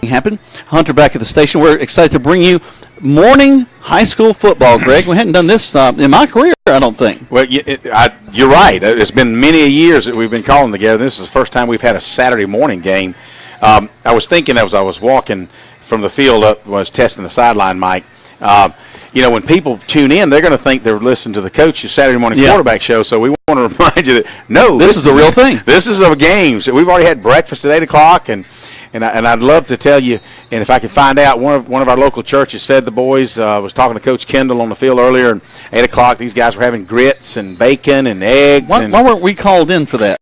happen. Hunter back at the station. We're excited to bring you morning high school football, Greg. We hadn't done this in my career, I don't think. Well, you're right. It's been many years that we've been calling together. This is the first time we've had a Saturday morning game. I was thinking as I was walking from the field up when I was testing the sideline mic, when people tune in, they're going to think they're listening to the coach's Saturday morning quarterback show. So we want to remind you that, no, this is the real thing. This is a game. So we've already had breakfast at 8 o'clock, and I'd love to tell you, and if I could find out, one of our local churches fed the boys. I was talking to Coach Kendall on the field earlier, and 8 o'clock, these guys were having grits and bacon and eggs. Why weren't we called in for that?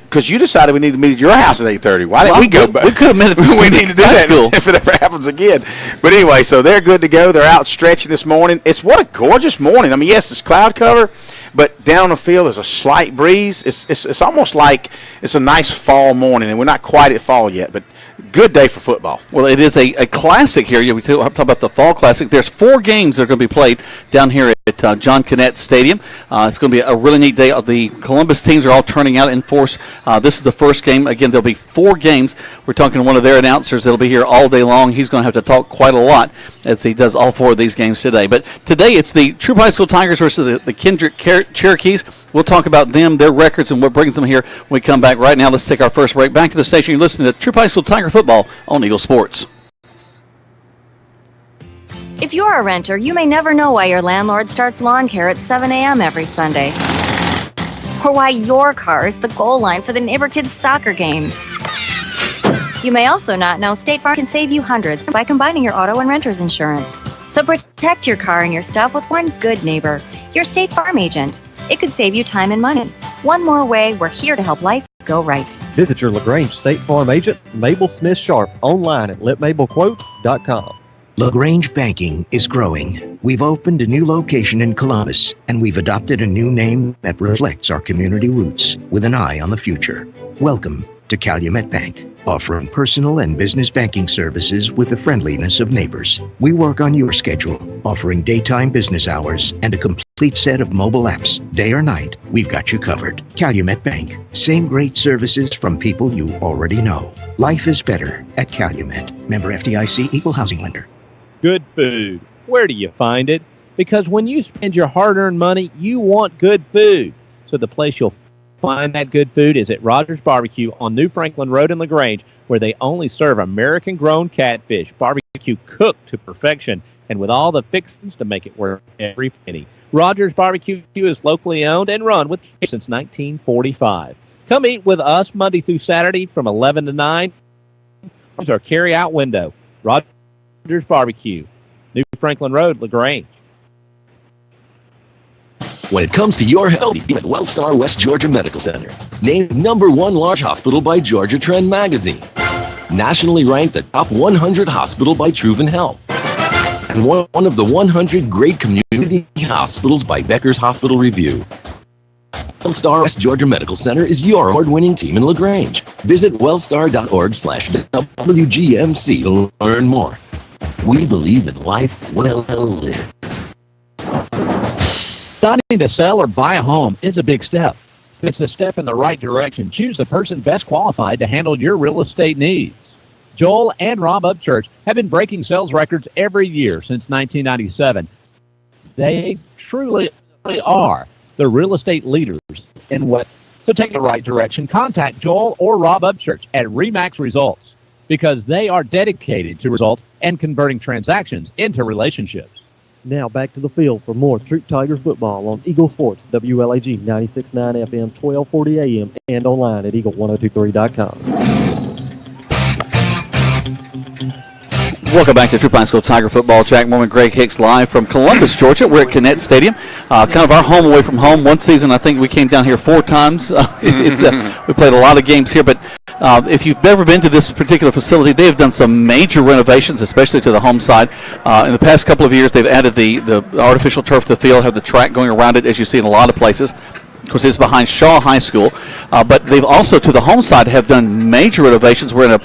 Because you decided we need to meet at your house at 8:30. Why didn't we go? We could have met at we need to do that if it ever happens again. But anyway, so they're good to go. They're out stretching this morning. What a gorgeous morning. I mean, yes, it's cloud cover, but down on the field there's a slight breeze. It's almost like it's a nice fall morning, and we're not quite at fall yet, but good day for football. Well, it is a classic here. We talk about the fall classic. There's 4 games that are going to be played down here at John Connett Stadium. It's going to be a really neat day. The Columbus teams are all turning out in force. This is the first game. Again, there'll be 4 games. We're talking to one of their announcers that'll be here all day long. He's going to have to talk quite a lot as he does all 4 of these games today. But today it's the Troup High School Tigers versus the Kendrick Cherokees. We'll talk about them, their records, and what brings them here when we come back. Right now, let's take our first break. Back to the station. You're listening to Troup High School Tiger Football on Eagle Sports. If you're a renter, you may never know why your landlord starts lawn care at 7 a.m. every Sunday. Or why your car is the goal line for the neighbor kids' soccer games. You may also not know State Farm can save you hundreds by combining your auto and renter's insurance. So protect your car and your stuff with one good neighbor, your State Farm agent. It could save you time and money. One more way, we're here to help life go right. Visit your LaGrange State Farm agent, Mabel Smith Sharp, online at letmabelquote.com. LaGrange Banking is growing. We've opened a new location in Columbus, and we've adopted a new name that reflects our community roots with an eye on the future. Welcome to Calumet Bank, offering personal and business banking services with the friendliness of neighbors. We work on your schedule, offering daytime business hours and a complete set of mobile apps. Day or night, we've got you covered. Calumet Bank, same great services from people you already know. Life is better at Calumet. Member FDIC, Equal Housing Lender. Good food. Where do you find it? Because when you spend your hard-earned money, you want good food. So the place you'll find that good food is at Rogers Barbecue on New Franklin Road in LaGrange, where they only serve American-grown catfish, barbecue cooked to perfection, and with all the fixings to make it worth every penny. Rogers Barbecue is locally owned and run with care since 1945. Come eat with us Monday through Saturday from 11 to 9. Here's our carry-out window. Rogers Barbecue, New Franklin Road, LaGrange. When it comes to your health, be at Wellstar West Georgia Medical Center. Named #1 large hospital by Georgia Trend Magazine. Nationally ranked a top 100 hospital by Truven Health. And one of the 100 great community hospitals by Becker's Hospital Review. Wellstar West Georgia Medical Center is your award-winning team in LaGrange. Visit wellstar.org/WGMC to learn more. We believe in life well lived. Deciding to sell or buy a home is a big step. If it's a step in the right direction, choose the person best qualified to handle your real estate needs. Joel and Rob Upchurch have been breaking sales records every year since 1997. They truly are the real estate leaders in what. So take the right direction. Contact Joel or Rob Upchurch at RE/MAX Results because they are dedicated to results and converting transactions into relationships. Now back to the field for more Troup Tiger football on Eagle Sports, WLAG 96.9 FM, 1240 AM, and online at eagle1023.com. Welcome back to Troup High School Tiger Football. Jack Mormon, Greg Hicks live from Columbus, Georgia. We're at Connett Stadium, kind of our home away from home. One season, I think we came down here 4 times. We played a lot of games here, but if you've never been to this particular facility, they have done some major renovations, especially to the home side. In the past couple of years, they've added the artificial turf to the field, have the track going around it, as you see in a lot of places. Of course, it's behind Shaw High School, but they've also, to the home side, have done major renovations. We're in a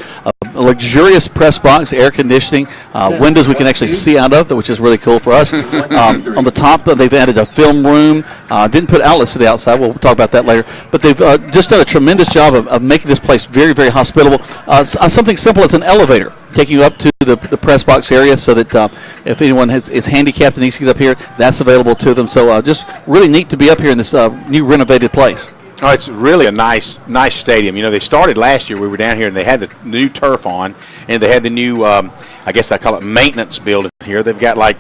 luxurious press box, air conditioning, windows we can actually see out of, which is really cool for us. On the top, they've added a film room. Didn't put outlets to the outside. We'll talk about that later. But they've just done a tremendous job of making this place very, very hospitable. Something simple as an elevator. taking you up to the press box area so that if anyone is handicapped and needs to get up here, that's available to them. So just really neat to be up here in this new renovated place. Oh, it's really a nice stadium. You know, they started last year. We were down here, and they had the new turf on, and they had the new, I guess I call it maintenance building here. They've got like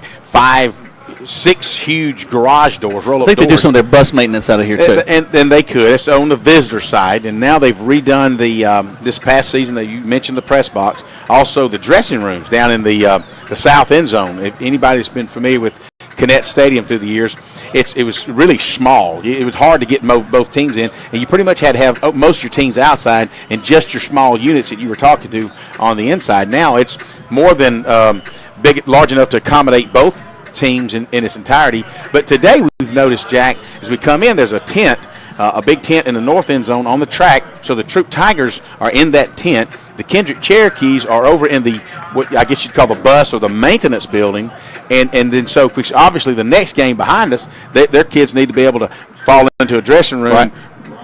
6 huge garage doors, roll-up doors. I think they do some of their bus maintenance out of here, too. And they could. It's on the visitor side, and now they've redone the this past season that you mentioned, the press box. Also, the dressing rooms down in the south end zone. If anybody's been familiar with Connect Stadium through the years, it was really small. It was hard to get both teams in, and you pretty much had to have most of your teams outside and just your small units that you were talking to on the inside. Now it's more than large enough to accommodate both teams in its entirety. But today we've noticed, Jack, as we come in, there's a tent, a big tent in the north end zone on the track. So the Troup Tigers are in that tent. The Kendrick Cherokees are over in the, what I guess you'd call the bus or the maintenance building. And then so obviously the next game behind us, their kids need to be able to fall into a dressing room, right,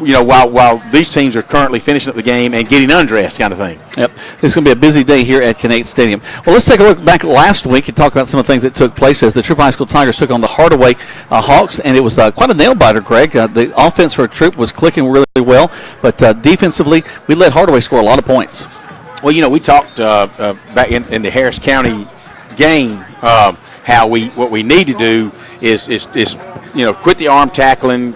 you know, while these teams are currently finishing up the game and getting undressed, kind of thing. Yep. It's going to be a busy day here at Kinnick Stadium. Well, let's take a look back last week and talk about some of the things that took place as the Troup High School Tigers took on the Hardaway Hawks, and it was quite a nail-biter, Greg. The offense for Troup was clicking really well, but defensively, we let Hardaway score a lot of points. Well, you know, we talked back in the Harris County game how what we need to do is you know, quit the arm tackling,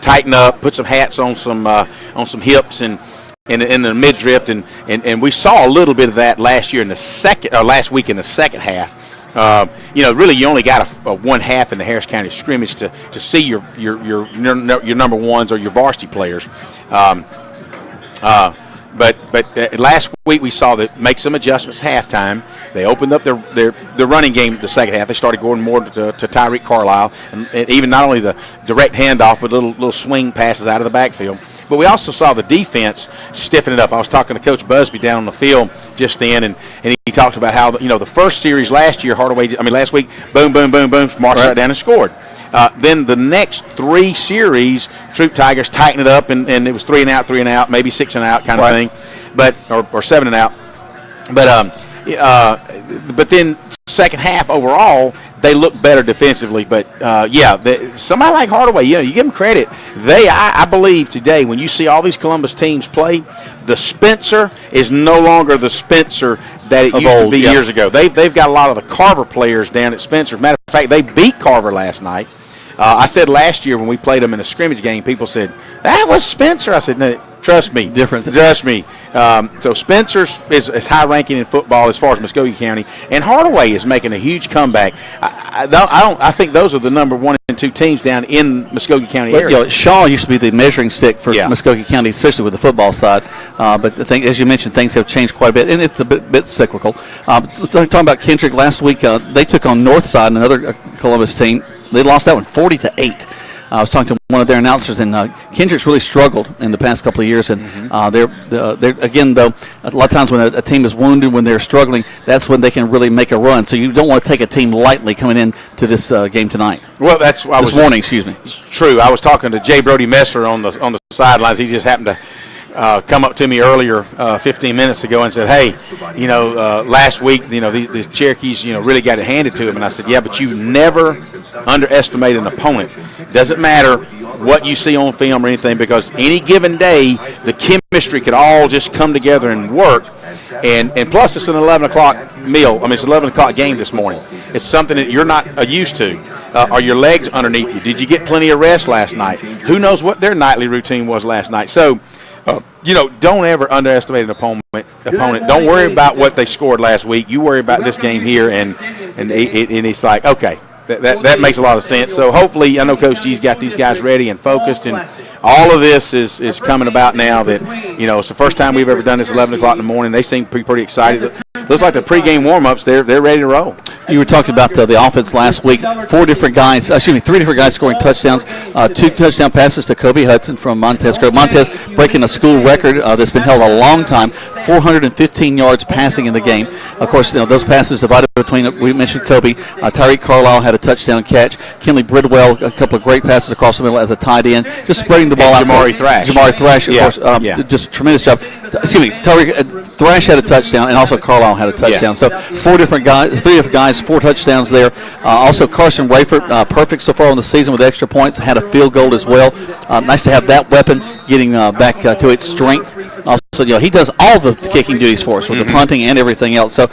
tighten up, put some hats on some hips and in the midriff, and we saw a little bit of that last week in the second half. You know, really, you only got a one half in the Harris County scrimmage to see your number ones or your varsity players. But last week we saw that make some adjustments halftime. They opened up their running game the second half. They started going more to Tyreek Carlisle, and even not only the direct handoff, but little swing passes out of the backfield. But we also saw the defense stiffen it up. I was talking to Coach Busby down on the field just then, and he talked about how, you know, the first series last week, boom, boom, boom, boom, marched right down and scored. Then the next 3 series, Troup Tigers tightened it up, and it was 3 and out, maybe 6 and out kind of thing, but or 7 and out. But then second half overall, they look better defensively. But somebody like Hardaway, you know, you give them credit. I believe today, when you see all these Columbus teams play, the Spencer is no longer the Spencer that it used to be years ago. They've got a lot of the Carver players down at Spencer. Matter of fact, they beat Carver last night. I said last year when we played them in a scrimmage game, people said, that was Spencer. I said, no, trust me. Different. Trust me. So Spencer is high ranking in football as far as Muskogee County, and Hardaway is making a huge comeback. I think those are the number 1 and 2 teams down in Muskogee County area. You know, Shaw used to be the measuring stick for Muskogee County, especially with the football side. But the thing, as you mentioned, things have changed quite a bit, and it's a bit cyclical. Talking about Kendrick last week, they took on Northside, another Columbus team. They lost that one 40-8. I was talking to one of their announcers, and Kendrick's really struggled in the past couple of years. And they're again, though, a lot of times when a team is wounded, when they're struggling, that's when they can really make a run. So you don't want to take a team lightly coming into this game tonight. Well, that's this morning. Excuse me. True. I was talking to J. Brody Messer on the sidelines. He just happened to come up to me earlier 15 minutes ago and said, hey, you know, last week, you know, these Cherokees, you know, really got it handed to them. And I said, yeah, but you never underestimate an opponent. Doesn't matter what you see on film or anything, because any given day, the chemistry could all just come together and work. And plus, it's an 11 o'clock meal. I mean, it's an 11 o'clock game this morning. It's something that you're not used to. Are your legs underneath you? Did you get plenty of rest last night? Who knows what their nightly routine was last night? So, you know, don't ever underestimate an opponent. Don't worry about what they scored last week. You worry about this game here, and it's like, okay, that makes a lot of sense. So hopefully, I know Coach G's got these guys ready and focused, and all of this is coming about now that, you know, it's the first time we've ever done this 11 o'clock in the morning. They seem pretty excited. Looks like the pregame warm-ups, they're ready to roll. You were talking about the offense last week. 3 different guys scoring touchdowns. 2 touchdown passes to Kobe Hudson from Montez Grove. Montez breaking a school record that's been held a long time. 415 yards passing in the game. Of course, those passes divided between, we mentioned Kobe, Tyreek Carlisle had a touchdown catch, Kenley Bridwell, a couple of great passes across the middle as a tight end, just spreading the ball out. Jamari Thrash, of course, just a tremendous job. Excuse me, Thrash had a touchdown, and also Carlisle had a touchdown. So three different guys, 4 touchdowns there. Also, Carson Rayford, perfect so far on the season with extra points, had a field goal as well. Nice to have that weapon getting back to its strength. Also, he does all the kicking duties for us with the punting and everything else. So,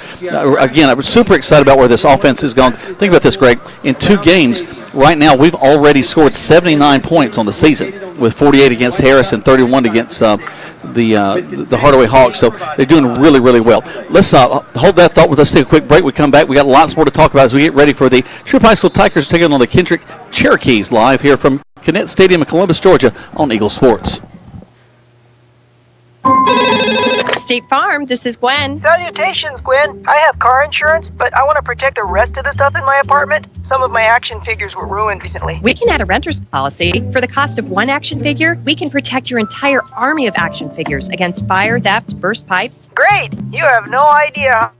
again, I'm super excited about where this offense has gone. Think about this, Greg. In 2 games, right now, we've already scored 79 points on the season, with 48 against Harris and 31 against the Hardaway Hawks. So they're doing really, really well. Let's hold that thought with us. Take a quick break. We come back. We got lots more to talk about as we get ready for the Troup High School Tigers taking on the Kendrick Cherokees live here from Connect Stadium in Columbus, Georgia on Eagle Sports. State Farm, this is Gwen. Salutations, Gwen. I have car insurance, but I want to protect the rest of the stuff in my apartment. Some of my action figures were ruined recently. We can add a renter's policy. For the cost of 1 action figure, we can protect your entire army of action figures against fire, theft, burst pipes. Great! You have no idea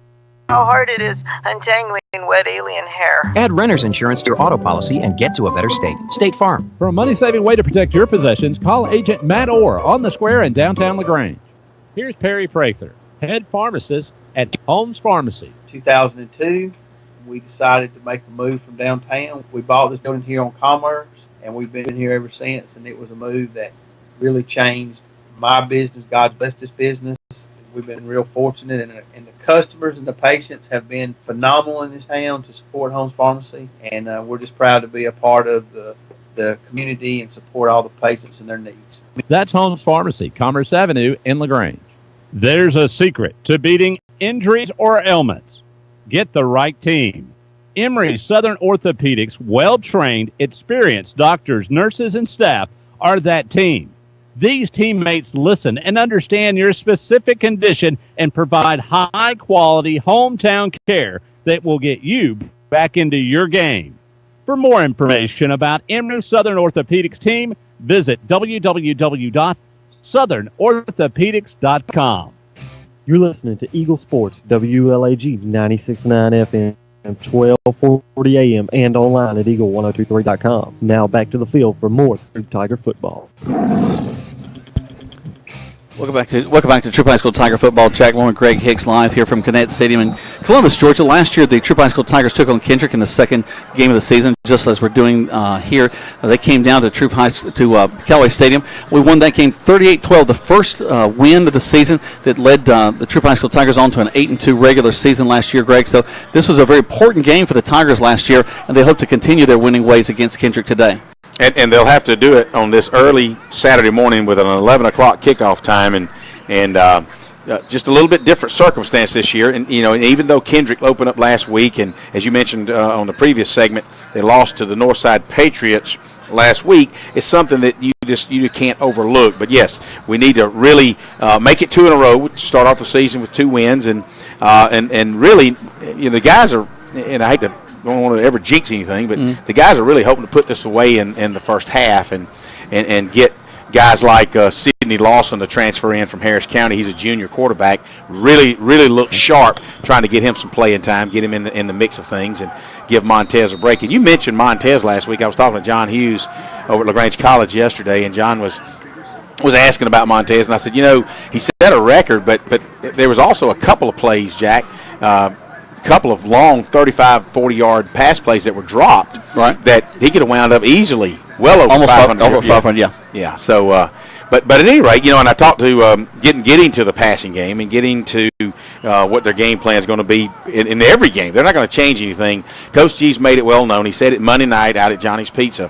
how hard it is untangling wet alien hair. Add renter's insurance to your auto policy and get to a better state. State Farm. For a money-saving way to protect your possessions, call Agent Matt Orr on the square in downtown LaGrange. Here's Perry Prather, head pharmacist at Holmes Pharmacy. 2002, we decided to make a move from downtown. We bought this building here on Commerce, and we've been here ever since, and it was a move that really changed my business. God blessed this business. We've been real fortunate, and the customers and the patients have been phenomenal in this town to support Holmes Pharmacy, and we're just proud to be a part of the community and support all the patients and their needs. That's Holmes Pharmacy, Commerce Avenue in LaGrange. There's a secret to beating injuries or ailments. Get the right team. Emory Southern Orthopedics, well-trained, experienced doctors, nurses, and staff are that team. These teammates listen and understand your specific condition and provide high-quality hometown care that will get you back into your game. For more information about Emory Southern Orthopedics team, visit www.southernorthopedics.com. You're listening to Eagle Sports, WLAG 96.9 FM, 1240 AM, and online at eagle1023.com. Now back to the field for more Troup Tiger football. Welcome back to Troup High School Tiger football. Jack Moore and Greg Hicks live here from Connect Stadium in Columbus, Georgia. Last year, the Troup High School Tigers took on Kendrick in the second game of the season, just as we're doing here. They came down to Callaway Stadium. We won that game 38-12, the first win of the season that led the Troup High School Tigers on to an 8-2 regular season last year, Greg. So this was a very important game for the Tigers last year, and they hope to continue their winning ways against Kendrick today. And they'll have to do it on this early Saturday morning with an 11 o'clock kickoff time, and just a little bit different circumstance this year. And and even though Kendrick opened up last week, and as you mentioned on the previous segment, they lost to the Northside Patriots last week, it's something that you can't overlook. But yes, we need to really make it 2 in a row. Start off the season with 2 wins, and really, the guys are. And I hate to. Don't want to ever jinx anything, but the guys are really hoping to put this away in the first half and get guys like Sidney Lawson to transfer in from Harris County. He's a junior quarterback. Really looks sharp, trying to get him some playing time, get him in the mix of things, and give Montez a break. And you mentioned Montez last week. I was talking to John Hughes over at LaGrange College yesterday, and John was asking about Montez, and I said, he set a record, but there was also a couple of plays, Jack, couple of long 35, 40-yard pass plays that were dropped, right? That he could have wound up easily, well over almost 500. Over 500, yeah. Yeah. So, but at any rate, and I talked to getting to the passing game and getting to what their game plan is going to be in every game. They're not going to change anything. Coach G's made it well known. He said it Monday night out at Johnny's Pizza.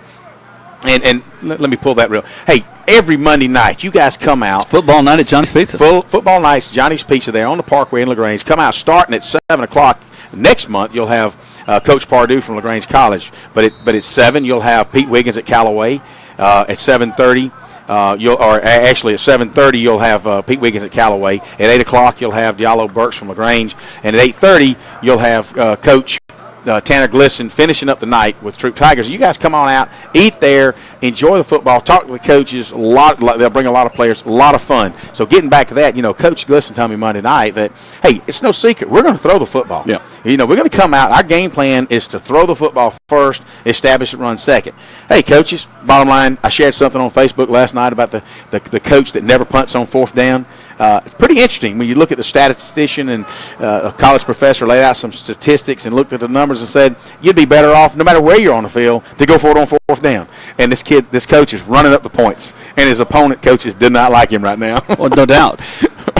And let me pull that real. Hey, every Monday night, you guys come out. It's football night at Johnny's Pizza. Football nights, Johnny's Pizza there on the Parkway in LaGrange. Come out starting at 7 o'clock. Next month, you'll have Coach Pardue from LaGrange College. But at 7, you'll have Pete Wiggins at Callaway. At 7:30, at 7:30, you'll have Pete Wiggins at Callaway. At 8 o'clock, you'll have Diallo Burks from LaGrange. And at 8:30, you'll have Coach Tanner Glisson finishing up the night with Troup Tigers. You guys come on out, eat there, enjoy the football, talk to the coaches. They'll bring a lot of players, a lot of fun. So getting back to that, Coach Glisson told me Monday night that, hey, it's no secret. We're going to throw the football. Yeah. We're going to come out. Our game plan is to throw the football first, establish and run second. Hey, coaches, bottom line, I shared something on Facebook last night about the coach that never punts on fourth down. It's pretty interesting when you look at the statistician and a college professor laid out some statistics and looked at the numbers and said you'd be better off, no matter where you're on the field, to go for it on fourth down. And this coach is running up the points, and his opponent coaches did not like him right now. Well, no doubt.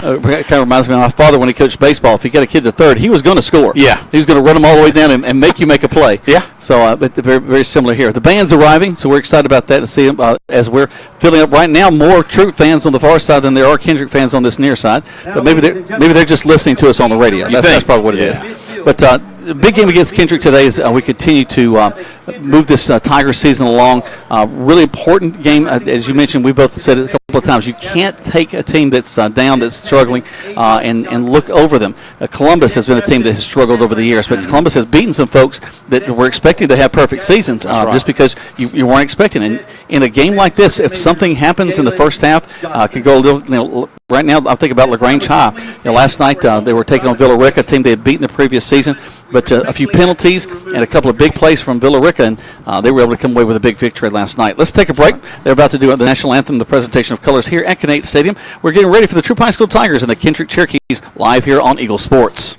It kind of reminds me of my father when he coached baseball. If he got a kid to third, he was going to score. Yeah. He was going to run them all the way down and make you make a play. Yeah. So but very, very similar here. The band's arriving, so we're excited about that to see them as we're filling up right now. More Troup fans on the far side than there are Kendrick fans on this near side. But maybe they're just listening to us on the radio. That's probably what it is. But the big game against Kendrick today is we continue to move this Tiger season along. Really important game. As you mentioned, we both said it a couple of times. You can't take a team that's down, that's struggling, and look over them. Columbus has been a team that has struggled over the years, but Columbus has beaten some folks that were expecting to have perfect seasons just because you weren't expecting. And in a game like this, if something happens in the first half, could go a little. Right now, I'm thinking about LaGrange High. Last night they were taking on Villa Rica, a team they had beaten the previous season, but a few penalties and a couple of big plays from Villa Rica, and they were able to come away with a big victory last night. Let's take a break. They're about to do the national anthem, the presentation of colors here at Kinnett Stadium. We're getting ready for the Troup High School Tigers and the Kendrick Cherokees live here on Eagle Sports.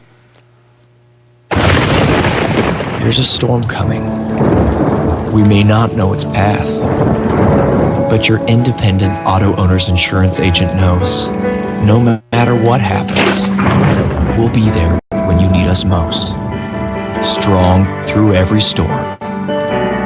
There's a storm coming. We may not know its path, but your independent auto owner's insurance agent knows no matter what happens, we'll be there when you need us most. Strong through every storm.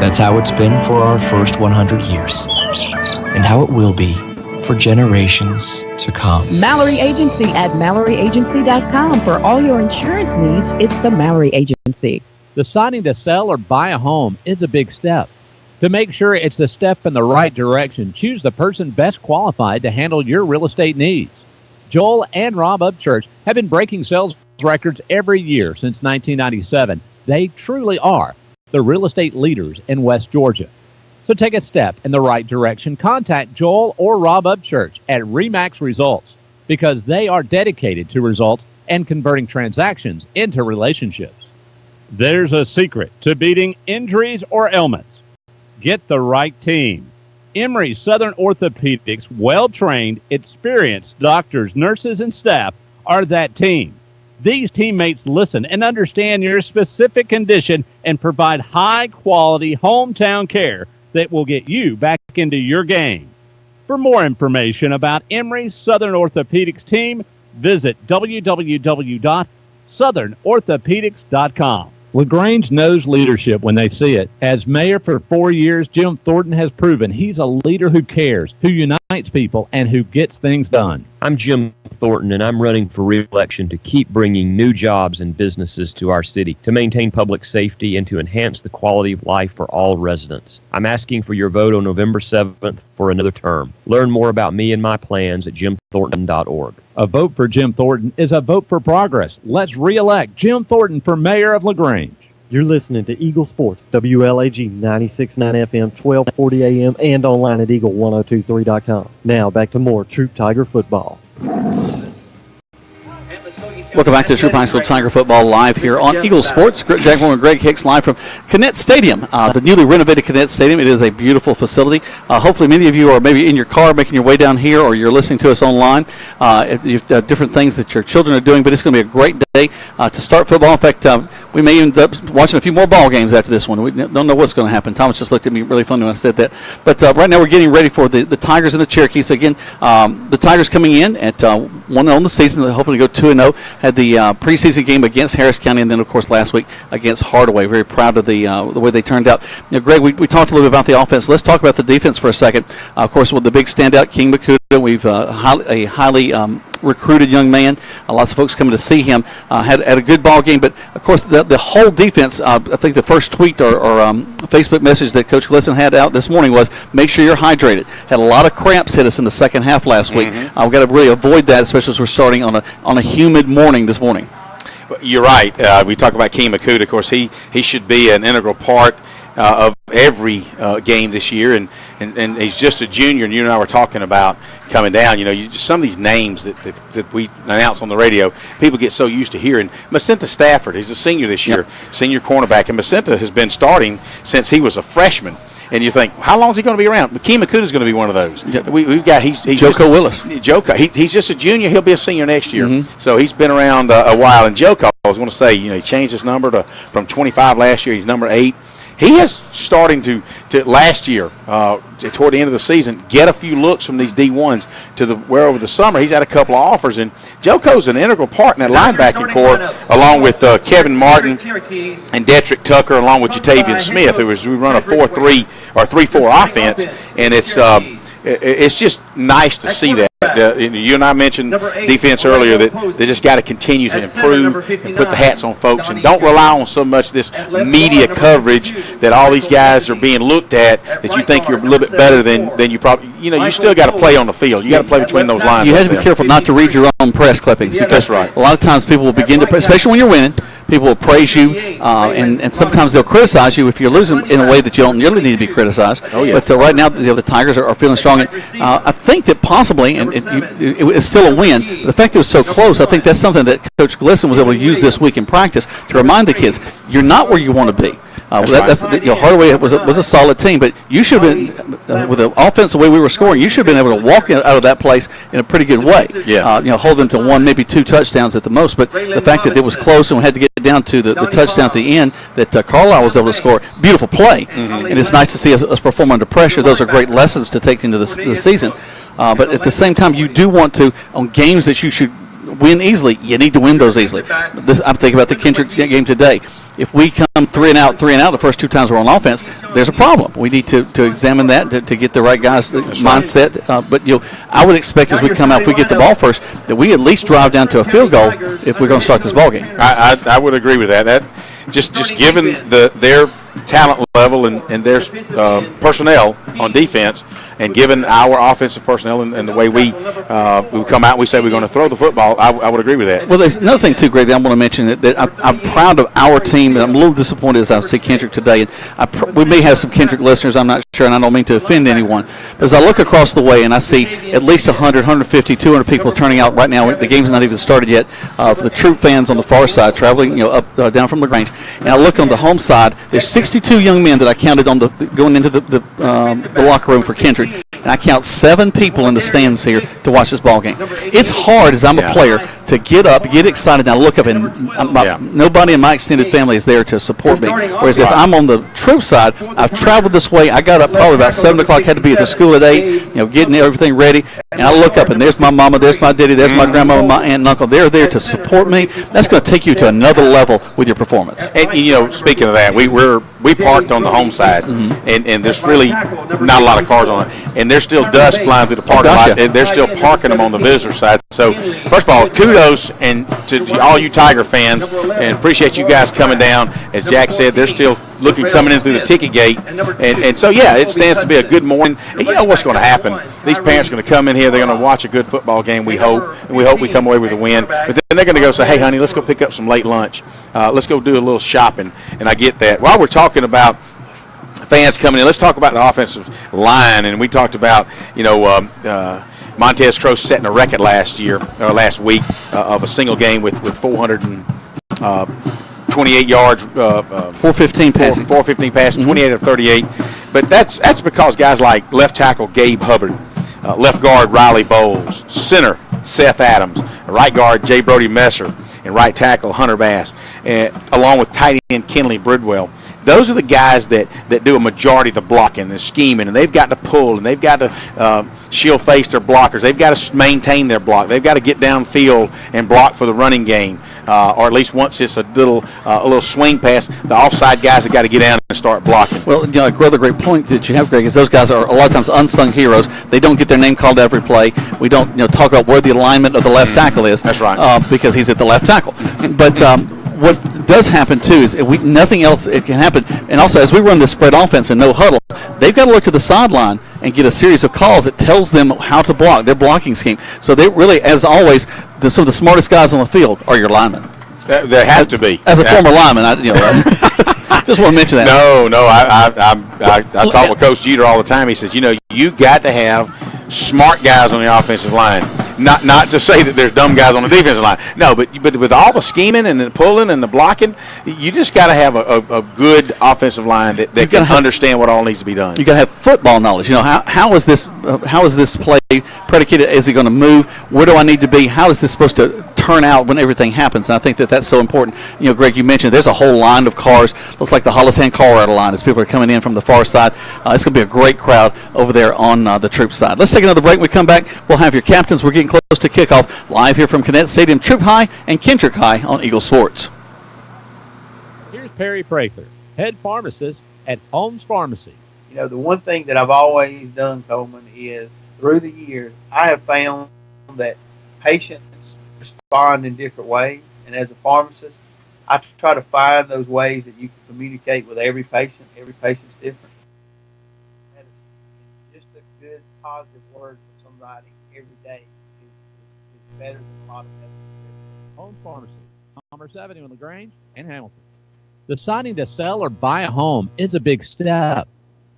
That's how it's been for our first 100 years, and how it will be for generations to come. Mallory Agency at MalloryAgency.com. For all your insurance needs, it's the Mallory Agency. Deciding to sell or buy a home is a big step. To make sure it's the step in the right direction, choose the person best qualified to handle your real estate needs. Joel and Rob Upchurch have been breaking sales records every year since 1997. They truly are the real estate leaders in West Georgia. So take a step in the right direction. Contact Joel or Rob Upchurch at RE/MAX Results because they are dedicated to results and converting transactions into relationships. There's a secret to beating injuries or ailments. Get the right team. Emory Southern Orthopedics' well-trained, experienced doctors, nurses, and staff are that team. These teammates listen and understand your specific condition and provide high-quality hometown care that will get you back into your game. For more information about Emory Southern Orthopedics team, visit www.southernorthopedics.com. LaGrange knows leadership when they see it. As mayor for 4 years, Jim Thornton has proven he's a leader who cares, who unites people, and who gets things done. I'm Jim Thornton, and I'm running for re-election to keep bringing new jobs and businesses to our city, to maintain public safety, and to enhance the quality of life for all residents. I'm asking for your vote on November 7th for another term. Learn more about me and my plans at jimthornton.org. A vote for Jim Thornton is a vote for progress. Let's re-elect Jim Thornton for mayor of LaGrange. You're listening to Eagle Sports, WLAG 96.9 FM, 1240 AM, and online at eagle1023.com. Now back to more Troup Tiger football. Welcome back to Troup High School Tiger Football live here on Eagle Sports. Jack Moore and Greg Hicks live from Kinnett Stadium, the newly renovated Kinnett Stadium. It is a beautiful facility. Hopefully many of you are maybe in your car making your way down here, or you're listening to us online. You've different things that your children are doing, but it's going to be a great day to start football. In fact, we may end up watching a few more ball games after this one. We don't know what's going to happen. Thomas just looked at me really funny when I said that. But right now we're getting ready for the Tigers and the Cherokees. Again, the Tigers coming in at 1 on the season. They're hoping to go 2-0. Had the preseason game against Harris County, and then, of course, last week against Hardaway. Very proud of the way they turned out. Greg, we talked a little bit about the offense. Let's talk about the defense for a second. Of course, with the big standout, King Makuta, we've a highly recruited young man. Lots of folks coming to see him. Had a good ball game, but of course the whole defense. I think the first tweet or Facebook message that Coach Glisson had out this morning was, "Make sure you're hydrated." Had a lot of cramps hit us in the second half last week. We've got to really avoid that, especially as we're starting on a humid morning this morning. You're right. We talk about Keem Akuta. Of course, he should be an integral part of every game this year, and he's just a junior. And you and I were talking about coming down. Just some of these names that we announce on the radio, people get so used to hearing. Macenta Stafford, he's a senior this year, senior cornerback, and Macenta has been starting since he was a freshman. And you think, how long is he going to be around? Keem Akuta is going to be one of those. We've got he's Joko Willis. Joko, he's just a junior. He'll be a senior next year. So he's been around a while. And Joko, I was going to say, he changed his number from 25 last year. He's number 8. He is starting to last year, toward the end of the season, get a few looks from these D1s where over the summer he's had a couple of offers. And Joko's an integral part in that linebacking core, along with Kevin Martin and Detrick Tucker, along with Jatavian Smith, we run a 4-3 or 3-4 offense, and it's just nice to see that. You and I mentioned defense earlier, that they just got to continue to improve and put the hats on folks, and don't rely on so much this media coverage that all these guys are being looked at that you think you're a little bit better than you probably. You still got to play on the field. You got to play between those lines. You have to be careful not to read your own press clippings, because a lot of times people will begin to, especially when you're winning, people will praise you, and sometimes they'll criticize you if you're losing in a way that you don't really need to be criticized. But right now, the Tigers are feeling strong. And, I think that possibly, and it's still a win, but the fact that it was so close, I think that's something that Coach Glisson was able to use this week in practice to remind the kids, you're not where you want to be. Hardaway was a solid team, but you should have been, with the offense the way we were scoring, you should have been able to walk out of that place in a pretty good way. Hold them to 1, maybe 2 touchdowns at the most. But the fact that it was close and we had to get down to the touchdown at the end that Carlisle was able to score, beautiful play. And it's nice to see us perform under pressure. Those are great lessons to take into the season. But at the same time, you do want to, on games that you should win easily, you need to win those easily. I'm thinking about the Kendrick game today. If we come 3 and out the first 2 times we're on offense, there's a problem. We need to examine that to get the right guys' mindset. But I would expect as we come out, if we get the ball first, that we at least drive down to a field goal if we're going to start this ball game. I would agree with that. That just given their talent level and their personnel on defense, and given our offensive personnel and the way we come out, we say we're going to throw the football, I would agree with that. Well, there's another thing, too, Greg, that I want to mention, that I'm proud of our team, and I'm a little disappointed as I see Kendrick today. And we may have some Kendrick listeners, I'm not sure, and I don't mean to offend anyone. But as I look across the way and I see at least 100, 150, 200 people turning out right now, the game's not even started yet, the Troup fans on the far side traveling down from LaGrange, and I look on the home side, there's 62 young men that I counted on going into the locker room for Kendrick. And I count 7 people in the stands here to watch this ball game. It's hard as I'm a player to get up, get excited, and I look up, and nobody in my extended family is there to support me. Whereas if I'm on the Troup side, I've traveled this way. I got up probably about 7 o'clock, had to be at the school at 8, getting everything ready. And I look up, and there's my mama, there's my daddy, there's my grandma, my aunt and uncle. They're there to support me. That's going to take you to another level with your performance. And speaking of that, we parked on the home side, and there's really not a lot of cars on it, and there's still dust flying through the parking lot, and they're still parking them on the visitor side. So first of all, kudos and to all you Tiger fans, and appreciate you guys coming down. As Jack said, they're still coming in through the ticket gate, and so it stands to be a good morning. And you know what's going to happen? These parents are going to come in here, they're going to watch a good football game, we hope, and we hope we come away with a win. But then they're going to go say, hey honey, let's go pick up some late lunch, let's go do a little shopping. And I get that. While we're talking about fans coming in, let's talk about the offensive line. And we talked about Montez Crow setting a record last week of a single game with 428 yards, 415 passing, 415 passing, 28 of 38. But that's because guys like left tackle Gabe Hubbard, left guard Riley Bowles, center Seth Adams, right guard J. Brody Messer, and right tackle Hunter Bass, along with tight end Kenley Bridwell. Those are the guys that do a majority of the blocking and scheming, and they've got to pull, and they've got to shield face their blockers. They've got to maintain their block. They've got to get downfield and block for the running game, or at least once it's a little swing pass, the offside guys have got to get down and start blocking. Well, another great point that you have, Greg, is those guys are a lot of times unsung heroes. They don't get their name called every play. We don't talk about where the alignment of the left tackle is. That's right. Because he's at the left tackle. But what does happen, too, is nothing else it can happen. And also, as we run this spread offense and no huddle, they've got to look to the sideline and get a series of calls that tells them how to block, their blocking scheme. So they really, as always, some of the smartest guys on the field are your linemen. There has to be. As a former lineman, I just want to mention that. No, I talk with Coach Jeter all the time. He says, you got to have smart guys on the offensive line. Not to say that there's dumb guys on the defensive line. No, but with all the scheming and the pulling and the blocking, you just got to have a good offensive line that can understand what all needs to be done. You got to have football knowledge. How is this play predicated? Is he going to move? Where do I need to be? How is this supposed to turn out when everything happens? And I think that's so important. Greg, you mentioned there's a whole line of cars. Looks like the Hollishan Colorado line as people are coming in from the far side. It's going to be a great crowd over there on the Troup side. Let's take another break. When we come back, we'll have your captains. We're getting close to kickoff live here from Connect Stadium, Troup High and Kendrick High on Eagle Sports. Here's Perry Prather, head pharmacist at Holmes Pharmacy. The one thing that I've always done, Coleman, is through the years, I have found that patients respond in different ways. And as a pharmacist, I try to find those ways that you can communicate with every patient. Every patient's different. And just a good, positive word for somebody every day is better than a lot of medicine. Holmes Pharmacy, Commerce Avenue in LaGrange and Hamilton. Deciding to sell or buy a home is a big step.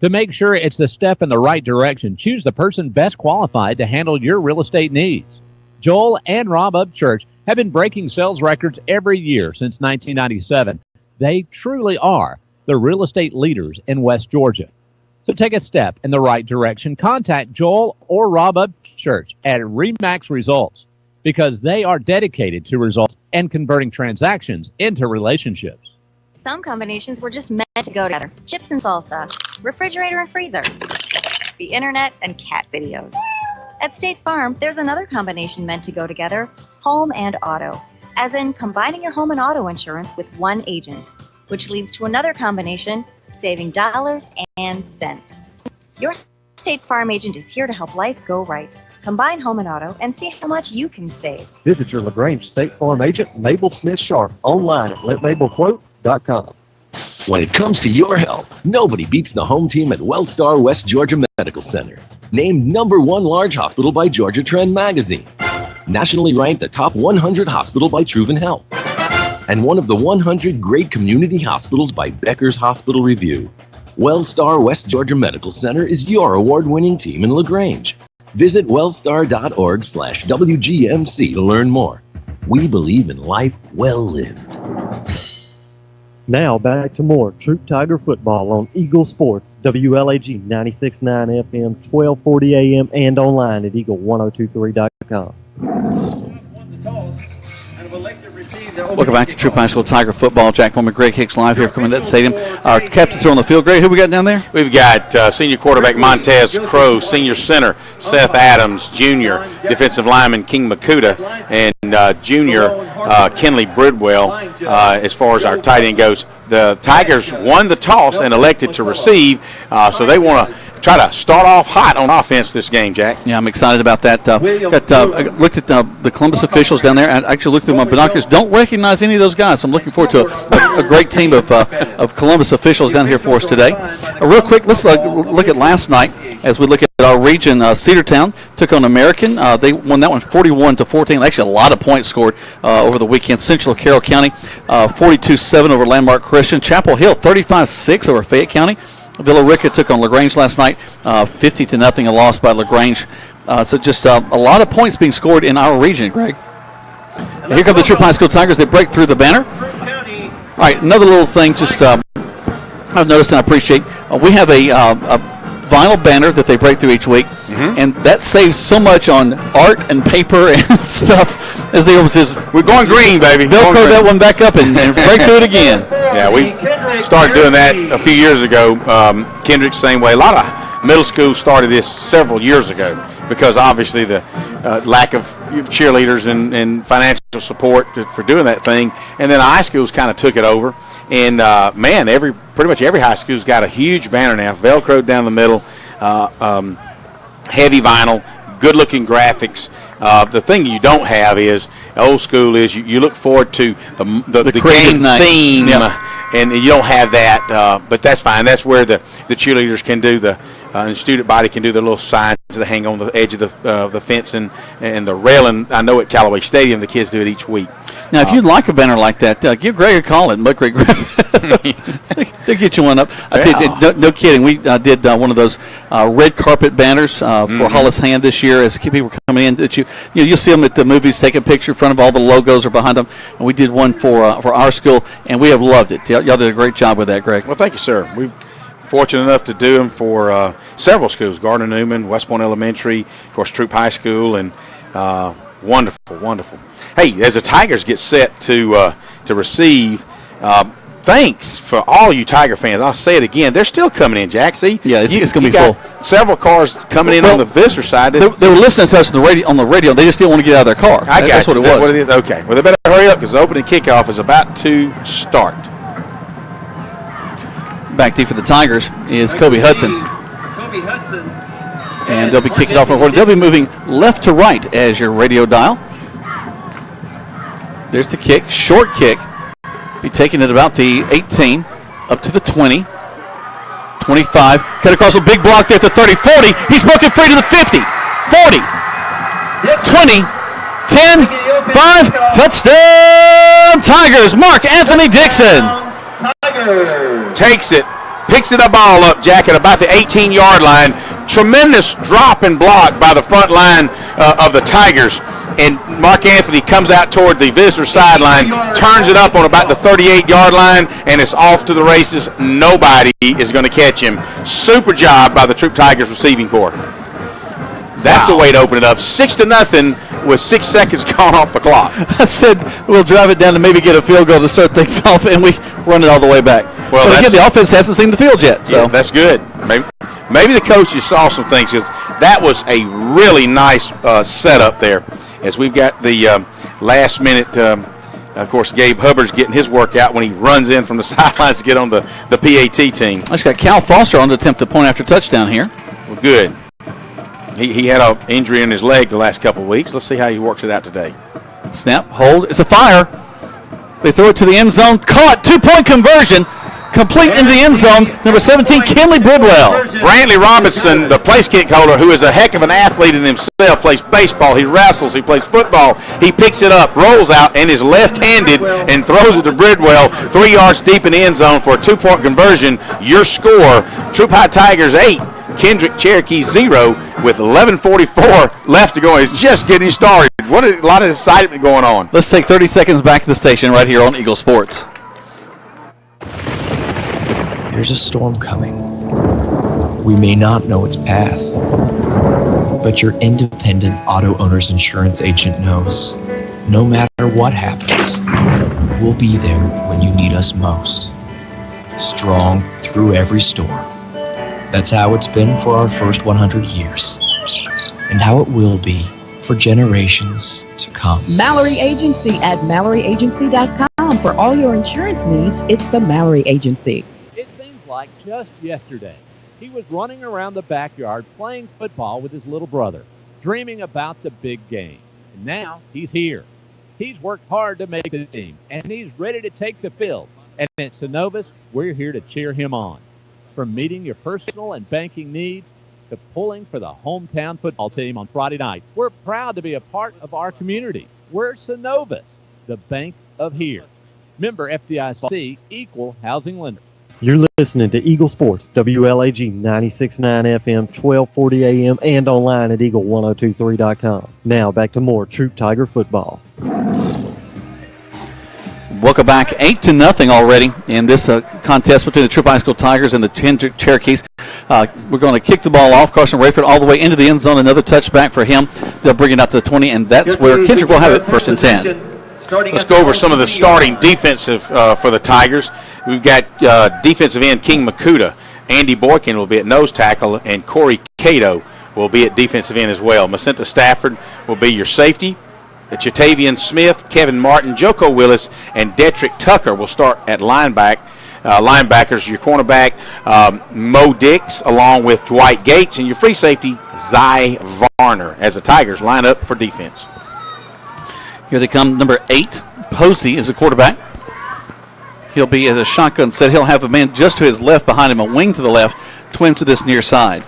To make sure it's the step in the right direction, choose the person best qualified to handle your real estate needs. Joel and Rob Upchurch have been breaking sales records every year since 1997. They truly are the real estate leaders in West Georgia. So take a step in the right direction. Contact Joel or Rob Upchurch at RE/MAX Results because they are dedicated to results and converting transactions into relationships. Some combinations were just meant to go together. Chips and salsa, refrigerator and freezer, the internet and cat videos. At State Farm, there's another combination meant to go together, home and auto, as in combining your home and auto insurance with one agent, which leads to another combination, saving dollars and cents. Your State Farm agent is here to help life go right. Combine home and auto and see how much you can save. Visit your LaGrange State Farm agent, Mabel Smith Sharp, online at letmabelquote.com. When it comes to your health, nobody beats the home team at WellStar West Georgia Medical Center. Named #1 large hospital by Georgia Trend Magazine. Nationally ranked a top 100 hospital by Troup Health. And one of the 100 great community hospitals by Becker's Hospital Review. WellStar West Georgia Medical Center is your award-winning team in LaGrange. Visit wellstar.org/WGMC to learn more. We believe in life well lived. Now back to more Troup Tiger football on Eagle Sports, WLAG 96.9 FM, 1240 AM, and online at eagle1023.com. Welcome back to Troup High School Tiger football. Jack Bowman, Greg Hicks live here from that stadium. Our captains are on the field. Greg, who we got down there? We've got senior quarterback Montez Crow, senior center Seth Adams, junior defensive lineman King Makuta, and junior Kenley Bridwell. As far as our tight end goes, the Tigers won the toss and elected to receive, so they want to try to start off hot on offense this game, Jack. Yeah, I'm excited about that. I looked at the Columbus officials down there. I actually looked through my binoculars. Don't recognize any of those guys. I'm looking forward to a great team of Columbus officials down here for us today. Real quick, let's look at last night as we look at our region. Cedartown took on American. They won that one 41-14. Actually, a lot of points scored over the weekend. Central Carroll County 42-7 over Landmark Christian. Chapel Hill 35-6 over Fayette County. Villa Rica took on LaGrange last night, 50-0, a loss by LaGrange. So just a lot of points being scored in our region, Greg. And here come the Troup High School Tigers. They break through the banner. All right, another little thing just I've noticed and I appreciate. We have a vinyl banner that they break through each week, and that saves so much on art and paper and stuff as they just we're going green, baby. Velcro that one back up and break through it again. Yeah, we started doing that a few years ago. Kendrick, same way. A lot of middle schools started this several years ago because obviously the lack of cheerleaders and financial support for doing that thing. And then high schools kind of took it over. And, man, pretty much every high school's got a huge banner now, Velcroed down the middle, heavy vinyl, good-looking graphics. The thing you don't have is, old school is you look forward to the game theme, and you don't have that, but that's fine. That's where the cheerleaders can do and the student body can do their little signs that hang on the edge of the fence and the railing. I know at Callaway Stadium the kids do it each week. Now, if you'd like a banner like that, give Greg a call at Mud Creek. They'll get you one up. No kidding. We did one of those red carpet banners for Hollis Hand this year as people coming in. That you'll see them at the movies, take a picture in front of all the logos or behind them. And we did one for our school, and we have loved it. Y'all did a great job with that, Greg. Well, thank you, sir. We're fortunate enough to do them for several schools: Gardner Newman, West Point Elementary, of course, Troup High School, and wonderful. Hey, as the Tigers get set to receive, thanks for all you Tiger fans. I'll say it again. They're still coming in, Jack. See? Yeah, it's going to be full. Several cars coming in on the visitor side. They were listening to us on the radio. They just didn't want to get out of their car. That's what it was. That's what it is. Okay. Well, they better hurry up because the opening kickoff is about to start. Back deep for the Tigers is Kobe Hudson. And they'll be kicking off. They'll be moving left to right as your radio dial. There's the kick, short kick. Be taking it about the 18, up to the 20, 25. Cut across a big block there at the 30, 40. He's broken free to the 50, 40, 20, 10, 5. Touchdown Tigers. Mark Anthony Dixon. Takes it. Picks it all up, Jack, at about the 18-yard line. Tremendous drop and block by the front line of the Tigers. And Mark Anthony comes out toward the visitor sideline, turns it up on about the 38-yard line, and it's off to the races. Nobody is going to catch him. Super job by the Troup Tigers receiving corps. That's the way to open it up. 6-0 with 6 seconds gone off the clock. I said we'll drive it down to maybe get a field goal to start things off, and we run it all the way back. Well, but again, the offense hasn't seen the field yet. So that's good. Maybe the coaches saw some things, because that was a really nice setup there. As we've got the last minute, of course, Gabe Hubbard's getting his workout when he runs in from the sidelines to get on the PAT team. I just got Cal Foster on to attempt the point after touchdown here. Well, good. He had an injury in his leg the last couple of weeks. Let's see how he works it out today. Snap, hold. It's a fire. They throw it to the end zone. Caught. 2-point conversion. Complete in the end zone. Number 17, Kenley Bridwell. Brantley Robinson, the place kick holder, who is a heck of an athlete in himself, plays baseball, he wrestles, he plays football. He picks it up, rolls out, and is left-handed and throws it to Bridwell 3 yards deep in the end zone for a 2-point conversion. Your score, Troup High Tigers 8, Kendrick Cherokee 0, with 11:44 left to go. It's just getting started. What a lot of excitement going on. Let's take 30 seconds back to the station right here on Eagle Sports. There's a storm coming. We may not know its path, but your independent auto owner's insurance agent knows. No matter what happens, we'll be there when you need us most. Strong through every storm. That's how it's been for our first 100 years, and how it will be for generations to come. Mallory Agency at MalloryAgency.com. For all your insurance needs, it's the Mallory Agency. It seems like just yesterday, he was running around the backyard playing football with his little brother, dreaming about the big game. And now he's here. He's worked hard to make the team, and he's ready to take the field. And at Synovus, we're here to cheer him on. From meeting your personal and banking needs to pulling for the hometown football team on Friday night, we're proud to be a part of our community. We're Synovus, the bank of here. Member FDIC, equal housing lender. You're listening to Eagle Sports, WLAG 96.9 FM, 1240 AM, and online at eagle1023.com. Now back to more Troup Tiger football. Welcome back. 8-0 already in this contest between the Troup High School Tigers and the Kendrick Cherokees. We're going to kick the ball off. Carson Rayford all the way into the end zone. Another touchback for him. They'll bring it out to the 20, and that's where Kendrick will have it, 1st and 10. Let's go over some of the starting defensive for the Tigers. We've got defensive end King Makuta. Andy Boykin will be at nose tackle, and Corey Cato will be at defensive end as well. Macenta Stafford will be your safety. Chatavian Smith, Kevin Martin, Joko Willis, and Detrick Tucker will start at linebackers. Your cornerback, Mo Dix, along with Dwight Gates, and your free safety, Zy Varner, as the Tigers line up for defense. Here they come, number 8, Posey is the quarterback. He'll be at a shotgun set. He'll have a man just to his left behind him, a wing to the left, twins to this near side.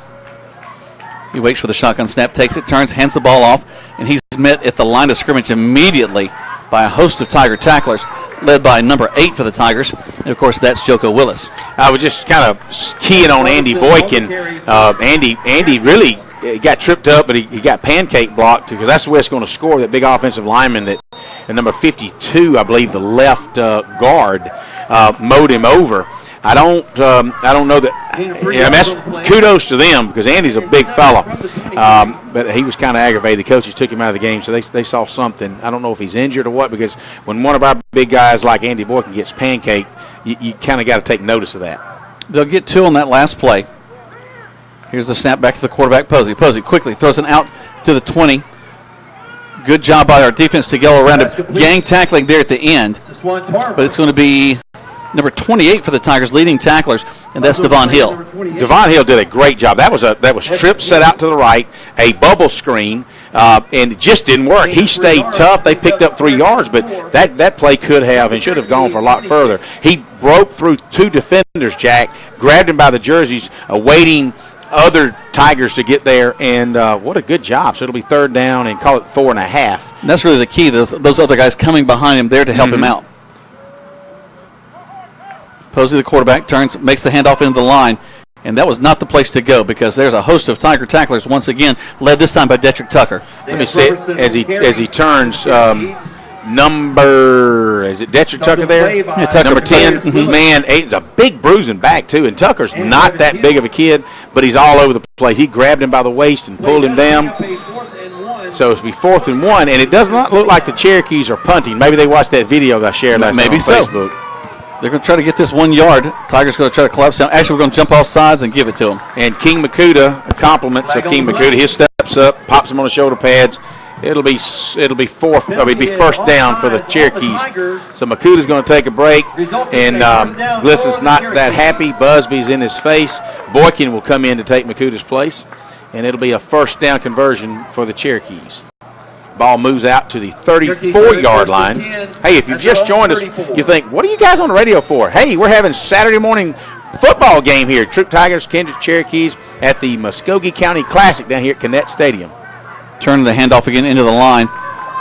He waits for the shotgun snap, takes it, turns, hands the ball off, and he's met at the line of scrimmage immediately by a host of Tiger tacklers, led by number 8 for the Tigers. And, of course, that's Joko Willis. I was just kind of keying on Andy Boykin. Andy really got tripped up, but he got pancake blocked because that's the way it's going to score. That big offensive lineman that at number 52, I believe, the left guard mowed him over. I don't know that. That's kudos to them because Andy's a big fella, but he was kind of aggravated. The coaches took him out of the game, so they saw something. I don't know if he's injured or what, because when one of our big guys like Andy Boykin gets pancaked, you kind of got to take notice of that. They'll get 2 on that last play. Here's the snap back to the quarterback, Posey. Posey quickly throws it out to the 20. Good job by our defense to go around him. Gang tackling there at the end, but it's going to be number 28 for the Tigers, leading tacklers, and that's Devon Hill. Devon Hill did a great job. That was Tripp set out to the right, a bubble screen, and it just didn't work. He stayed tough. They picked up 3 yards, but that play could have and should have gone for a lot further. He broke through 2 defenders, Jack, grabbed him by the jerseys, awaiting other Tigers to get there, and what a good job. So it'll be 3rd down and call it 4.5. And that's really the key, those other guys coming behind him there to help him out. Posey, the quarterback, turns, makes the handoff into the line, and that was not the place to go because there's a host of Tiger tacklers once again, led this time by Detrick Tucker. Let me see it as he turns. Number, is it Detrick Tucker there? Yeah, Tucker. Number 10. Man, it's a big bruising back too, and Tucker's not that big of a kid, but he's all over the place. He grabbed him by the waist and pulled him down. So it'll be 4th and 1, and it does not look like the Cherokees are punting. Maybe they watched that video that I shared last night on Facebook. They're going to try to get this 1 yard. Tigers going to try to collapse down. Actually, we're going to jump off sides and give it to him. And King Makuta, compliments of King Makuta. He steps up, pops him on the shoulder pads. It'll be 1st down for the Cherokees. So Makuta's going to take a break, and Glissan's not that happy. Busby's in his face. Boykin will come in to take Makuta's place, and it'll be a 1st down conversion for the Cherokees. Ball moves out to the 34-yard line. Hey, if you've just joined us, you think, what are you guys on the radio for? Hey, we're having Saturday morning football game here. Troup Tigers, Kendrick Cherokees at the Muskogee County Classic down here at Connett Stadium. Turning the handoff again into the line,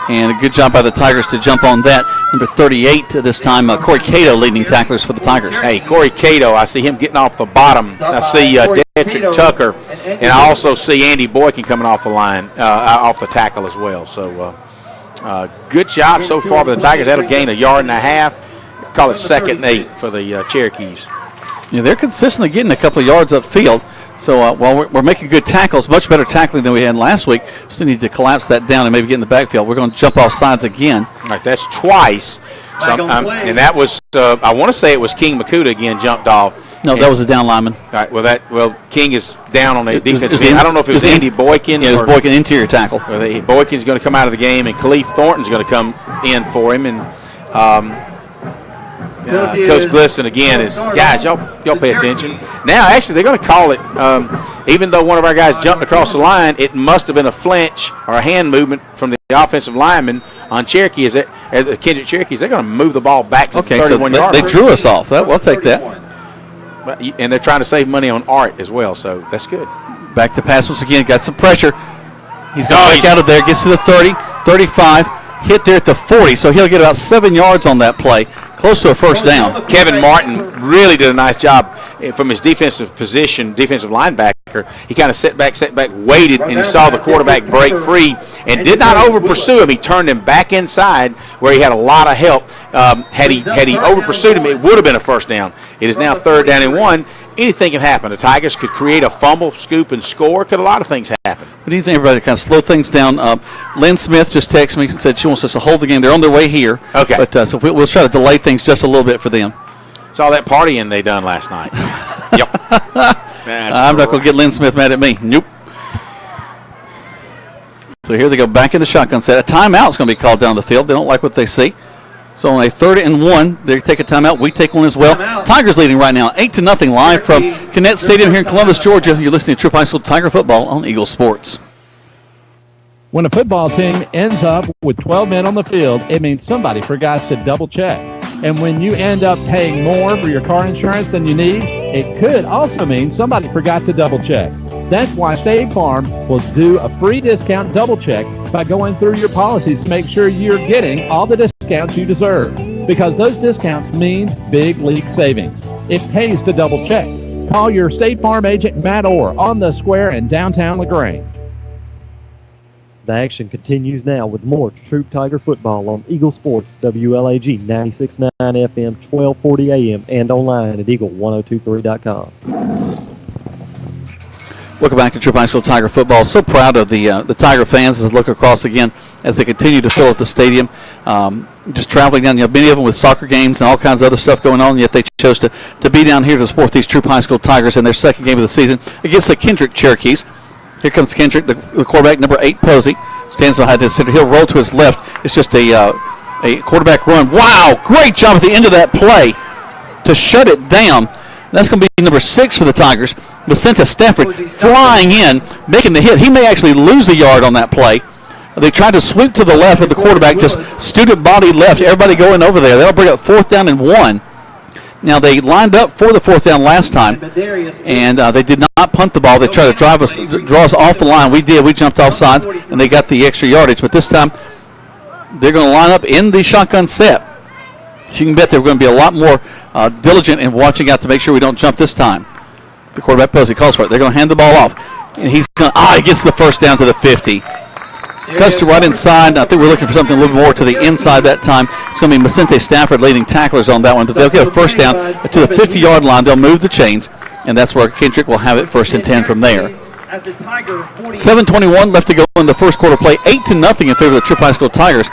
and a good job by the Tigers to jump on that. Number 38 this time, Corey Cato leading tacklers for the Tigers. Hey, Corey Cato, I see him getting off the bottom. I see Detrick Tucker, and I also see Andy Boykin coming off the line, off the tackle as well. So good job so far by the Tigers. That'll gain 1.5 yards. Call it 2nd and 8 for the Cherokees. Yeah, they're consistently getting a couple of yards upfield. So while we're making good tackles, much better tackling than we had last week, we still need to collapse that down and maybe get in the backfield. We're going to jump off sides again. All right, that's twice. So and that was, I want to say it was King Makuta again jumped off. No, that was a down lineman. All right, King is down on the defensive end. I don't know if it was Andy Boykin. Yeah, it was Boykin, interior tackle. Boykin's going to come out of the game, and Khalif Thornton's going to come in for him. And Coach Glisson again is, guys, y'all pay attention. Now, actually, they're going to call it, even though one of our guys jumped across the line, it must have been a flinch or a hand movement from the offensive lineman on Cherokee. The Kendrick Cherokees, they're going to move the ball back to the 31 yard line. They drew us off. We'll take that. And they're trying to save money on art as well, so that's good. Back to pass once again. Got some pressure. He's going to break out of there. Gets to the 30, 35. Hit there at the 40, so he'll get about 7 yards on that play. Close to a 1st down. Kevin Martin really did a nice job from his defensive position, defensive linebacker. He kind of set back, waited, and he saw the quarterback break free and did not over-pursue him. He turned him back inside where he had a lot of help. Had he over-pursued him, it would have been a 1st down. It is now 3rd down and 1. Anything can happen. The Tigers could create a fumble, scoop, and score. Could a lot of things happen. What do you think, everybody, to kind of slow things down? Lynn Smith just texted me and said she wants us to hold the game. They're on their way here. Okay. But so we'll try to delay things just a little bit for them. Saw that partying they done last night. Yep. I'm not going to get Lynn Smith mad at me. Nope. So here they go back in the shotgun set. A timeout's going to be called down the field. They don't like what they see. So on a 3rd and 1, they take a timeout. We take one as well. Tigers leading right now, 8-0, live from Connett Stadium here in Columbus, Georgia. You're listening to Troup High School Tiger Football on Eagle Sports. When a football team ends up with 12 men on the field, it means somebody forgot to double check. And when you end up paying more for your car insurance than you need, it could also mean somebody forgot to double check. That's why State Farm will do a free discount double check by going through your policies to make sure you're getting all the discounts you deserve. Because those discounts mean big league savings. It pays to double check. Call your State Farm agent, Matt Orr, on the square in downtown LaGrange. The action continues now with more Troup Tiger football on Eagle Sports, WLAG 96.9 FM, 1240 AM, and online at eagle1023.com. Welcome back to Troup High School Tiger football. So proud of the Tiger fans as they look across again as they continue to fill up the stadium. Just traveling down, many of them with soccer games and all kinds of other stuff going on, yet they chose to be down here to support these Troup High School Tigers in their second game of the season against the Kendrick Cherokees. Here comes Kendrick, the quarterback, number 8, Posey, stands behind his center. He'll roll to his left. It's just a quarterback run. Wow, great job at the end of that play to shut it down. That's going to be number 6 for the Tigers. Vicente Stafford flying in, making the hit. He may actually lose a yard on that play. They tried to sweep to the left with the quarterback, just student body left. Everybody going over there. That'll bring up 4th down and 1. Now, they lined up for the 4th down last time, and they did not punt the ball. They tried to draw us off the line. We did. We jumped off sides, and they got the extra yardage. But this time, they're going to line up in the shotgun set. You can bet they're going to be a lot more diligent in watching out to make sure we don't jump this time. The quarterback Posey calls for it. They're going to hand the ball off. And he gets the 1st down to the 50. Cuts to right inside. I think we're looking for something a little more to the inside that time. It's going to be Vicente Stafford leading tacklers on that one, but they'll get a 1st down to the 50-yard line. They'll move the chains, and that's where Kendrick will have it 1st and 10 from there. 7:21 left to go in the first quarter play. 8-0 in favor of the Troup High School Tigers.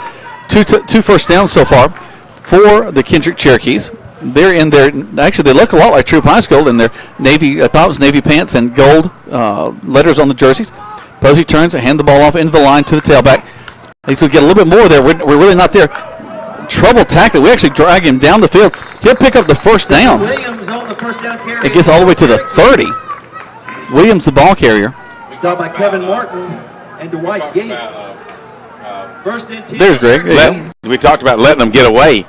Two first downs so far for the Kendrick Cherokees. They're in their, actually they look a lot like Troup High School in their navy, I thought it was navy pants and gold letters on the jerseys. Posey turns and hand the ball off into the line to the tailback. He's going to get a little bit more there. We're really not there. Trouble tackling. We actually drag him down the field. He'll pick up the 1st down. It gets all the way to the 30. Williams, the ball carrier. Start by Kevin Martin and Dwight Gates. There's Greg. We talked about letting them get away.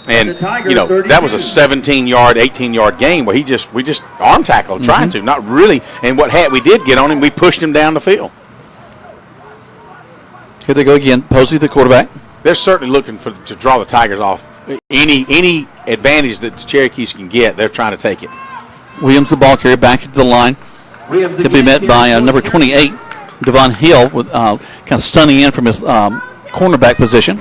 And, that was a 17-yard, 18-yard game where we just arm tackled, trying to, not really. And we did get on him, we pushed him down the field. Here they go again. Posey, the quarterback. They're certainly looking to draw the Tigers off. Any advantage that the Cherokees can get, they're trying to take it. Williams, the ball carrier, back into the line. He'll be met by number 28, Devon Hill, with kind of stunning in from his cornerback position.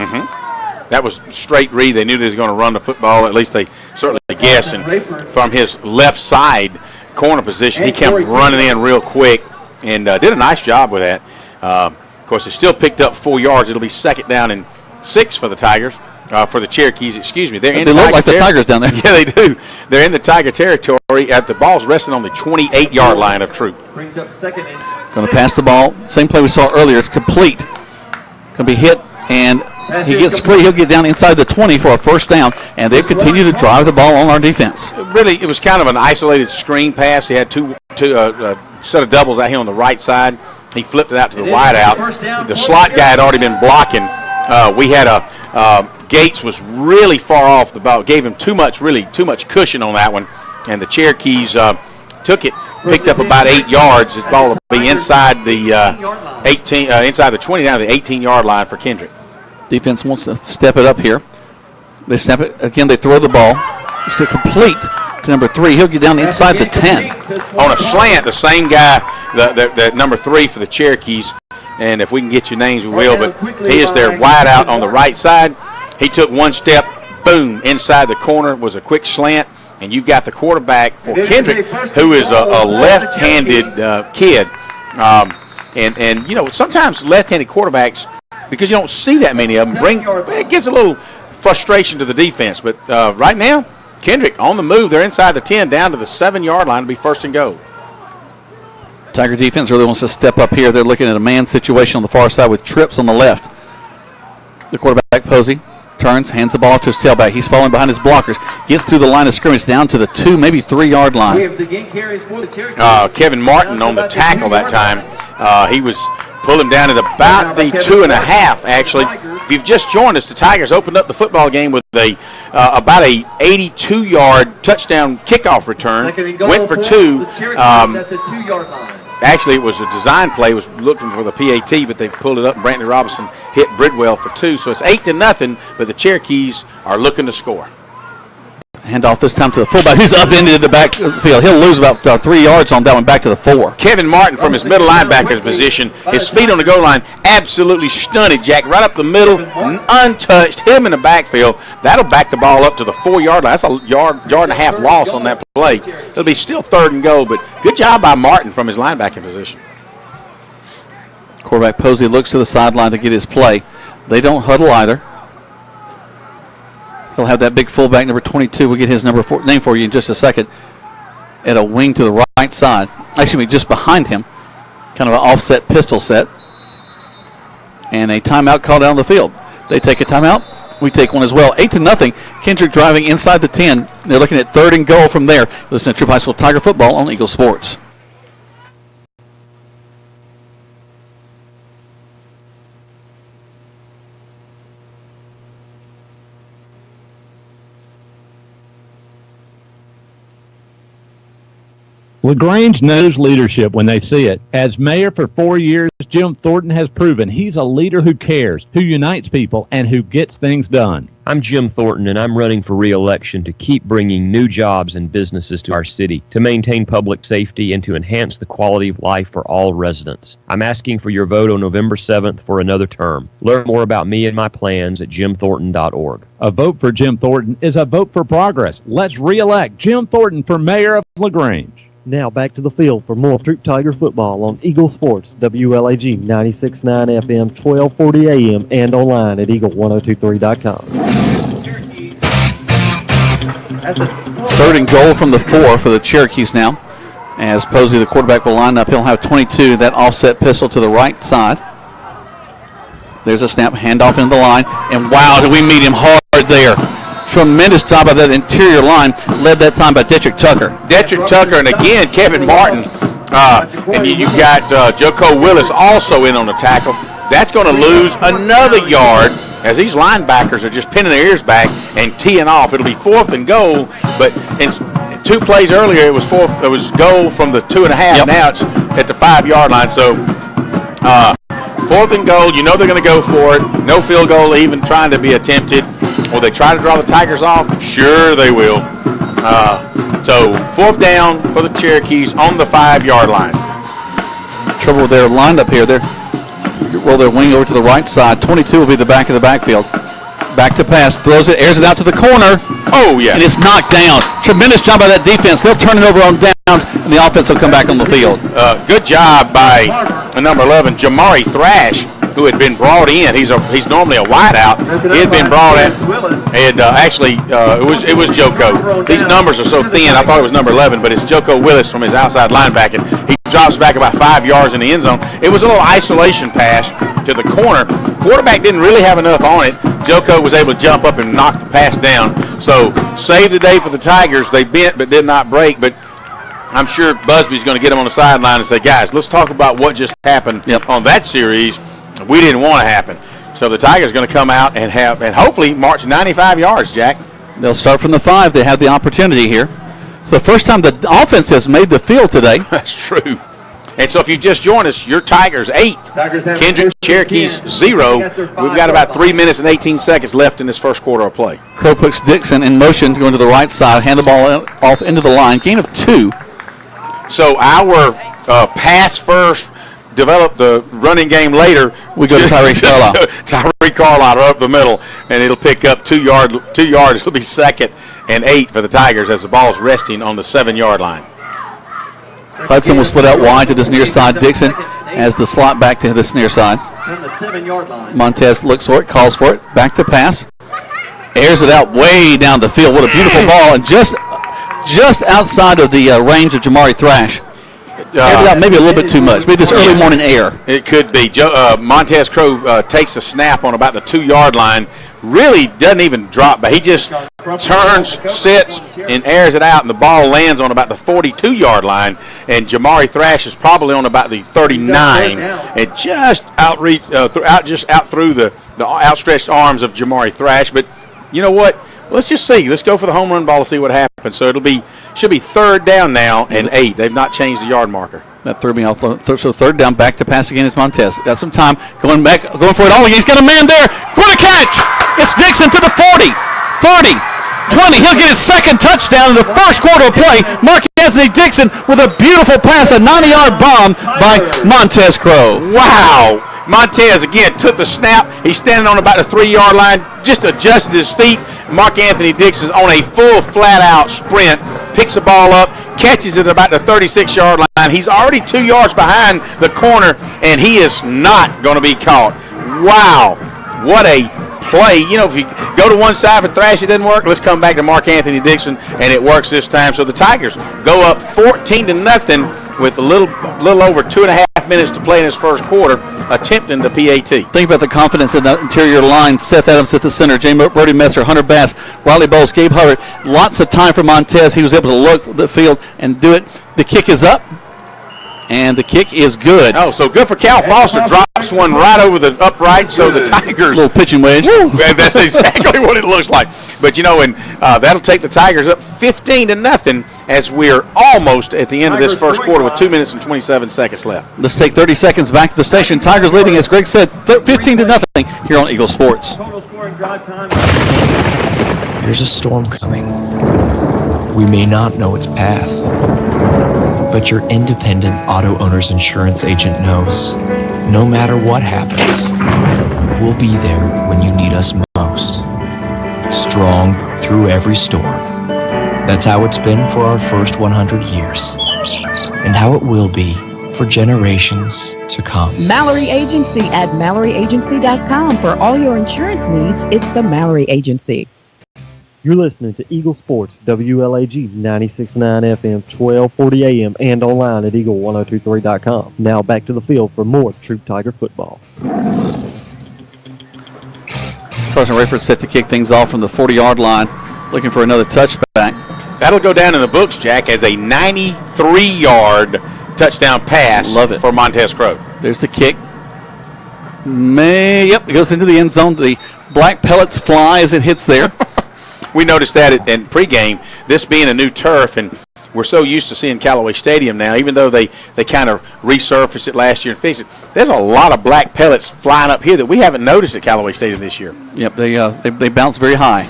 That was straight read. They knew they was going to run the football. At least they certainly guessed. And from his left side corner position, he came running in real quick and did a nice job with that. Of course, it still picked up 4 yards. It'll be 2nd down and 6 for the Tigers. For the Cherokees, excuse me. They look like the Tigers down there. Yeah, they do. They're in the Tiger territory. The ball's resting on the 28-yard line of Troup. Going to pass the ball. Same play we saw earlier. It's complete. Going to be hit, and he gets free. He'll get down inside the 20 for a 1st down, and they continue to drive the ball on our defense. Really, it was kind of an isolated screen pass. He had two set of doubles out here on the right side. He flipped it out to the wide out. The slot guy had already been blocking. We had Gates was really far off the ball. Gave him too much cushion on that one, and the Cherokees took it, picked up about 8 yards. The ball will be inside the inside the 20 down to the 18-yard line for Kendrick. Defense wants to step it up here. They snap it again. They throw the ball. It's going to complete to number 3. He'll get down inside the 10 on a slant. The same guy, the number 3 for the Cherokees. And if we can get your names, we will. But he is their wide out on the right side. He took one step, boom, inside the corner, was a quick slant, and you've got the quarterback for Kendrick, who is a left-handed kid. And sometimes left-handed quarterbacks, because you don't see that many of them, it gets a little frustration to the defense. But right now, Kendrick on the move. They're inside the 10, down to the 7-yard line to be 1st and goal. Tiger defense really wants to step up here. They're looking at a man situation on the far side with trips on the left. The quarterback, Posey, turns, hands the ball to his tailback. He's falling behind his blockers. Gets through the line of scrimmage down to the 2, maybe 3-yard line. Kevin Martin on the tackle that time. He was pulling down at about the 2.5, actually. If you've just joined us, the Tigers opened up the football game with about a 82-yard touchdown kickoff return. Went for 2. Actually, it was a design play. Was looking for the PAT, but they pulled it up, and Brantley Robinson hit Bridwell for 2. So it's 8-0, but the Cherokees are looking to score. Handoff this time to the fullback, who's up into the backfield. He'll lose about 3 yards on that one, back to the 4. Kevin Martin from his middle linebacker position, his feet on the goal line, absolutely stunted, Jack, right up the middle, untouched, him in the backfield. That'll back the ball up to the 4-yard line. That's a yard and a half loss on that play. It'll be still 3rd and goal, but good job by Martin from his linebacking position. Quarterback Posey looks to the sideline to get his play. They don't huddle either. He'll have that big fullback, number 22. We'll get his name for you in just a second. At a wing to the right side. Actually, just behind him. Kind of an offset pistol set. And a timeout called out on the field. They take a timeout. We take one as well. 8-0. Kendrick driving inside the 10. They're looking at 3rd and goal from there. Listen to Troup High School Tiger Football on Eagle Sports. LaGrange knows leadership when they see it. As mayor for 4 years, Jim Thornton has proven he's a leader who cares, who unites people, and who gets things done. I'm Jim Thornton, and I'm running for re-election to keep bringing new jobs and businesses to our city, to maintain public safety, and to enhance the quality of life for all residents. I'm asking for your vote on November 7th for another term. Learn more about me and my plans at jimthornton.org. A vote for Jim Thornton is a vote for progress. Let's re-elect Jim Thornton for mayor of LaGrange. Now back to the field for more Troup Tiger football on Eagle Sports, WLAG 96.9 FM, 1240 AM, and online at eagle1023.com. 3rd and goal from the 4 for the Cherokees now. As Posey, the quarterback, will line up. He'll have 22, that offset pistol to the right side. There's a snap, handoff into the line, and wow, do we meet him hard there. Tremendous job by that interior line, led that time by Detrick Tucker. Detrick Tucker, and again, Kevin Martin. And you've got Joko Willis also in on the tackle. That's going to lose another yard as these linebackers are just pinning their ears back and teeing off. It'll be 4th and goal, but in 2 plays earlier, it was goal from the 2.5. Yep. Now it's at the 5-yard line. So 4th and goal, you know they're going to go for it. No field goal even trying to be attempted. Will they try to draw the Tigers off? Sure they will. So 4th down for the Cherokees on the 5-yard line. Trouble with their lineup here. They roll their wing over to the right side. 22 will be the back of the backfield. Back to pass, throws it, airs it out to the corner. Oh, yeah. And it's knocked down. Tremendous job by that defense. They'll turn it over on downs, and the offense will come back on the field. Good job by number 11, Jamari Thrash, who had been brought in. He's normally a wideout. He had been brought in, and it was Joko. These numbers are so thin. I thought it was number 11, but it's Joko Willis from his outside linebacking. He drops back about 5 yards in the end zone. It was a little isolation pass to the corner. Quarterback didn't really have enough on it. Joko was able to jump up and knock the pass down. So save the day for the Tigers. They bent but did not break, but I'm sure Busby's going to get them on the sideline and say, guys, let's talk about what just happened on that series. We didn't want to happen. So the Tigers are going to come out and hopefully march 95 yards, Jack. They'll start from the 5. They have the opportunity here. So first time the offense has made the field today. That's true. And so if you just joined us, your Tigers 8, Kendrick Cherokees 0. We've got about 3 minutes and 18 seconds left in this first quarter of play. Crow puts Dixon in motion going to the right side, hand the ball off into the line, gain of 2. So our pass first, develop the running game later. We go to Tyree Carlisle. Tyree Carlisle up the middle, and it'll pick up 2 yards. It'll be 2nd and 8 for the Tigers as the ball's resting on the 7-yard line. Hudson will split out wide to this near side. Dixon as the slot back to this near side. Montez looks for it, calls for it. Back to pass. Airs it out way down the field. What a beautiful ball. And just outside of the range of Jamari Thrash. Maybe a little bit too much. Maybe this early morning air. It could be. Montez Crow takes a snap on about the 2-yard line. Really doesn't even drop, but he just turns, sits, and airs it out, and the ball lands on about the 42-yard line. And Jamari Thrash is probably on about the 39, and just out through the outstretched arms of Jamari Thrash. But you know what? let's just see. Let's go for the home run ball to see what happens. So should be third down now and 8. They've not changed the yard marker. That threw me off. So third down, back to pass again is Montez. Got some time. Going for it all. He's got a man there. What a catch! It's Dixon to the 40, 30, 20. He'll get his second touchdown in the first quarter of play. Mark Anthony Dixon with a beautiful pass, a 90-yard bomb by Montez Crow. Wow. Montez, again, took the snap. He's standing on about the 3-yard line, just adjusted his feet. Mark Anthony Dixon's on a full flat-out sprint, picks the ball up, catches it about the 36-yard line. He's already 2 yards behind the corner, and he is not going to be caught. Wow. What a play. You know, if you go to one side for Thrash, it doesn't work. Let's come back to Mark Anthony Dixon, and it works this time. So the Tigers go up 14-0 with a little over 2.5 minutes to play in his first quarter, attempting the PAT. Think about the confidence in that interior line. Seth Adams at the center, James Brody Messer, Hunter Bass, Riley Bowles, Gabe Hubbard. Lots of time for Montez. He was able to look the field and do it. The kick is up, and the kick is good. Oh, so good for Cal Foster. Drops one right over the upright, so the Tigers. Little pitching wedge. That's exactly what it looks like. But, and that'll take the Tigers up 15-0 as we're almost at the end of this first quarter with 2 minutes and 27 seconds left. Let's take 30 seconds back to the station. Tigers leading, as Greg said, 15-0 here on Eagle Sports. There's a storm coming. We may not know its path, but your independent auto owner's insurance agent knows no matter what happens, we'll be there when you need us most. Strong through every storm. That's how it's been for our first 100 years, and how it will be for generations to come. Mallory Agency at MalloryAgency.com. For all your insurance needs, it's the Mallory Agency. You're listening to Eagle Sports, WLAG 96.9 FM, 1240 AM, and online at Eagle1023.com. Now back to the field for more Troup Tiger football. Carson Rayford set to kick things off from the 40-yard line, looking for another touchback. That'll go down in the books, Jack, as a 93-yard touchdown pass. Love it. For Montez Crow. There's the kick. It goes into the end zone. The black pellets fly as it hits there. We noticed that in pregame, this being a new turf, and we're so used to seeing Callaway Stadium now, even though they kind of resurfaced it last year and fixed it. There's a lot of black pellets flying up here that we haven't noticed at Callaway Stadium this year. Yep, they bounce very high.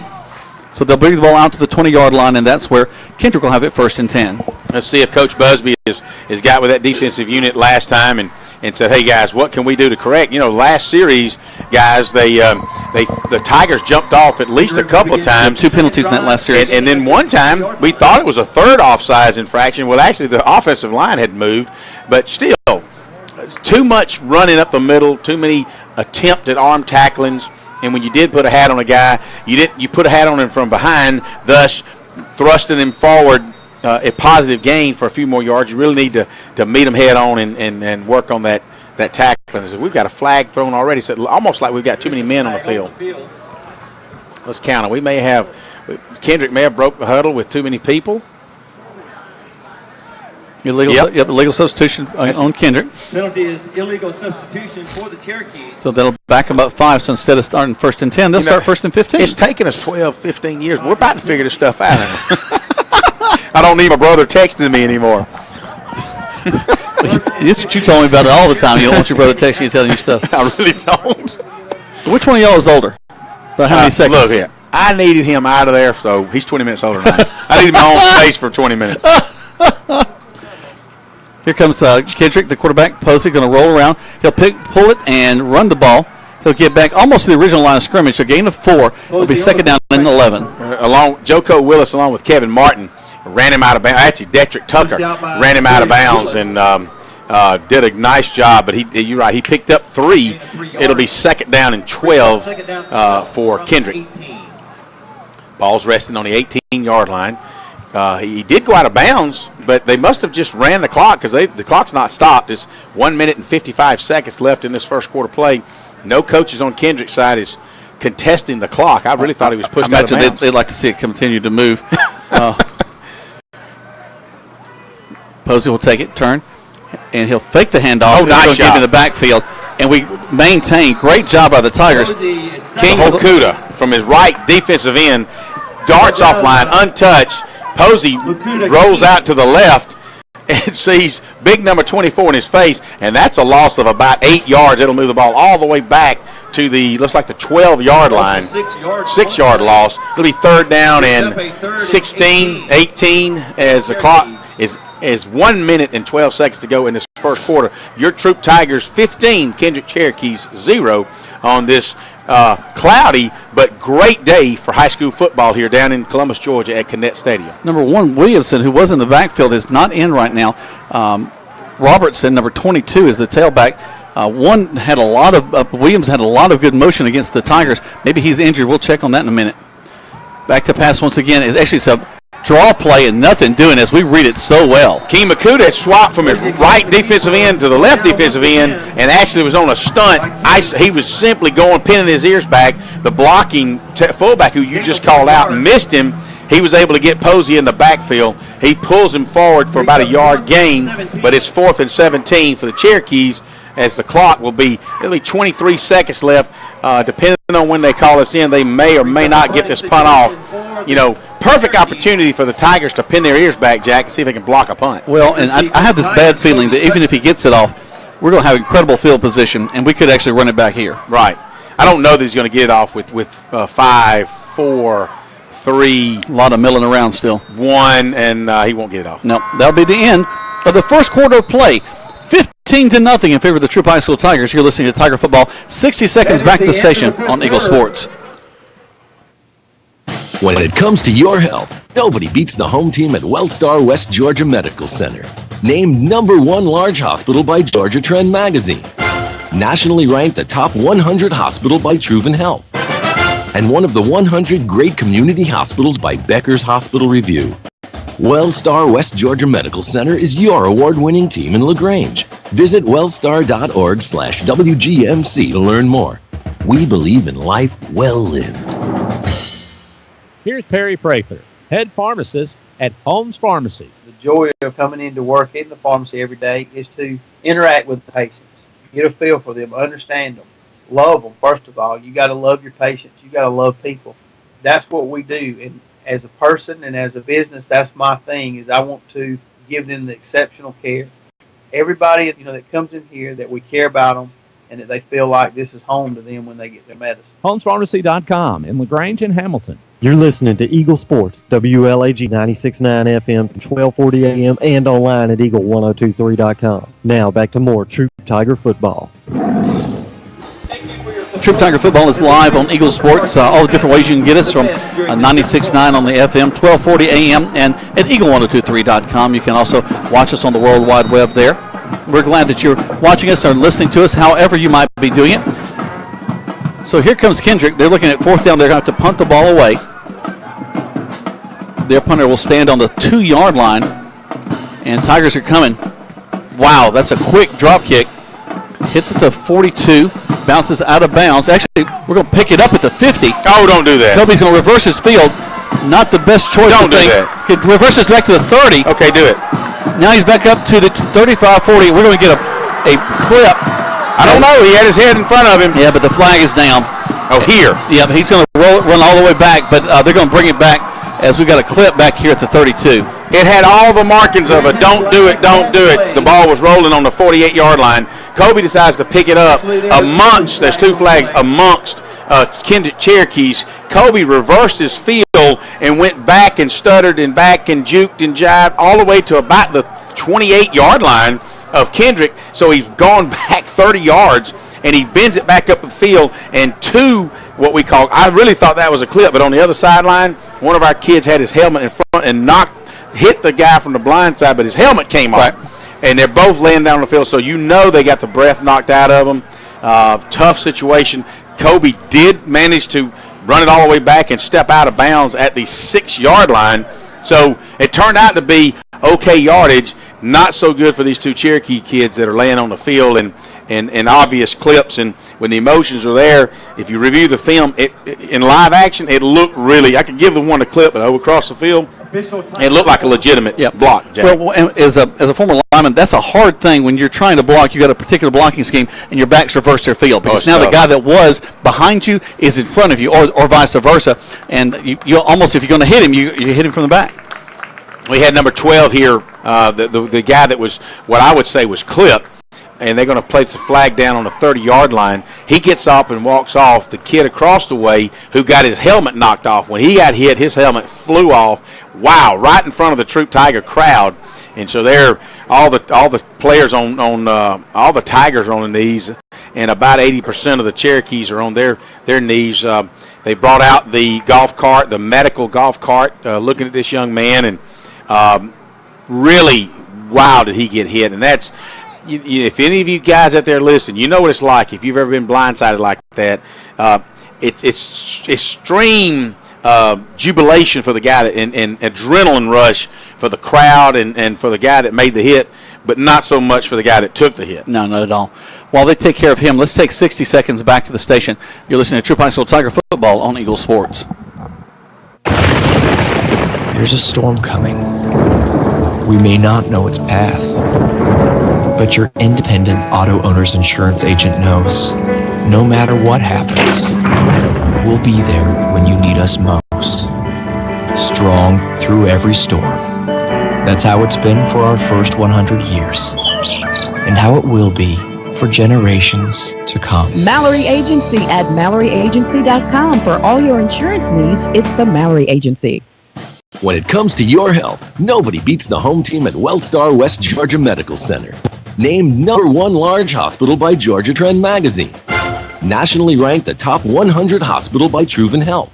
So they'll bring the ball out to the 20-yard line, and that's where Kendrick will have it 1st and 10. Let's see if Coach Busby has got with that defensive unit last time and said, hey, guys, what can we do to correct? Last series, guys, the Tigers jumped off at least a couple of times. 2 penalties in that last series. And then one time, we thought it was a third offsides infraction. Well, actually, the offensive line had moved. But still, too much running up the middle, too many attempted arm tacklings. And when you did put a hat on a guy, you put a hat on him from behind, thus thrusting him forward. A positive gain for a few more yards. You really need to meet them head on and work on that tackling. We've got a flag thrown already, so almost like we've got too many men on the field. Let's count them. Kendrick may have broke the huddle with too many people. Illegal substitution on Kendrick. Penalty is illegal substitution for the Cherokees. So that'll back them up 5. So instead of starting 1st and 10, they'll start 1st and 15. It's taken us 12, 15 years. We're about to figure this stuff out. I don't need my brother texting me anymore. This is what you told me about it all the time. You don't want your brother texting you telling you stuff. I really don't. Which one of y'all is older? By how many seconds? Look here. I needed him out of there, so he's 20 minutes older than I am. I needed my own space for 20 minutes. Here comes Kendrick, the quarterback. Posey going to roll around. He'll pull it and run the ball. He'll get back almost to the original line of scrimmage. So gain of 4. It'll be 2nd down and 11. Joko Willis, along with Kevin Martin, ran him out of bounds. Actually, Detrick Tucker ran him out of bounds and did a nice job. But you're right. He picked up 3. It'll be 2nd down and 12 for Kendrick. Ball's resting on the 18-yard line. He did go out of bounds, but they must have just ran the clock because the clock's not stopped. It's 1 minute and 55 seconds left in this first quarter play. No coaches on Kendrick's side is contesting the clock. I really thought he was pushed out of bounds. They'd like to see it continue to move. Posey will take it, turn, and he'll fake the handoff. Oh, nice job. In the backfield, and we maintain. Great job by the Tigers. King Okuda from his right defensive end darts offline, untouched. Posey rolls out to the left and sees big number 24 in his face, and that's a loss of about 8 yards. It'll move the ball all the way back to the, looks like the 12-yard line. 6-yard loss. It'll be third down and 16, 18 as the clock is 1 minute and 12 seconds to go in this first quarter. Your Troup Tigers 15, Kendrick Cherokees 0 on this cloudy but great day for high school football here down in Columbus, Georgia at Connect Stadium. Number 1, Williamson, who was in the backfield, is not in right now. Robertson, number 22, is the tailback. Williams had a lot of good motion against the Tigers. Maybe he's injured. We'll check on that in a minute. Back to pass once again. It's actually some draw play and nothing doing as we read it so well. Key Makuta had swapped from his right defensive end to the left defensive end and actually was on a stunt. He was simply pinning his ears back. The blocking fullback, who you just called out, missed him. He was able to get Posey in the backfield. He pulls him forward for about a yard gain, but it's 4th and 17 for the Cherokees, as the clock will be 23 seconds left. Depending on when they call us in, they may or may not get this punt off. Perfect opportunity for the Tigers to pin their ears back, Jack, and see if they can block a punt. Well, and I have this bad feeling that even if he gets it off, we're going to have incredible field position, and we could actually run it back here. Right. I don't know that he's going to get it off with 5, 4, 3. A lot of milling around still. 1, and he won't get it off. No, that'll be the end of the first quarter of play. 15-0 in favor of the Troup High School Tigers. You're listening to Tiger Football. 60 seconds back to the station on Eagle Sports. When it comes to your health, nobody beats the home team at Wellstar West Georgia Medical Center. Named number 1 large hospital by Georgia Trend Magazine. Nationally ranked a top 100 hospital by Troup Health. And one of the 100 great community hospitals by Becker's Hospital Review. Wellstar West Georgia Medical Center is your award-winning team in LaGrange. Visit wellstar.org/WGMC to learn more. We believe in life well lived. Here's Perry Prather, head pharmacist at Holmes Pharmacy. The joy of coming into work in the pharmacy every day is to interact with the patients, get a feel for them, understand them, love them. First of all, you got to love your patients. You got to love people. That's what we do. And as a person and as a business, that's my thing. Is I want to give them the exceptional care. Everybody that comes in here, that we care about them, and that they feel like this is home to them when they get their medicine. HolmesPharmacy.com in LaGrange and Hamilton. You're listening to Eagle Sports, WLAG 96.9 FM, 1240 AM, and online at Eagle1023.com. Now back to more Troup Tiger football. Troup Tiger football is live on Eagle Sports. All the different ways you can get us from 96.9 on the FM, 1240 AM, and at Eagle1023.com. You can also watch us on the World Wide Web there. We're glad that you're watching us or listening to us, however you might be doing it. So here comes Kendrick. They're looking at 4th down. They're going to have to punt the ball away. Their punter will stand on the 2-yard line, and Tigers are coming. Wow, that's a quick drop kick. Hits at the 42, bounces out of bounds. Actually, we're going to pick it up at the 50. Oh, don't do that. Kobe's going to reverse his field. Not the best choice of things. Could reverse this back to the 30. Okay, do it. Now he's back up to the 35-40. We're going to get a clip. I don't know. He had his head in front of him. Yeah, but the flag is down. Oh, here. Yeah, he's going to run all the way back, but they're going to bring it back as we got a clip back here at the 32. It had all the markings of a don't do it, don't do it. The ball was rolling on the 48-yard line. Kobe decides to pick it up amongst, there's 2 flags, amongst Kendrick Cherokees. Kobe reversed his field and went back and stuttered and back and juked and jived all the way to about the 28-yard line of Kendrick. So he's gone back 30 yards, and he bends it back up the field, and 2, what we call, I really thought that was a clip, but on the other sideline, one of our kids had his helmet in front and hit the guy from the blind side, but his helmet came off. And they're both laying down on the field, so they got the breath knocked out of them. Tough situation. Kobe did manage to run it all the way back and step out of bounds at the 6-yard line. So it turned out to be okay yardage, not so good for these 2 Cherokee kids that are laying on the field. And and obvious clips, and when the emotions are there, if you review the film, in live action, it looked really. I could give the one a clip, but over across the field, it looked like a legitimate block. Jack. Well, and as a former lineman, that's a hard thing when you're trying to block. You got a particular blocking scheme, and your back's reversed their field because now the guy that was behind you is in front of you, or vice versa, and you almost, if you're going to hit him, you hit him from the back. We had number 12 here, the guy that was what I would say was clipped, and they're going to place the flag down on the 30-yard line. He gets up and walks off. The kid across the way who got his helmet knocked off, when he got hit, his helmet flew off. Wow, right in front of the Troup Tiger crowd. And so there, all the players on all the Tigers are on the knees, and about 80% of the Cherokees are on their knees. They brought out the golf cart, the medical golf cart, looking at this young man, and really, wow, did he get hit. And that's, if any of you guys out there listen, you know what it's like if you've ever been blindsided like that. It's extreme jubilation for the guy and adrenaline rush for the crowd and for the guy that made the hit, but not so much for the guy that took the hit. No, not at all. While they take care of him, let's take 60 seconds back to the station. You're listening to Troup High School Tiger Football on Eagle Sports. There's a storm coming. We may not know its path, but your independent auto owner's insurance agent knows no matter what happens, we'll be there when you need us most. Strong through every storm. That's how it's been for our first 100 years, and how it will be for generations to come. Mallory Agency at MalloryAgency.com. For all your insurance needs, it's the Mallory Agency. When it comes to your health, nobody beats the home team at WellStar West Georgia Medical Center. Named number 1 large hospital by Georgia Trend Magazine. Nationally ranked a top 100 hospital by Troup Health.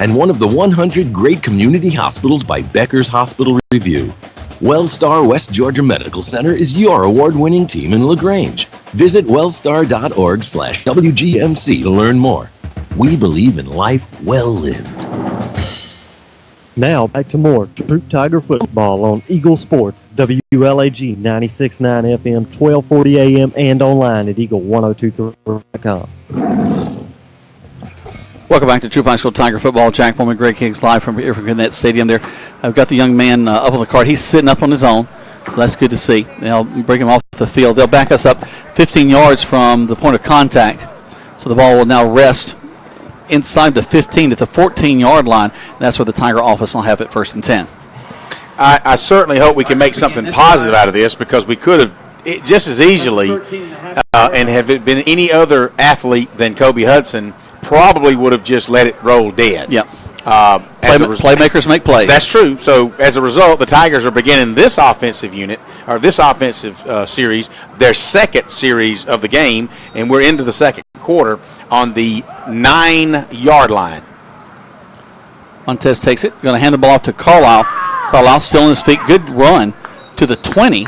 And one of the 100 great community hospitals by Becker's Hospital Review. WellStar West Georgia Medical Center is your award-winning team in LaGrange. Visit wellstar.org/WGMC to learn more. We believe in life well lived. Now back to more Troup Tiger football on Eagle Sports, WLAG 96.9 FM, 1240 AM, and online at eagle1023.com. Welcome back to Troup High School Tiger football. Jack Bowman, Greg Higgs live from Gannett Stadium there. I've got the young man up on the cart. He's sitting up on his own. That's good to see. They'll bring him off the field. They'll back us up 15 yards from the point of contact. So the ball will now rest inside the 15 at the 14-yard line. That's where the Tiger office will have it 1st and 10. I certainly hope we can make something positive out of this, because we could have just as easily, and have it been any other athlete than Kobe Hudson, probably would have just let it roll dead. Yep. Playmakers make plays. That's true. So as a result, the Tigers are beginning this offensive unit, or this offensive series, their second series of the game, and we're into the second quarter on the 9-yard line. Montez takes it. Going to hand the ball off to Carlisle. Carlisle still on his feet. Good run to the 20.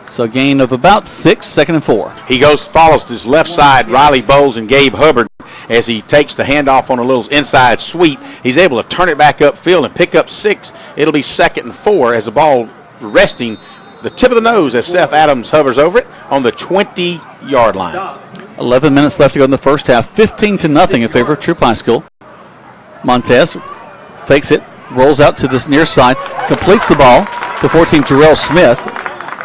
So a gain of about 6, 2nd and 4. He follows to his left side, Riley Bowles and Gabe Hubbard, as he takes the handoff on a little inside sweep. He's able to turn it back upfield and pick up 6. It'll be 2nd and 4 as the ball resting the tip of the nose as Seth Adams hovers over it on the 20-yard line. 11 minutes left to go in the first half. 15-0 in favor of Troup High School. Montez fakes it, rolls out to this near side, completes the ball to 14, Jarrell Smith.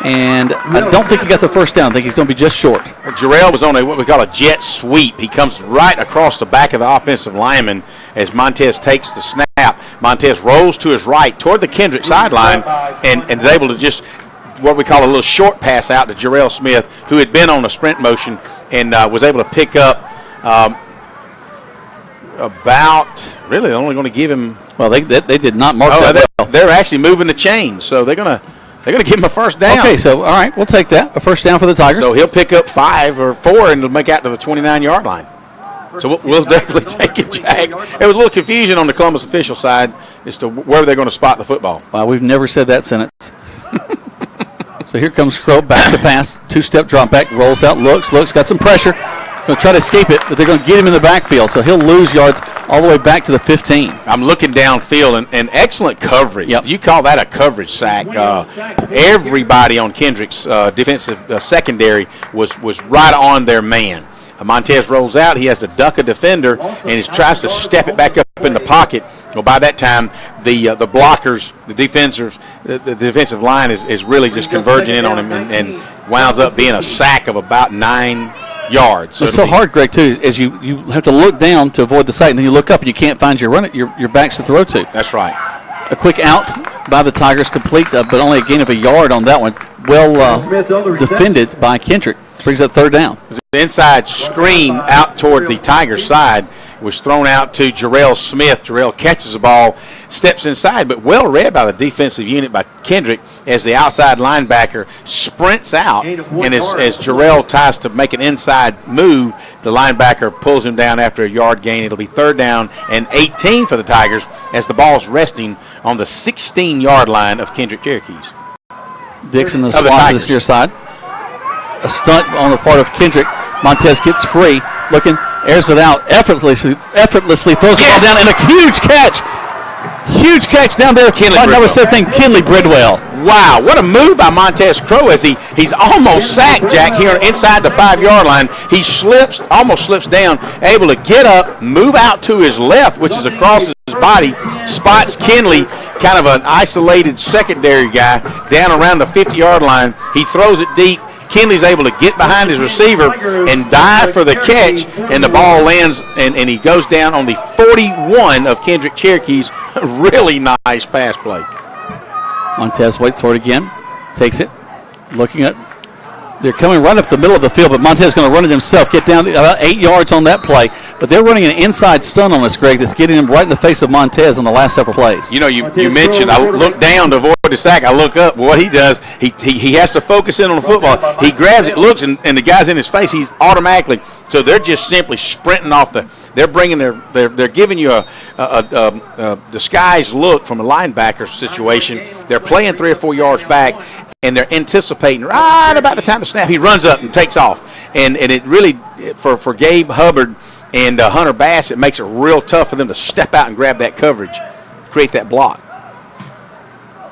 And I don't think he got the first down. I think he's going to be just short. Jarrell was on what we call a jet sweep. He comes right across the back of the offensive lineman as Montez takes the snap. Montez rolls to his right toward the Kendrick sideline and is able to just what we call a little short pass out to Jarrell Smith, who had been on a sprint motion and was able to pick up really they're only going to give him. Well, they did not mark that well. They're actually moving the chains, so they're going to give him a first down. Okay, so, all right, we'll take that. A first down for the Tigers. So he'll pick up 5 or 4 and he'll make out to the 29-yard line. So we'll definitely take it, Jack. There was a little confusion on the Columbus official side as to where they're going to spot the football. Wow, we've never said that sentence. So here comes Crow, back to pass, 2-step drop back, rolls out, looks, got some pressure. Going to try to escape it, but they're going to get him in the backfield, so he'll lose yards all the way back to the 15. I'm looking downfield, and excellent coverage. Yep. You call that a coverage sack. Everybody on Kendrick's defensive secondary was right on their man. Montez rolls out. He has to duck a defender, and he tries to step it back up in the pocket. Well, by that time, the blockers, the defensive line is really just converging in on him, and winds up being a sack of about 9 yards. It's so hard, Greg, too, as you have to look down to avoid the sight, and then you look up and you can't find your backs to throw to. That's right. A quick out by the Tigers, complete, but only a gain of a yard on that one. Well defended by Kendrick. Brings up third down. The inside screen out toward the Tigers side was thrown out to Jarrell Smith. Jarrell catches the ball, steps inside, but well read by the defensive unit by Kendrick as the outside linebacker sprints out. And as Jarrell tries to make an inside move, the linebacker pulls him down after a yard gain. It'll be third down and 18 for the Tigers as the ball's resting on the 16-yard line of Kendrick Cherokees. Dixon the slot to the near side. A stunt on the part of Kendrick. Montez gets free, looking, airs it out effortlessly throws the ball down, and a huge catch down there by number 17, Kinley Bridwell. Wow, what a move by Montez Crow as he's almost sacked, Jack, here inside the 5-yard line. He almost slips down, able to get up, move out to his left, which is across his body, spots Kinley, kind of an isolated secondary guy, down around the 50-yard line. He throws it deep. Kinley's able to get behind his receiver and dive for the catch, and the ball lands, and he goes down on the 41 of Kendrick Cherokees. Really nice pass play. Montez waits for it again, takes it, looking at. They're coming right up the middle of the field, but Montez is going to run it himself, get down about 8 yards on that play. But they're running an inside stun on us, Greg, that's getting him right in the face of Montez on the last several plays. You know, you mentioned I look down to avoid the sack. I look up. What he does, he has to focus in on the football. He grabs it, looks, and the guy's in his face. He's automatically. So they're just simply sprinting off the. They're bringing they're giving you a disguised look from a linebacker situation. They're playing 3 or 4 yards back, and they're anticipating right about the time the snap. He runs up and takes off, and it really for Gabe Hubbard and Hunter Bass, it makes it real tough for them to step out and grab that coverage, create that block.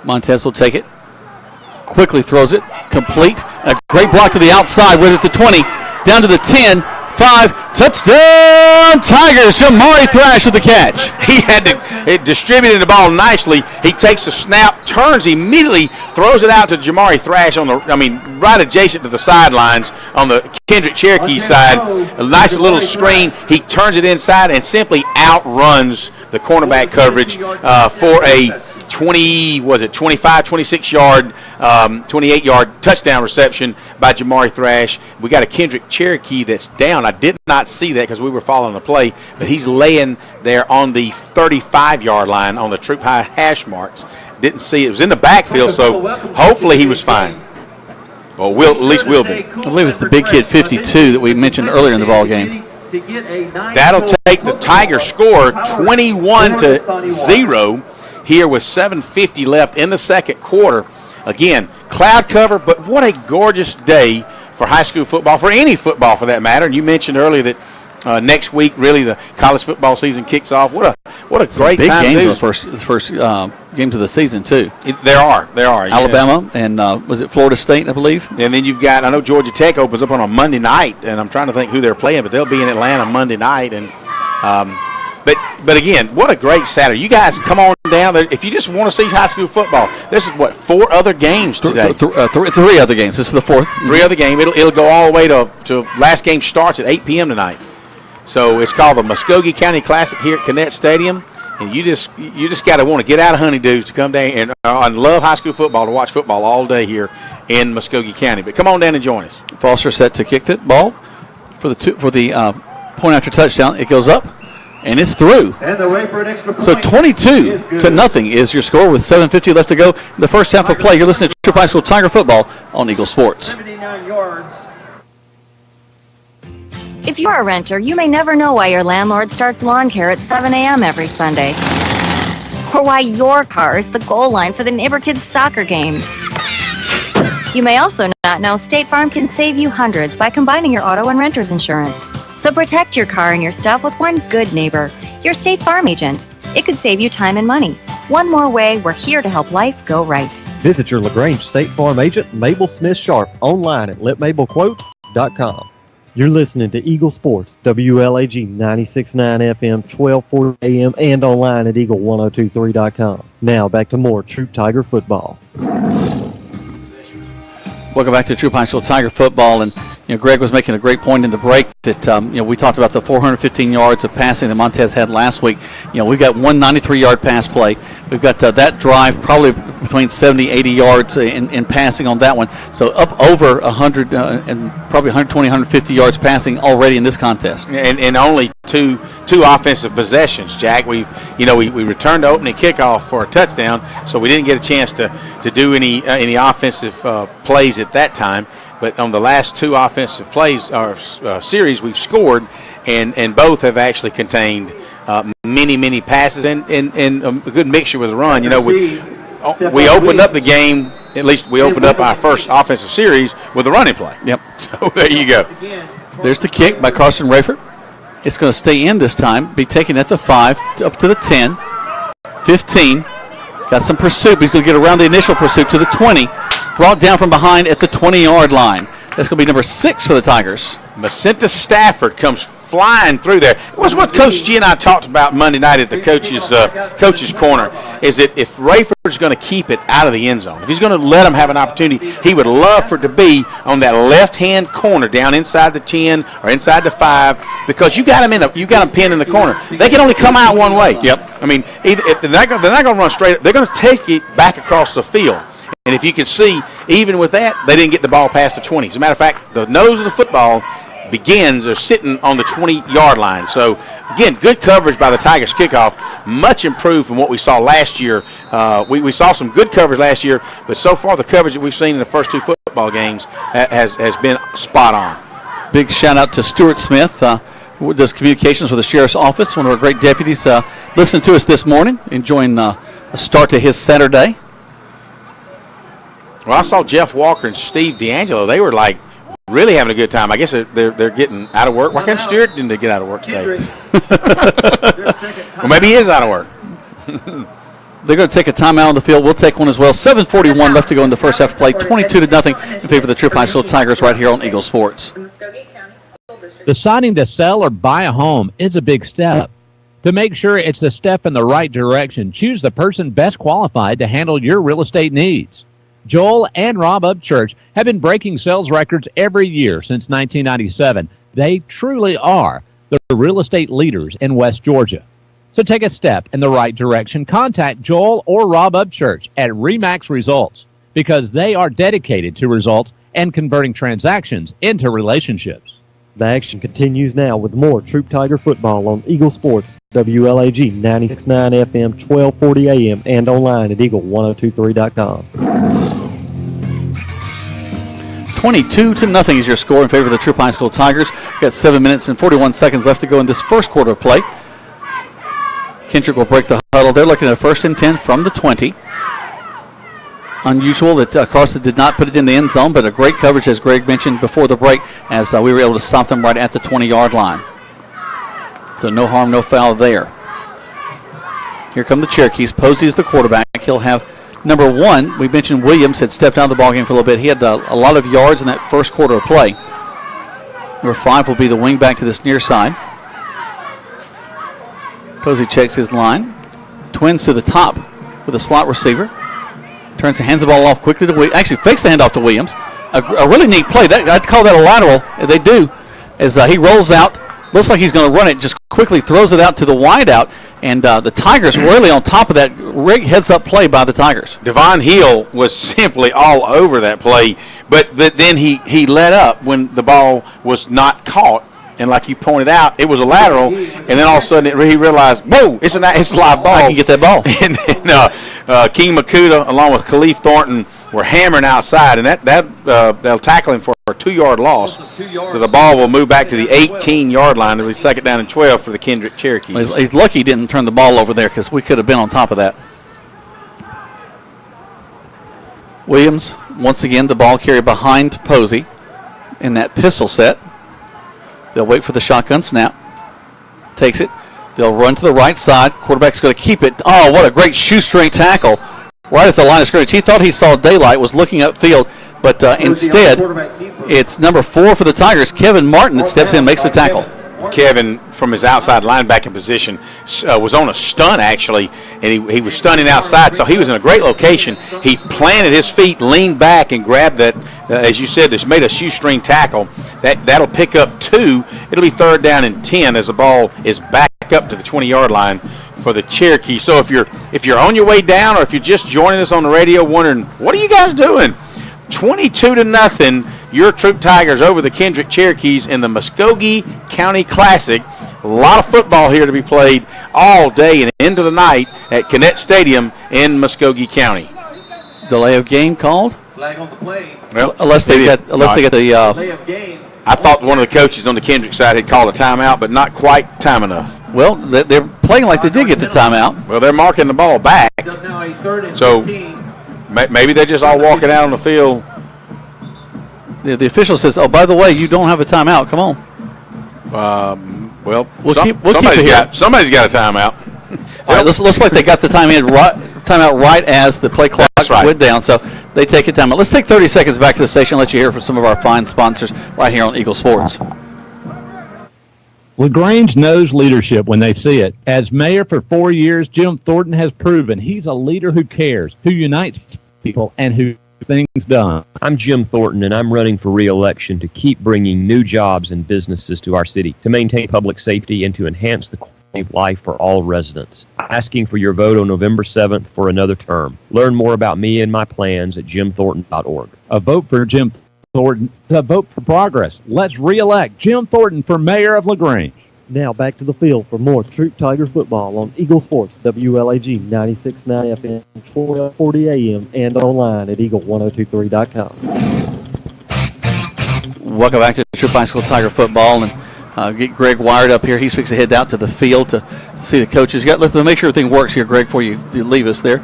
Montez will take it, quickly throws it, complete. A great block to the outside with it, the 20, down to the 10, 5, touchdown Tigers. Jamari Thrash with the catch. He had to distribute the ball nicely. He takes the snap, turns immediately, throws it out to Jamari Thrash right adjacent to the sidelines on the Kendrick Cherokee side. A nice little screen. He turns it inside and simply outruns the cornerback coverage for a 26-yard, 28-yard touchdown reception by Jamari Thrash. We got a Kendrick Cherokee that's down. I did not see that because we were following the play, but he's laying there on the 35-yard line on the Troup High hash marks. Didn't see it. It was in the backfield, so hopefully he was fine. Well, at least will be. I believe it's the big kid 52 that we mentioned earlier in the ball game. That'll take the Tiger score 21-0. Here with 7:50 left in the second quarter. Again, cloud cover, but what a gorgeous day for high school football, for any football for that matter. And you mentioned earlier that next week, really, the college football season kicks off. What a great big time games to do. The first games of the season too. There are. Alabama and was it Florida State, I believe. And then you've got, I know Georgia Tech opens up on a Monday night, and I'm trying to think who they're playing, but they'll be in Atlanta Monday night, and. But again, what a great Saturday. You guys come on down there. If you just want to see high school football, this is 4 other games today. 3 other games. This is the 4th. 3 other games. It'll go all the way to last game starts at 8 p.m. tonight. So it's called the Muskogee County Classic here at Connett Stadium. And you just got to want to get out of Honeydews to come down and love high school football, to watch football all day here in Muskogee County. But come on down and join us. Foster set to kick that ball for the point after touchdown. It goes up. And it's through. So 22-0 is your score with 7:50 left to go in the first half of play. You're listening to Troup High School Tiger Football on Eagle Sports. If you're a renter, you may never know why your landlord starts lawn care at 7 a.m. every Sunday. Or why your car is the goal line for the neighbor kids' soccer games. You may also not know State Farm can save you hundreds by combining your auto and renter's insurance. So protect your car and your stuff with one good neighbor, your State Farm agent. It could save you time and money. One more way, we're here to help life go right. Visit your LaGrange State Farm agent, Mabel Smith Sharp, online at letmabelquote.com. You're listening to Eagle Sports, WLAG 96.9 FM, 1240 AM, and online at eagle1023.com. Now back to more Troup Tiger football. Welcome back to Troup High School Tiger football, and Greg was making a great point in the break that we talked about the 415 yards of passing that Montez had last week. We've got one 93-yard pass play. We've got that drive probably between 70, 80 yards in passing on that one. So up over 100 and probably 120, 150 yards passing already in this contest. And only two offensive possessions, Jack. We returned the opening kickoff for a touchdown, so we didn't get a chance to do any offensive plays at that time. But on the last two offensive plays or series, we've scored, and both have actually contained many passes and a good mixture with the run. We opened up the game. At least we opened up our first offensive series with a running play. Yep. So there you go. There's the kick by Carson Rayford. It's going to stay in this time. Be taken at the 5 up to the 10, 15. Got some pursuit. He's going to get around the initial pursuit to the 20. Brought down from behind at the 20-yard line. That's going to be number 6 for the Tigers. Macenta Stafford comes flying through there. It was what Coach G and I talked about Monday night at the coach's corner, is that if Rayford's going to keep it out of the end zone, if he's going to let him have an opportunity, he would love for it to be on that left-hand corner down inside the 10 or inside the 5, because you got him pinned in the corner. They can only come out one way. Yep. I mean, if they're not going to run straight. They're going to take it back across the field. And if you can see, even with that, they didn't get the ball past the 20. As a matter of fact, the nose of the football are sitting on the 20-yard line. So, again, good coverage by the Tigers kickoff. Much improved from what we saw last year. We saw some good coverage last year, but so far the coverage that we've seen in the first 2 football games has been spot on. Big shout-out to Stuart Smith, who does communications with the Sheriff's Office, one of our great deputies. Listening to us this morning, enjoying a start to his Saturday. Well, I saw Jeff Walker and Steve D'Angelo. They were really having a good time. I guess they're getting out of work. Why can't Stewart didn't get out of work today? Well, maybe he is out of work. They're going to take a timeout on the field. We'll take one as well. 7:41 left to go in the first half of play. 22-0 in favor of the Troup High School Tigers right here on Eagle Sports. Deciding to sell or buy a home is a big step. To make sure it's a step in the right direction, choose the person best qualified to handle your real estate needs. Joel and Rob Upchurch have been breaking sales records every year since 1997. They truly are the real estate leaders in West Georgia. So take a step in the right direction. Contact Joel or Rob Upchurch at RE/MAX Results, because they are dedicated to results and converting transactions into relationships. The action continues now with more Troup Tiger football on Eagle Sports, WLAG 96.9 FM, 1240 AM, and online at eagle1023.com. 22-0 is your score in favor of the Troup High School Tigers. We've got 7 minutes and 41 seconds left to go in this first quarter of play. Kendrick will break the huddle. They're looking at 1st and 10 from the 20. Unusual that Carson did not put it in the end zone, but a great coverage, as Greg mentioned before the break, as we were able to stop them right at the 20-yard line. So no harm, no foul there. Here come the Cherokees. Posey's the quarterback. He'll have number 1. We mentioned Williams had stepped out of the ballgame for a little bit. He had a lot of yards in that first quarter of play. Number 5 will be the wing back to this near side. Posey checks his line. Twins to the top with a slot receiver. Turns and hands the ball off quickly to Williams. Actually fakes the handoff to Williams. A really neat play. I'd call that a lateral. They do. As he rolls out, looks like he's going to run it, just quickly throws it out to the wide out. And the Tigers really on top of that heads-up play by the Tigers. Devon Hill was simply all over that play, but then he let up when the ball was not caught. And like you pointed out, it was a lateral, and then all of a sudden he realized, whoa, it's a live ball. I can get that ball. And then King Makuta, along with Khalif Thornton, were hammering outside, and they'll tackle him for a 2-yard loss. So the ball will move back to the 18-yard line. It'll be 2nd down and 12 for the Kendrick Cherokees. Well, he's lucky he didn't turn the ball over there, because we could have been on top of that. Williams, once again, the ball carried behind Posey in that pistol set. They'll wait for the shotgun snap. Takes it. They'll run to the right side. Quarterback's going to keep it. Oh, what a great shoestring tackle right at the line of scrimmage. He thought he saw daylight, was looking upfield, but instead it's number 4 for the Tigers, Kevin Martin, that steps in and makes the tackle. Kevin, from his outside linebacking position, was on a stun, actually, and he was stunning outside, so he was in a great location. He planted his feet, leaned back, and grabbed that, as you said, just made a shoestring tackle. That'll pick up 2. It'll be 3rd down and 10 as the ball is back up to the 20-yard line for the Cherokee. So if you're on your way down, or if you're just joining us on the radio wondering, what are you guys doing? 22-0, your Troup Tigers over the Kendrick Cherokees in the Muskogee County Classic. A lot of football here to be played all day and into the night at Connett Stadium in Muskogee County. Delay of game called? Flag on the play. Well, unless they get the Delay of game. I thought one of the coaches on the Kendrick side had called a timeout, but not quite time enough. Well, they're playing like they did get the timeout. Well, they're marking the ball back. Now a 3rd and So 15. Maybe they're just all walking out on the field. The official says, "Oh, by the way, you don't have a timeout. Come on." We'll keep it here. Somebody's got a timeout. All right, looks like they got the timeout right as the play clock went down, so they take a timeout. Let's take 30 seconds back to the station and let you hear from some of our fine sponsors right here on Eagle Sports. LaGrange knows leadership when they see it. As mayor for 4 years, Jim Thornton has proven he's a leader who cares, who unites people, and who gets things done. I'm Jim Thornton, and I'm running for re-election to keep bringing new jobs and businesses to our city, to maintain public safety, and to enhance the quality of life for all residents. I'm asking for your vote on November 7th for another term. Learn more about me and my plans at jimthornton.org. A vote for Jim Thornton, a vote for progress. Let's re-elect Jim Thornton for mayor of LaGrange. Now back to the field for more Troup Tiger football on Eagle Sports, WLAG 96.9 FM, 1240 AM, and online at eagle1023.com. Welcome back to Troup High School Tiger football, and get Greg wired up here. He's fixing to head out to the field to see the coaches. Let's make sure everything works here, Greg, before you leave us there.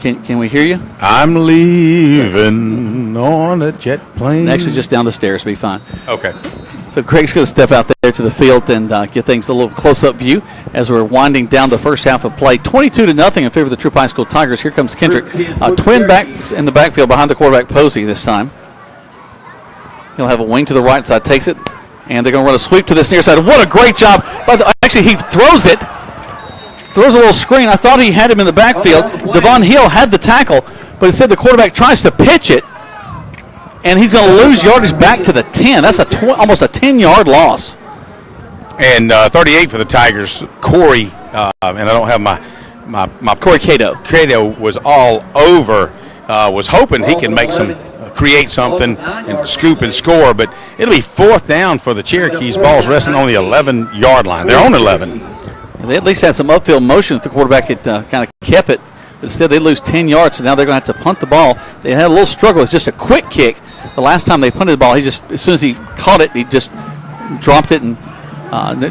Can we hear you? I'm leaving on a jet plane. Actually, just down the stairs, be fine. Okay. So Greg's going to step out there to the field and get things a little close-up view as we're winding down the first half of play. 22-0 in favor of the Troup High School Tigers. Here comes Kendrick. Twin backs in the backfield behind the quarterback, Posey, this time. He'll have a wing to the right side, takes it, and they're going to run a sweep to this near side. What a great job. Actually, he throws it. Throws a little screen. I thought he had him in the backfield. Devon Hill had the tackle, but instead the quarterback tries to pitch it, and he's going to lose yardage back to the 10. That's almost a 10-yard loss. And 38 for the Tigers, Corey, and I don't have my Corey Cato. Cato was all over, was hoping he can make create something and scoop and score, but it'll be 4th down for the Cherokees. Ball's resting on the 11-yard line. They're on 11. They at least had some upfield motion if the quarterback had kind of kept it. But instead, they lose 10 yards, so now they're going to have to punt the ball. They had a little struggle. It's just a quick kick. The last time they punted the ball, as soon as he caught it, he just dropped it, and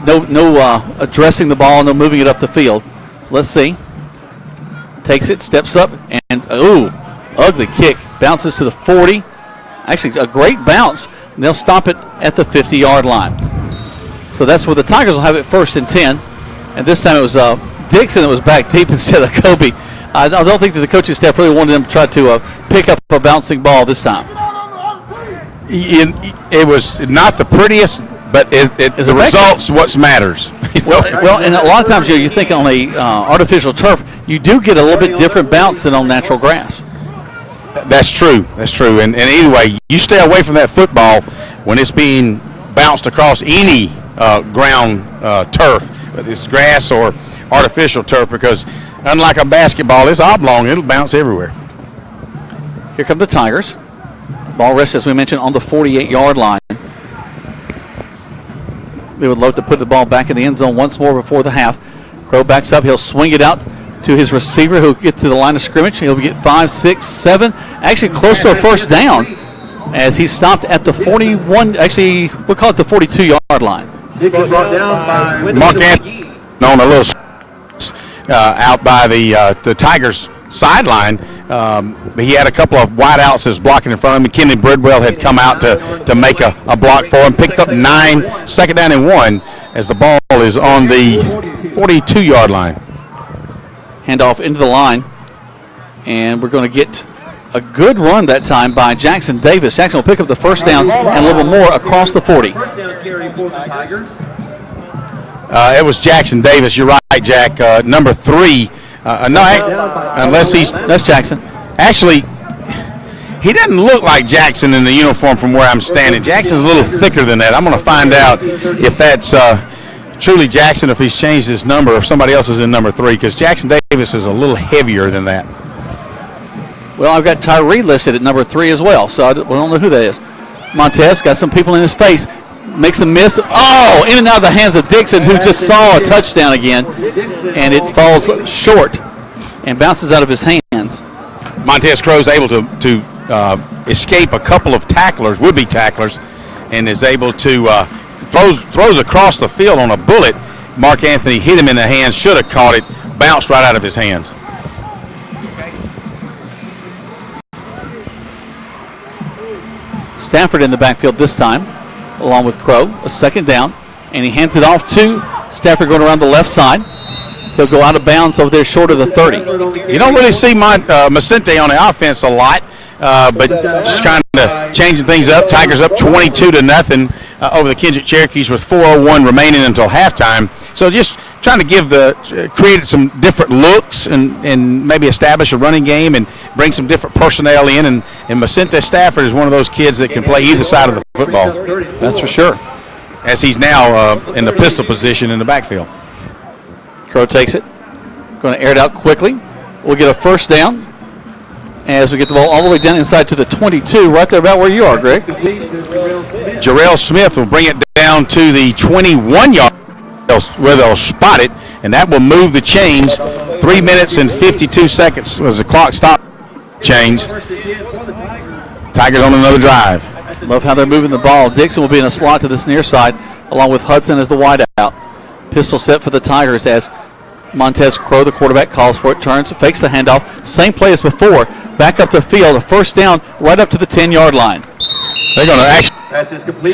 no addressing the ball, no moving it up the field. So let's see. Takes it, steps up, and ugly kick. Bounces to the 40. Actually, a great bounce. And they'll stop it at the 50-yard line. So that's where the Tigers will have it 1st and 10. And this time it was Dixon that was back deep instead of Kobe. I don't think that the coaching staff really wanted them to try to pick up a bouncing ball this time. It was not the prettiest, but the results what matters. well, and a lot of times you think on a artificial turf, you do get a little bit different bounce than on natural grass. That's true. And anyway, you stay away from that football when it's being bounced across any ground turf, whether it's grass or artificial turf, because unlike a basketball, it's oblong. It'll bounce everywhere. Here come the Tigers. Ball rests, as we mentioned, on the 48-yard line. They would love to put the ball back in the end zone once more before the half. Crow backs up. He'll swing it out to his receiver, who'll get to the line of scrimmage. He'll get 5, 6, 7. Actually close to a 1st down as he stopped at the 41. Actually, we'll call it the 42-yard line. Brought down by Mark Anthony on a little out by the Tigers sideline. He had a couple of wideouts that's blocking in front of him. McKinley Bridwell had come out to make a block for him. Picked up 9, second down and 1 as the ball is on the 42-yard line. Handoff into the line. And we're going to get a good run that time by Jackson Davis. Jackson will pick up the first down and a little bit more across the 40. First down carry for the Tigers. It was Jackson Davis. You're right, Jack. Number 3. Unless that's Jackson. Actually, he doesn't look like Jackson in the uniform from where I'm standing. Jackson's a little thicker than that. I'm going to find out if that's truly Jackson, if he's changed his number, or if somebody else is in number 3, because Jackson Davis is a little heavier than that. Well, I've got Tyree listed at number 3 as well, so I don't know who that is. Montez got some people in his face. Makes a miss. Oh, in and out of the hands of Dixon, who just saw a touchdown again, and it falls short and bounces out of his hands. Montez Crow's able to escape a couple of tacklers, would-be tacklers, and is able to throws across the field on a bullet. Mark Anthony hit him in the hands, should have caught it, bounced right out of his hands. Stafford in the backfield this time, along with Crow. A second down, and he hands it off to Stafford going around the left side. He'll go out of bounds over there short of the 30. You don't really see Macente on the offense a lot, but just kind of changing things up. Tigers up 22-0 over the Kendrick Cherokees with 4:01 remaining until halftime. So just trying to create some different looks and maybe establish a running game and bring some different personnel in. And Macente Stafford is one of those kids that can play either side of the football. That's for sure. As he's now in the pistol position in the backfield. Crow takes it. Going to air it out quickly. We'll get a first down as we get the ball all the way down inside to the 22, right there about where you are, Greg. Jarrell Smith will bring it down to the 21-yard where they'll spot it, and that will move the chains. 3 minutes and 52 seconds was the clock stop change. Tigers on another drive. Love how they're moving the ball. Dixon will be in a slot to this near side, along with Hudson as the wideout. Pistol set for the Tigers as Montez Crow, the quarterback, calls for it, turns, fakes the handoff. Same play as before. Back up the field, a first down right up to the 10-yard line. They're going to actually.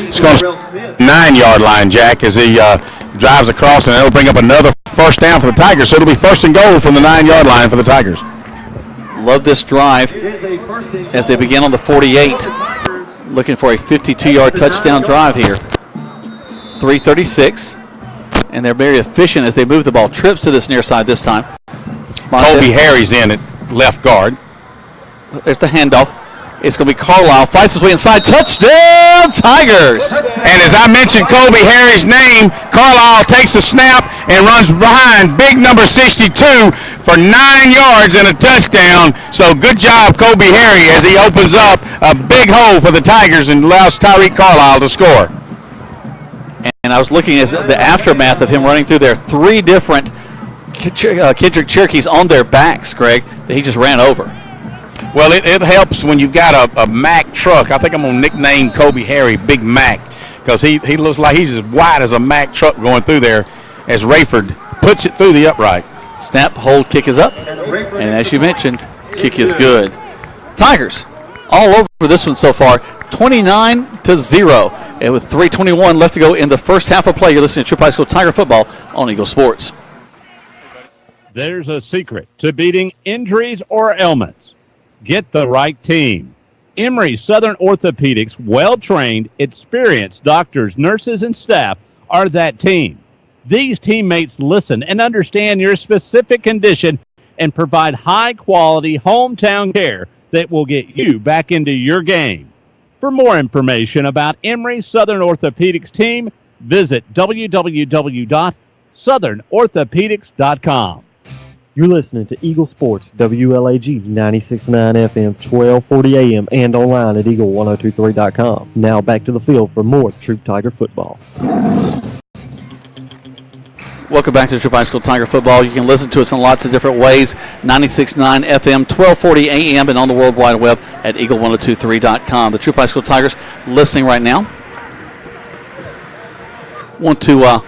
It's going to 9-yard line, Jack, as he drives across, and it'll bring up another first down for the Tigers. So it'll be first and goal from the 9-yard line for the Tigers. Love this drive as they begin on the 48. Looking for a 52-yard touchdown drive here. 3:36. And they're very efficient as they move the ball. Trips to this near side this time. Kobe Harry's in at left guard. There's the handoff. It's going to be Carlisle. Fights his way inside. Touchdown, Tigers! And as I mentioned Kobe Harry's name, Carlisle takes the snap and runs behind big number 62 for 9 yards and a touchdown. So good job, Kobe Harry, as he opens up a big hole for the Tigers and allows Tyreek Carlisle to score. And I was looking at the aftermath of him running through there. 3 different Kendrick Cherokees on their backs, Greg, that he just ran over. Well, it helps when you've got a Mack truck. I think I'm going to nickname Kobe Harry Big Mac because he looks like he's as wide as a Mack truck going through there as Rayford puts it through the upright. Snap, hold, kick is up. And as you mentioned, kick is good. Tigers all over this one so far, 29-0. And with 3:21 left to go in the first half of play, you're listening to Troup High School Tiger Football on Eagle Sports. There's a secret to beating injuries or ailments. Get the right team. Emory Southern Orthopedics, well-trained, experienced doctors, nurses, and staff are that team. These teammates listen and understand your specific condition and provide high-quality hometown care that will get you back into your game. For more information about Emory Southern Orthopedics team, visit www.southernorthopedics.com. You're listening to Eagle Sports, WLAG 96.9 FM, 1240 AM, and online at eagle1023.com. Now back to the field for more Troup Tiger football. Welcome back to Troup High School Tiger Football. You can listen to us in lots of different ways. 96.9 FM, 1240 AM, and on the World Wide Web at eagle1023.com. The Troup High School Tigers listening right now. Want to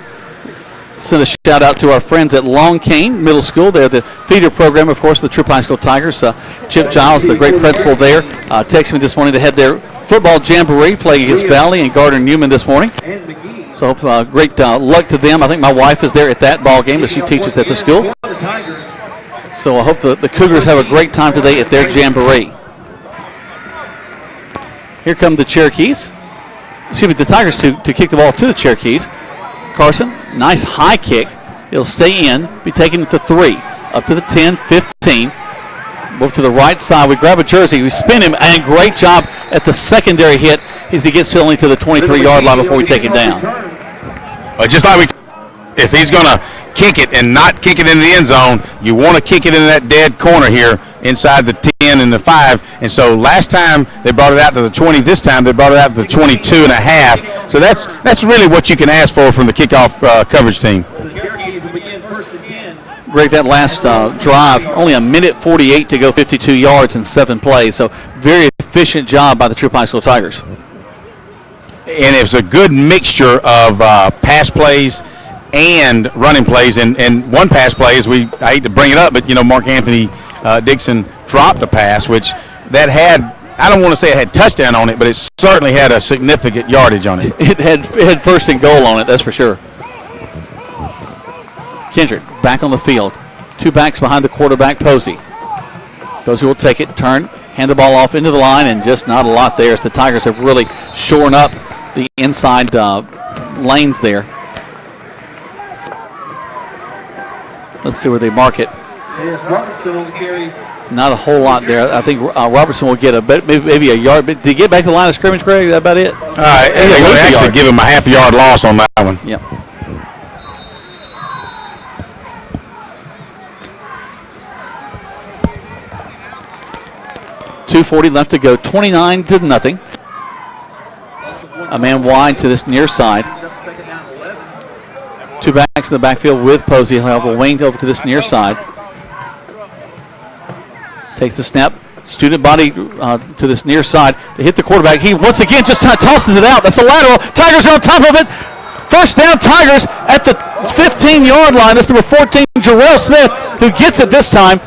Send a shout out to our friends at Long Cane Middle School. They're the feeder program, of course, for the Troup High School Tigers. Chip Giles, the great principal there, texted me this morning. They had their football jamboree playing against Valley and Gardner Newman this morning. So great luck to them. I think my wife is there at that ball game as she teaches at the school. So I hope the Cougars have a great time today at their jamboree. Here come the Cherokees. Excuse me, the Tigers to kick the ball to the Cherokees. Carson, nice high kick. It'll stay in, be taken to 3, up to the 10, 15. Move to the right side. We grab a jersey. We spin him, and great job at the secondary hit as he gets only to the 23-yard line before we take him down. Just like if he's going to kick it and not kick it in the end zone, you want to kick it in that dead corner here inside the 10 and the 5. And so last time they brought it out to the 20. This time they brought it out to the 22 and a half. So that's really what you can ask for from the kickoff coverage team. Great, that last drive, only a minute 48 to go, 52 yards in 7 plays. So very efficient job by the Troup High School Tigers. And it's a good mixture of pass plays and running plays. And one pass play is I hate to bring it up, but Mark Anthony Dixon dropped a pass, which that had, I don't want to say it had touchdown on it, but it certainly had a significant yardage on it. It had first and goal on it, that's for sure. Kendrick back on the field. 2 backs behind the quarterback, Posey. Posey will take it, turn, hand the ball off into the line, and just not a lot there as the Tigers have really shorn up the inside lanes there. Let's see where they mark it. Not a whole lot there. I think Robertson will get maybe a yard. But did he get back to the line of scrimmage, Greg? Is that about it? They're going to actually give him a half-yard loss on that one. Yep. .240 left to go. 29-0. A man wide to this near side. 2 backs in the backfield with Posey. He'll have a wing over to this near side. Takes the snap. Student body to this near side. They hit the quarterback. He once again just tosses it out. That's a lateral. Tigers are on top of it. First down, Tigers at the 15-yard line. That's number 14, Jarrell Smith, who gets it this time.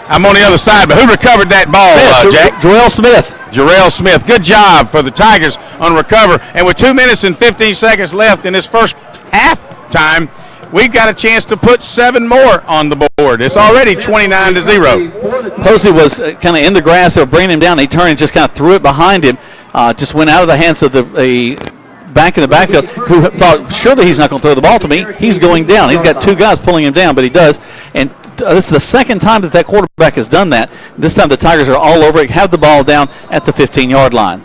I'm on the other side, but who recovered that ball, Jack? Jarrell Smith. Jarrell Smith. Good job for the Tigers on recover. And with 2 minutes and 15 seconds left in this first half time, we've got a chance to put 7 more on the board. It's already 29-0. Posey was kind of in the grass. They were bringing him down. He turned and just kind of threw it behind him. Just went out of the hands of the back in the backfield, who thought, surely he's not going to throw the ball to me. He's going down. He's got 2 guys pulling him down, but he does. And this is the second time that quarterback has done that. This time the Tigers are all over it, have the ball down at the 15-yard line.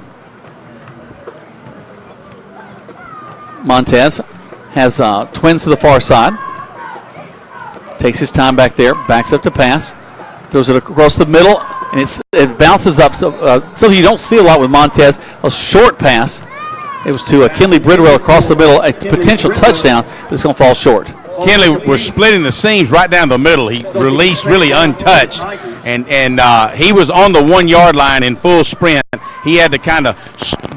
Montez has twins to the far side. Takes his time back there, backs up to pass, throws it across the middle, and it bounces up. So you don't see a lot with Montez. A short pass. It was to Kinley Bridwell across the middle, a potential touchdown, but it's going to fall short. Kinley was splitting the seams right down the middle. He released really untouched, and he was on the 1-yard line in full sprint. He had to kind of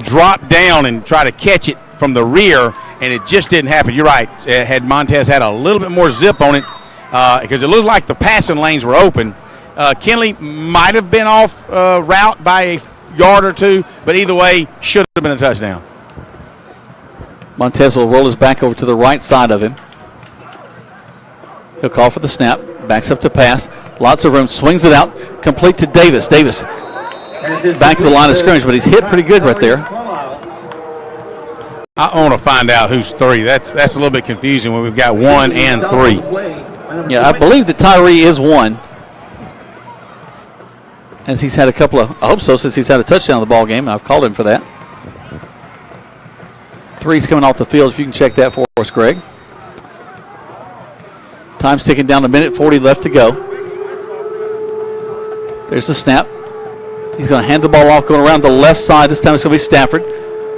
drop down and try to catch it from the rear, and it just didn't happen. You're right. Had Montez had a little bit more zip on it, because it looked like the passing lanes were open. Kinley might have been off route by a yard or 2, but either way, should have been a touchdown. Montez will roll his back over to the right side of him. He'll call for the snap, backs up to pass, lots of room, swings it out, complete to Davis. Davis back to the line of scrimmage, but he's hit pretty good right there. I want to find out who's 3. That's a little bit confusing when we've got 1 and 3. Yeah, I believe that Tyree is 1. As he's had a couple of, I hope so, since he's had a touchdown in the ball game. I've called him for that. 3's coming off the field, if you can check that for us, Greg. Time's ticking down, 1:40 left to go. There's the snap. He's going to hand the ball off, going around the left side. This time it's going to be Stafford.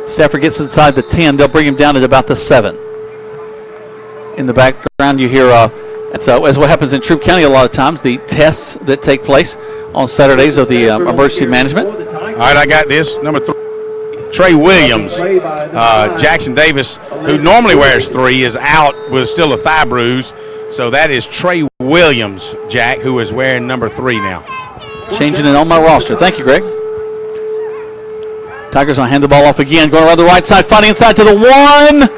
Stafford gets inside the 10. They'll bring him down at about the 7. In the background, you hear, as what happens in Troup County a lot of times, the tests that take place on Saturdays of the emergency management. All right, I got this. Number 3. Trey Williams. Jackson Davis, who normally wears 3, is out with still a thigh bruise. So that is Trey Williams, Jack, who is wearing number 3 now. Changing it on my roster. Thank you, Greg. Tigers will hand the ball off again, going around the right side, fighting inside to the 1.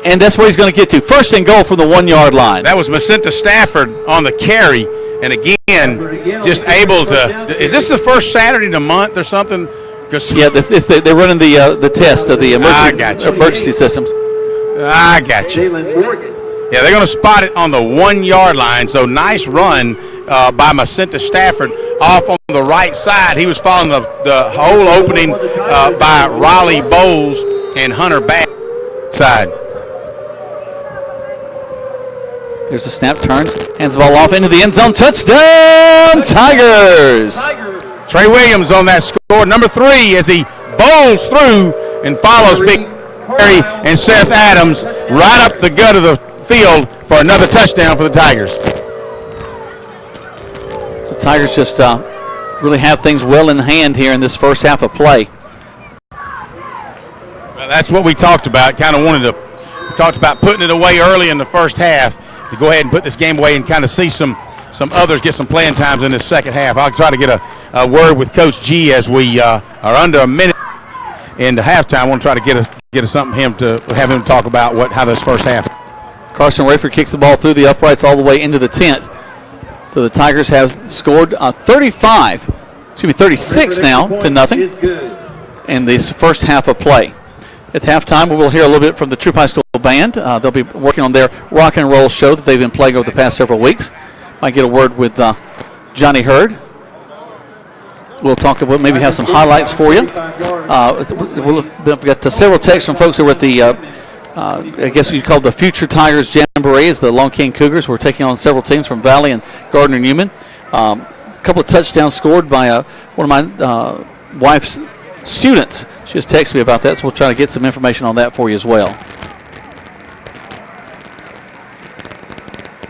And that's where he's going to get to. First and goal from the 1-yard line. That was Macinta Stafford on the carry. And again, just able to. Is this the first Saturday in the month or something? Yeah, they're running the test of the emergency systems. I got you. Yeah, they're going to spot it on the 1-yard line. So nice run by Macinta Stafford off on the right side. He was following the hole opening by Raleigh Bowles and Hunter Bass side. There's the snap, turns, hands the ball off into the end zone. Touchdown, Tigers! Trey Williams on that score, number 3, as he bowls through and follows Big Harry and Seth Adams right up the gut of the field for another touchdown for the Tigers. So Tigers just really have things well in hand here in this first half of play. Well, that's what we talked about. We talked about putting it away early in the first half to go ahead and put this game away and kind of see some others get some playing times in this second half. I'll try to get a word with Coach G as we are under a minute into halftime. I want to try to get something to have him talk about how this first half. Carson Rayford kicks the ball through the uprights all the way into the tent. So the Tigers have scored 36 now to nothing in this first half of play. At halftime, we will hear a little bit from the Troup High School Band. They'll be working on their rock and roll show that they've been playing over the past several weeks. Might get a word with Johnny Hurd. We'll talk about maybe have some highlights for you. We've got several texts from folks who were at the, I guess you'd call the Future Tigers Jamboree, as the Long King Cougars were taking on several teams from Valley and Gardner-Newman. A couple of touchdowns scored by one of my wife's students. She just texted me about that, so we'll try to get some information on that for you as well.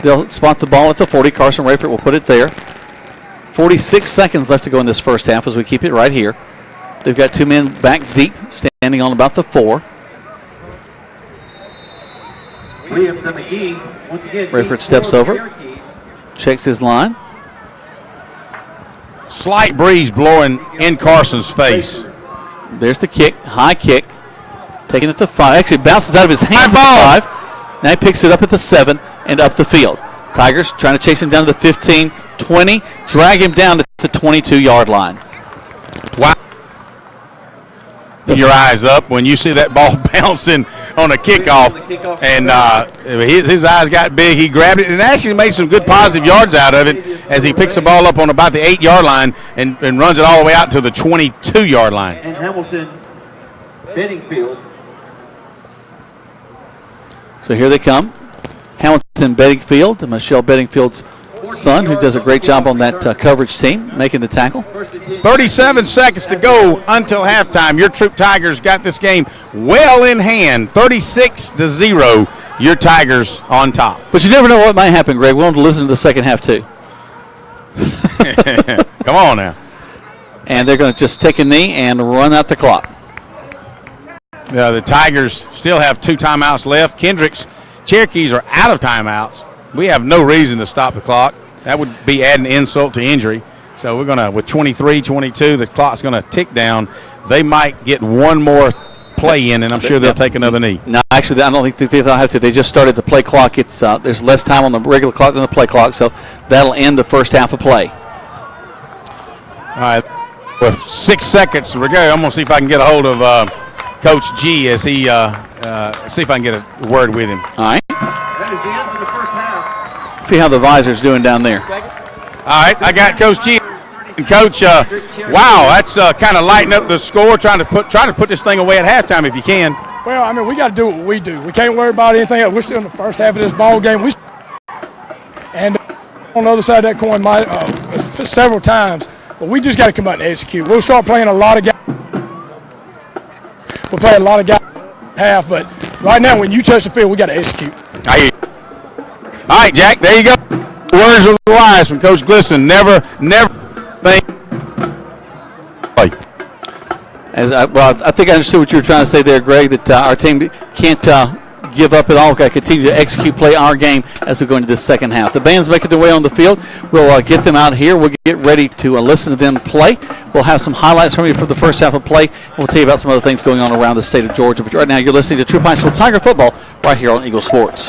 They'll spot the ball at the 40. Carson Rayford will put it there. 46 seconds left to go in this first half as we keep it right here. They've got 2 men back deep, standing on about the 4. Rayford steps over, checks his line. Slight breeze blowing in Carson's face. There's the kick, high kick, taking it to 5. Actually, it bounces out of his hands at the 5. Now he picks it up at the 7 and up the field. Tigers trying to chase him down to the 15, 20, drag him down to the 22-yard line. Wow. Your eyes up when you see that ball bouncing on a kickoff, and his eyes got big. He grabbed it and actually made some good positive yards out of it as he picks the ball up on about the 8-yard line and runs it all the way out to the 22-yard line. And Hamilton Bedingfield. So here they come. Hamilton Bedingfield, Michelle Bedingfield's son, who does a great job on that coverage team, making the tackle. 37 seconds to go until halftime. Your Troup Tigers got this game well in hand, 36-0. Your Tigers on top. But you never know what might happen, Greg. We want to listen to the second half, too. Come on now. And they're going to just take a knee and run out the clock. The Tigers still have 2 timeouts left. Kendrick's Cherokees are out of timeouts. We have no reason to stop the clock. That would be adding insult to injury. So we're going to, with 23-22, the clock's going to tick down. They might get one more play in, and I'm sure they'll take another knee. No, actually, I don't think they'll have to. They just started the play clock. It's there's less time on the regular clock than the play clock, so that'll end the first half of play. All right, with 6 seconds to go, I'm going to see if I can get a hold of Coach G as he see if I can get a word with him. All right. That is the end of the first half. See how the visor's doing down there. All right, I got Coach G. And Coach, wow, that's kind of lighting up the score. Try to put this thing away at halftime if you can. Well, I mean, we got to do what we do. We can't worry about anything else. We're still in the first half of this ball game. And on the other side of that coin, several times, but we just got to come out and execute. We'll start playing a lot of guys. We'll play a lot of guys half, but right now, when you touch the field, we got to execute. All right, Jack, there you go. Words of the wise from Coach Glisson. Never think. I think I understood what you were trying to say there, Greg, that our team can't give up at all. We've got to continue to execute, play our game as we go into this second half. The band's making their way on the field. We'll get them out here. We'll get ready to listen to them play. We'll have some highlights from you for the first half of play, and we'll tell you about some other things going on around the state of Georgia. But right now, you're listening to Troup High School Tiger Football right here on Eagle Sports.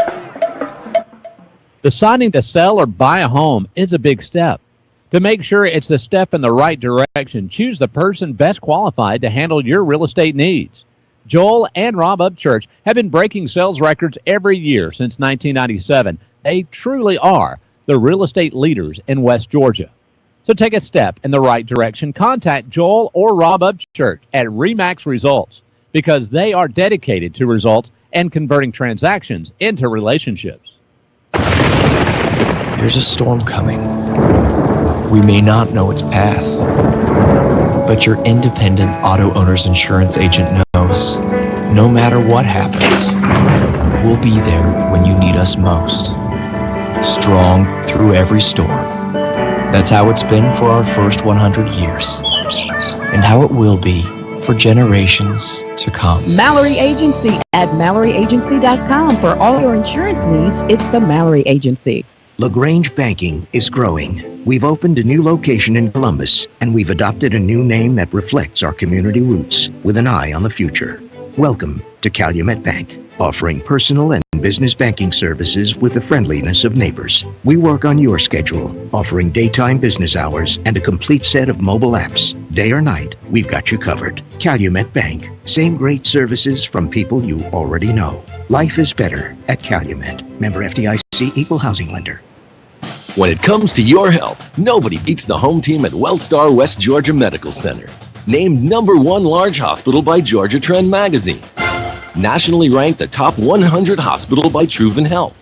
Deciding to sell or buy a home is a big step. To make sure it's the step in the right direction, choose the person best qualified to handle your real estate needs. Joel and Rob Upchurch have been breaking sales records every year since 1997. They truly are the real estate leaders in West Georgia. So take a step in the right direction. Contact Joel or Rob Upchurch at RE/MAX Results because they are dedicated to results and converting transactions into relationships. There's a storm coming. We may not know its path, but your independent auto owner's insurance agent knows no matter what happens, we'll be there when you need us most. Strong through every storm. That's how it's been for our first 100 years, and how it will be for generations to come. Mallory Agency at MalloryAgency.com. For all your insurance needs, it's the Mallory Agency. LaGrange Banking is growing. We've opened a new location in Columbus, and we've adopted a new name that reflects our community roots with an eye on the future. Welcome to Calumet Bank, offering personal and business banking services with the friendliness of neighbors. We work on your schedule, offering daytime business hours and a complete set of mobile apps. Day or night, we've got you covered. Calumet Bank, same great services from people you already know. Life is better at Calumet. Member FDIC, equal housing lender. When it comes to your health, nobody beats the home team at WellStar West Georgia Medical Center. Named #1 large hospital by Georgia Trend Magazine. Nationally ranked a top 100 hospital by Troup Health.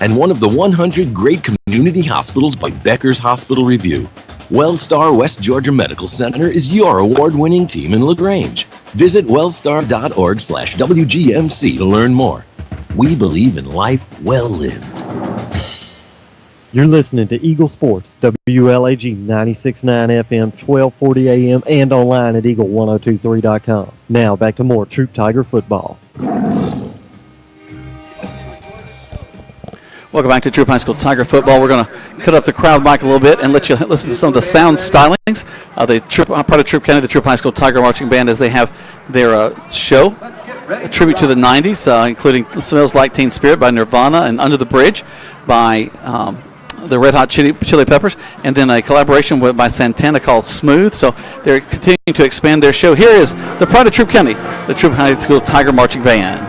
And one of the 100 great community hospitals by Becker's Hospital Review. WellStar West Georgia Medical Center is your award-winning team in LaGrange. Visit wellstar.org/WGMC to learn more. We believe in life well lived. You're listening to Eagle Sports, WLAG 96.9 FM, 1240 AM, and online at eagle1023.com. Now, back to more Troup Tiger football. Welcome back to Troup High School Tiger football. We're going to cut up the crowd mic a little bit and let you listen to some of the sound stylings. Part of Troup County, the Troup High School Tiger Marching Band, as they have their show, a tribute to the 90s, including Smells Like Teen Spirit by Nirvana and Under the Bridge by the Red Hot Chili Peppers, and then a collaboration by Santana called Smooth. So they're continuing to expand their show. Here is the pride of Troup County, the Troup High School Tiger Marching Band.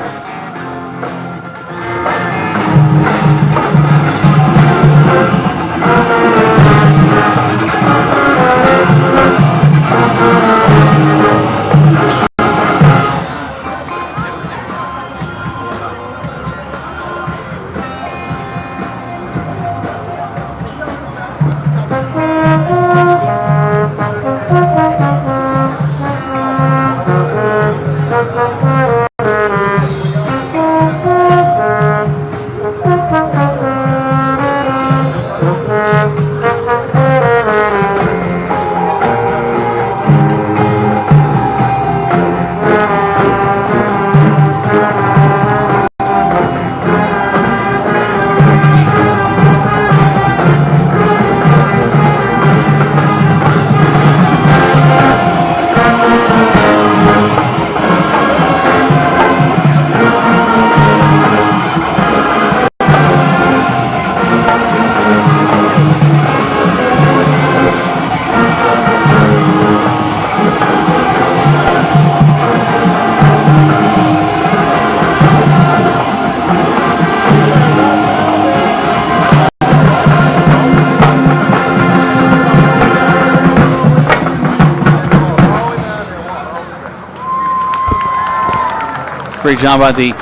Great job by the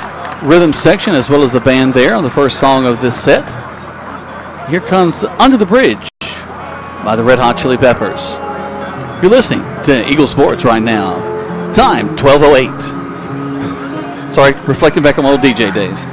rhythm section as well as the band there on the first song of this set. Here comes Under the Bridge by the Red Hot Chili Peppers. You're listening to Eagle Sports right now. Time 12:08. Sorry, reflecting back on my old DJ days.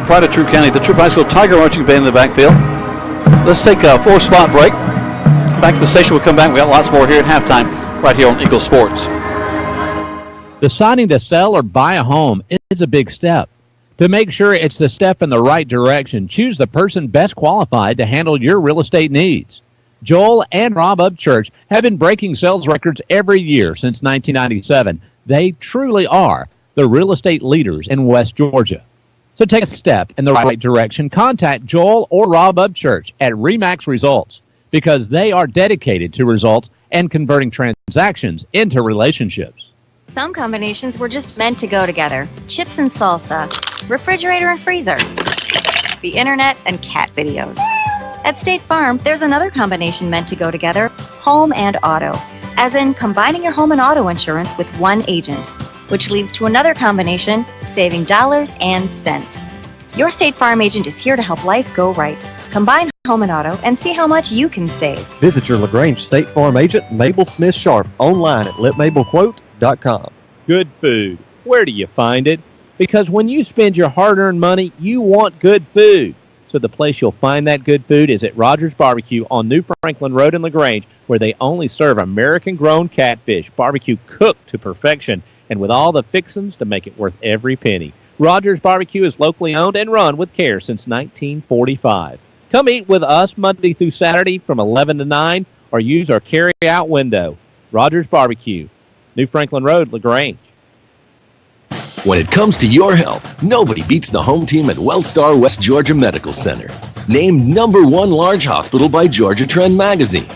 Pride of Troup County, the Troup High School Tiger Marching Band in the backfield. Let's take a 4-spot break. Back to the station. We'll come back. We got lots more here at halftime right here on Eagle Sports. Deciding to sell or buy a home is a big step. To make sure it's the step in the right direction, choose the person best qualified to handle your real estate needs. Joel and Rob Upchurch have been breaking sales records every year since 1997. They truly are the real estate leaders in West Georgia. So take a step in the right direction. Contact Joel or Rob Upchurch at RE/MAX Results because they are dedicated to results and converting transactions into relationships. Some combinations were just meant to go together. Chips and salsa, refrigerator and freezer, the internet and cat videos. At State Farm, there's another combination meant to go together, home and auto, as in combining your home and auto insurance with one agent, which leads to another combination, saving dollars and cents. Your State Farm agent is here to help life go right. Combine home and auto and see how much you can save. Visit your LaGrange State Farm agent, Mabel Smith Sharp, online at letmabelquote.com. Good food. Where do you find it? Because when you spend your hard-earned money, you want good food. So the place you'll find that good food is at Rogers Barbecue on New Franklin Road in LaGrange, where they only serve American-grown catfish, barbecue cooked to perfection, and with all the fixings to make it worth every penny. Rogers Barbecue is locally owned and run with care since 1945. Come eat with us Monday through Saturday from 11 to 9 or use our carry-out window. Rogers Barbecue, New Franklin Road, LaGrange. When it comes to your health, nobody beats the home team at WellStar West Georgia Medical Center. Named #1 large hospital by Georgia Trend Magazine.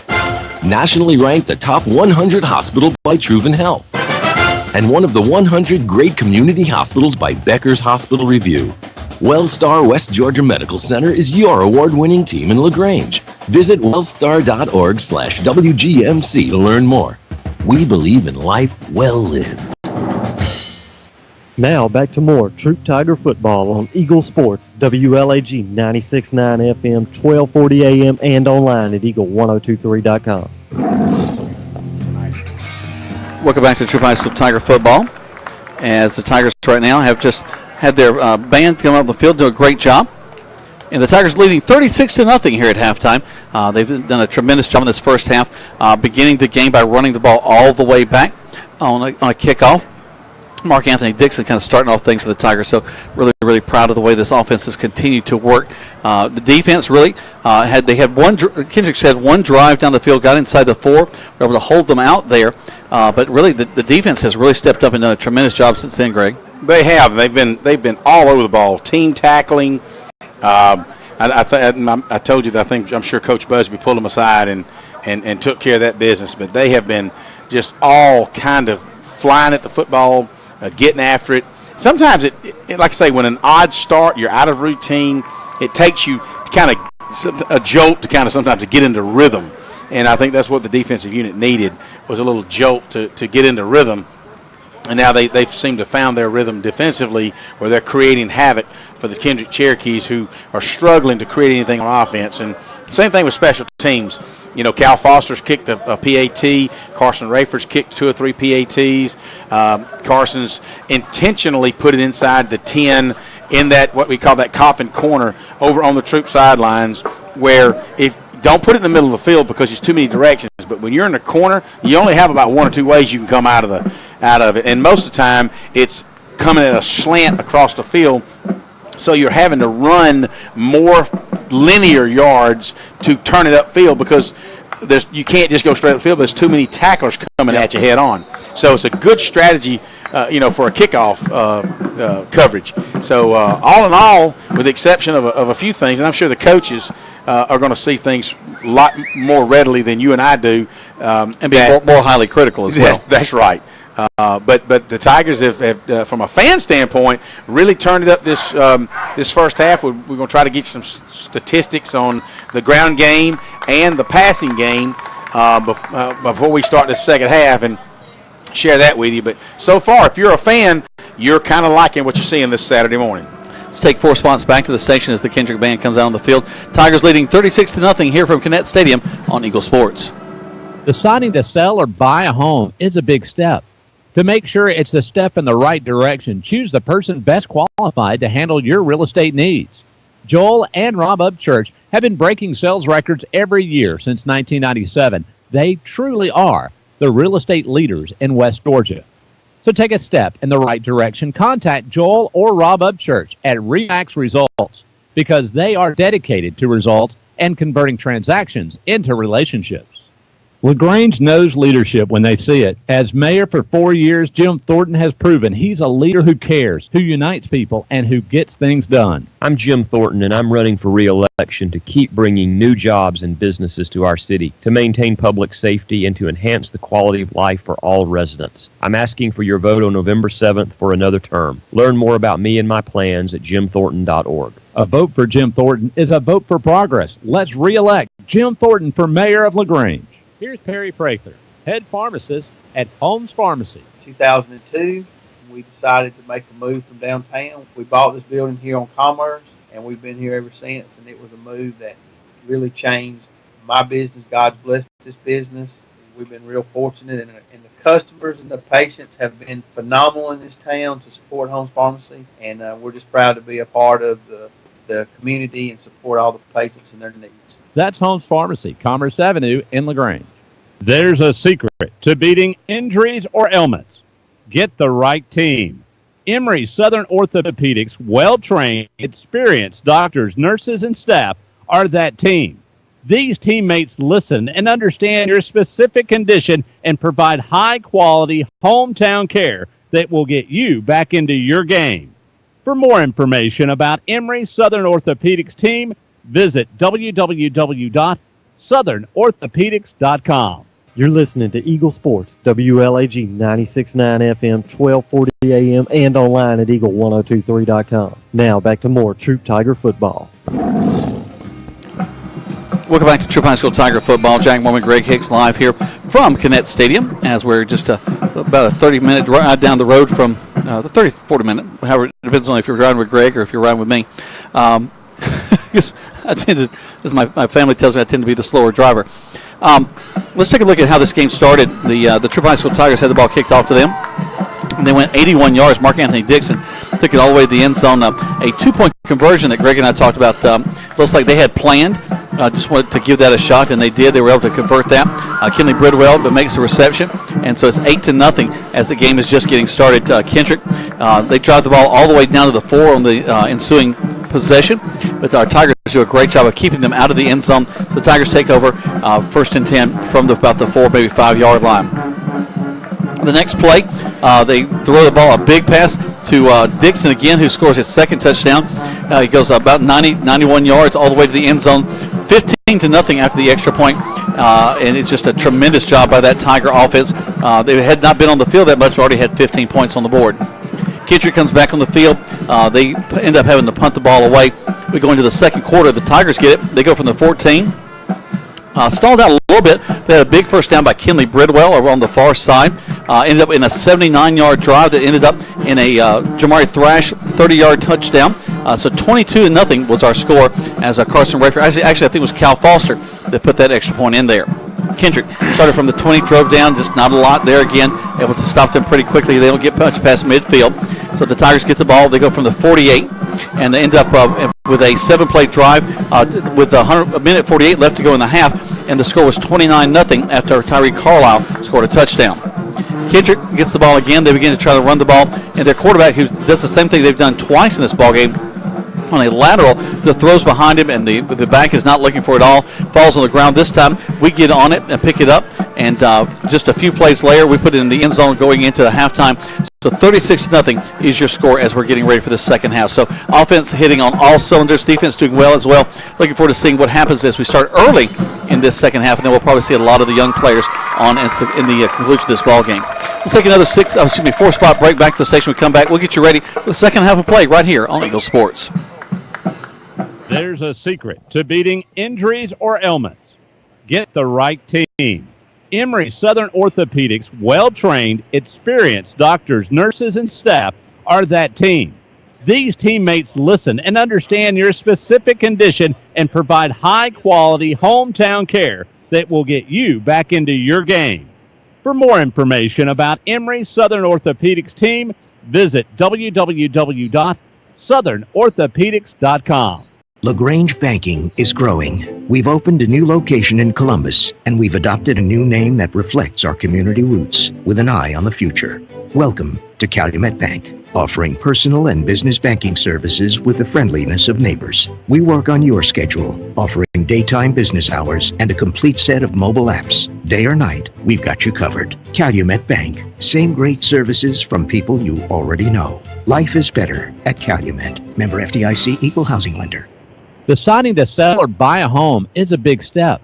Nationally ranked a top 100 hospital by Troup Health. And one of the 100 great community hospitals by Becker's Hospital Review. WellStar West Georgia Medical Center is your award-winning team in LaGrange. Visit wellstar.org/WGMC to learn more. We believe in life well lived. Now back to more Troup Tiger football on Eagle Sports, WLAG 96.9 FM, 1240 AM, and online at eagle1023.com. Welcome back to Troup High School Tiger football. As the Tigers right now have just had their band come up the field, do a great job. And the Tigers leading 36-0 here at halftime. They've done a tremendous job in this first half, beginning the game by running the ball all the way back on a kickoff. Mark Anthony Dixon kind of starting off things for the Tigers, so really, really proud of the way this offense has continued to work. The defense really had one. Kendrick had one drive down the field, got inside the 4, were able to hold them out there. But really, the defense has really stepped up and done a tremendous job since then, Greg. They have. They've been all over the ball. Team tackling. I told you that I'm sure Coach Busby pulled them aside and took care of that business. But they have been just all kind of flying at the football. Getting after it. Sometimes it, like I say, when an odd start, you're out of routine, it takes you kind of a jolt to kind of sometimes to get into rhythm. And I think that's what the defensive unit needed, was a little jolt to get into rhythm. And now they seem to have found their rhythm defensively, where they're creating havoc for the Kendrick Cherokees, who are struggling to create anything on offense. And same thing with special teams. You know, Cal Foster's kicked a PAT. Carson Rayford's kicked 2 or 3 PATs. Carson's intentionally put it inside the 10 in that, what we call that coffin corner over on the Troup sidelines, where if don't put it in the middle of the field because there's too many directions. But when you're in the corner, you only have about 1 or 2 ways you can come out of it. And most of the time, it's coming at a slant across the field. So you're having to run more linear yards to turn it upfield, because you can't just go straight upfield. There's too many tacklers coming at you head on. So it's a good strategy, for a kickoff coverage. So all in all, with the exception of a few things, and I'm sure the coaches are going to see things a lot more readily than you and I do, and be more highly critical as well. That's right. But the Tigers have from a fan standpoint, really turned it up this first half. We're going to try to get you some statistics on the ground game and the passing game before we start the second half, and share that with you. But so far, if you're a fan, you're kind of liking what you're seeing this Saturday morning. Let's take 4 spots back to the station as the Kendrick Band comes out on the field. Tigers leading 36-0 here from Kinnett Stadium on Eagle Sports. Deciding to sell or buy a home is a big step. To make sure it's a step in the right direction, choose the person best qualified to handle your real estate needs. Joel and Rob Upchurch have been breaking sales records every year since 1997. They truly are the real estate leaders in West Georgia. So take a step in the right direction. Contact Joel or Rob Upchurch at RE/MAX Results, because they are dedicated to results and converting transactions into relationships. LaGrange knows leadership when they see it. As mayor for 4 years, Jim Thornton has proven he's a leader who cares, who unites people, and who gets things done. I'm Jim Thornton, and I'm running for re-election to keep bringing new jobs and businesses to our city, to maintain public safety, and to enhance the quality of life for all residents. I'm asking for your vote on November 7th for another term. Learn more about me and my plans at jimthornton.org. A vote for Jim Thornton is a vote for progress. Let's re-elect Jim Thornton for mayor of LaGrange. Here's Perry Prather, head pharmacist at Holmes Pharmacy. 2002, we decided to make a move from downtown. We bought this building here on Commerce, and we've been here ever since, and it was a move that really changed my business. God's blessed this business. We've been real fortunate, and the customers and the patients have been phenomenal in this town to support Holmes Pharmacy, and we're just proud to be a part of the community and support all the patients and their needs. That's Holmes Pharmacy, Commerce Avenue in LaGrange. There's a secret to beating injuries or ailments. Get the right team. Emory Southern Orthopedics, well-trained, experienced doctors, nurses, and staff are that team. These teammates listen and understand your specific condition and provide high-quality hometown care that will get you back into your game. For more information about Emory Southern Orthopedics team, visit www.southernorthopedics.com. You're listening to Eagle Sports, WLAG 96.9 FM, 1240 AM, and online at eagle1023.com. Now back to more Troup Tiger football. Welcome back to Troup High School Tiger football. Jack Mormon, Greg Hicks live here from Kinnett Stadium, as we're just about a 30-minute ride down the road from the 40-minute, however, it depends on if you're riding with Greg or if you're riding with me. Because I tend to, as my family tells me, I tend to be the slower driver. Let's take a look at how this game started. The Troup High School Tigers had the ball kicked off to them, and they went 81 yards. Mark Anthony Dixon took it all the way to the end zone. A 2-point conversion that Greg and I talked about. Looks like they had planned. Just wanted to give that a shot, and they did. They were able to convert that. Kinley Bridwell but makes the reception, and so it's 8-0 as the game is just getting started. Kendrick, they drive the ball all the way down to the 4 on the ensuing possession, but our Tigers do a great job of keeping them out of the end zone. So the Tigers take over 1st and 10 from about the 4, maybe 5-yard line. The next play, they throw the ball, a big pass to Dixon again, who scores his second touchdown. He goes about 91 yards all the way to the end zone, 15-0 after the extra point, and it's just a tremendous job by that Tiger offense. They had not been on the field that much, but already had 15 points on the board. Kendrick comes back on the field. They end up having to punt the ball away. We go into the second quarter. The Tigers get it. They go from the 14 Stalled out a little bit. They had a big first down by Kinley Bridwell over on the far side. Ended up in a 79-yard drive that ended up in a Jamari Thrash 30-yard touchdown. So 22-0 was our score as Carson Rayford. Actually, I think it was Cal Foster that put that extra point in there. Kendrick started from the 20, drove down, just not a lot there again, able to stop them pretty quickly. They don't get much past midfield. So the Tigers get the ball. They go from the 48, and they end up with a 7-play drive with a minute 48 left to go in the half, and the score was 29-0 after Tyree Carlisle scored a touchdown. Kendrick gets the ball again. They begin to try to run the ball, and their quarterback, who does the same thing they've done twice in this ball game, on a lateral, the throws behind him, and the back is not looking for it all. Falls on the ground. This time, we get on it and pick it up, and just a few plays later, we put it in the end zone going into the halftime. So 36-0 is your score as we're getting ready for the second half. So offense hitting on all cylinders, defense doing well as well. Looking forward to seeing what happens as we start early in this second half, and then we'll probably see a lot of the young players on in the conclusion of this ball game. Let's take another 4-spot break. Back to the station. We come back. We'll get you ready for the second half of play right here on Eagle Sports. There's a secret to beating injuries or ailments. Get the right team. Emory Southern Orthopedics, well-trained, experienced doctors, nurses, and staff are that team. These teammates listen and understand your specific condition and provide high-quality hometown care that will get you back into your game. For more information about Emory Southern Orthopedics team, visit www.southernorthopedics.com. LaGrange Banking is growing. We've opened a new location in Columbus, and we've adopted a new name that reflects our community roots with an eye on the future. Welcome to Calumet Bank, offering personal and business banking services with the friendliness of neighbors. We work on your schedule, offering daytime business hours and a complete set of mobile apps. Day or night, we've got you covered. Calumet Bank, same great services from people you already know. Life is better at Calumet. Member FDIC, Equal Housing Lender. Deciding to sell or buy a home is a big step.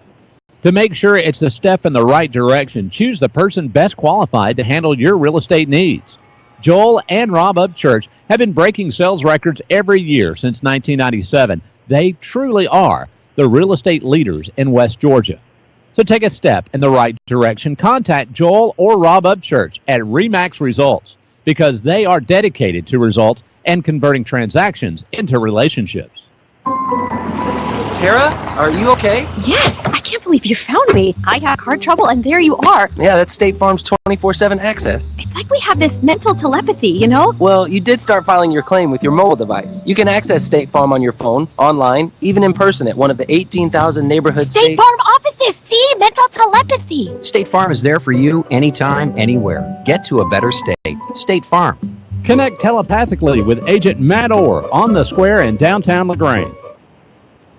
To make sure it's a step in the right direction, choose the person best qualified to handle your real estate needs. Joel and Rob Upchurch have been breaking sales records every year since 1997. They truly are the real estate leaders in West Georgia. So take a step in the right direction. Contact Joel or Rob Upchurch at RE/MAX Results because they are dedicated to results and converting transactions into relationships. Tara, are you okay? Yes, I can't believe you found me. I had car trouble and there you are. Yeah, that's State Farm's 24/7 access. It's like we have this mental telepathy, you know? Well, you did start filing your claim with your mobile device. You can access State Farm on your phone, online, even in person at one of the 18,000 neighborhood State Farm offices. See, mental telepathy. State Farm is there for you anytime, anywhere. Get to a better state. State Farm. Connect telepathically with Agent Matt Orr on the square in downtown LaGrange.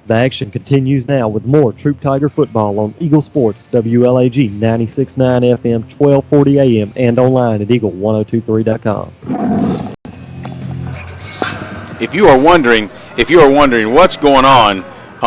The action continues now with more Troup Tiger football on Eagle Sports, WLAG 96.9 FM, 1240 AM, and online at eagle1023.com. If you are wondering what's going on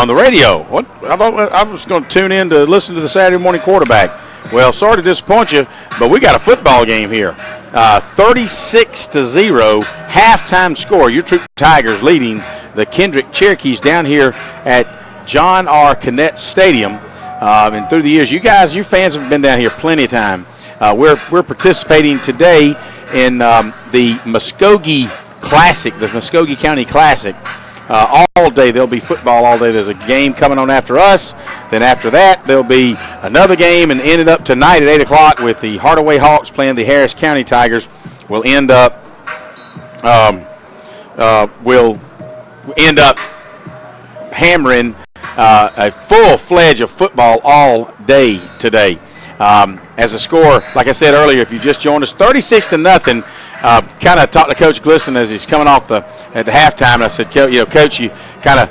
the radio, what I thought I was going to tune in to listen to the Saturday morning quarterback. Well, sorry to disappoint you, but we got a football game here. 36-0 halftime score. Your Troup Tigers leading the Kendrick Cherokees down here at John R. Connett Stadium. And through the years, you fans have been down here plenty of time. We're participating today in the Muskogee Classic, the Muskogee County Classic. All day there'll be football all day. There's a game coming on after us. Then after that there'll be another game, and ended up tonight at 8 o'clock with the Hardaway Hawks playing the Harris County Tigers. We'll end up hammering a full-fledged of football all day today. As a score, like I said earlier, if you just joined us, 36-0. Kind of talked to Coach Glisson as he's coming off at the halftime, and I said, Coach, you kind of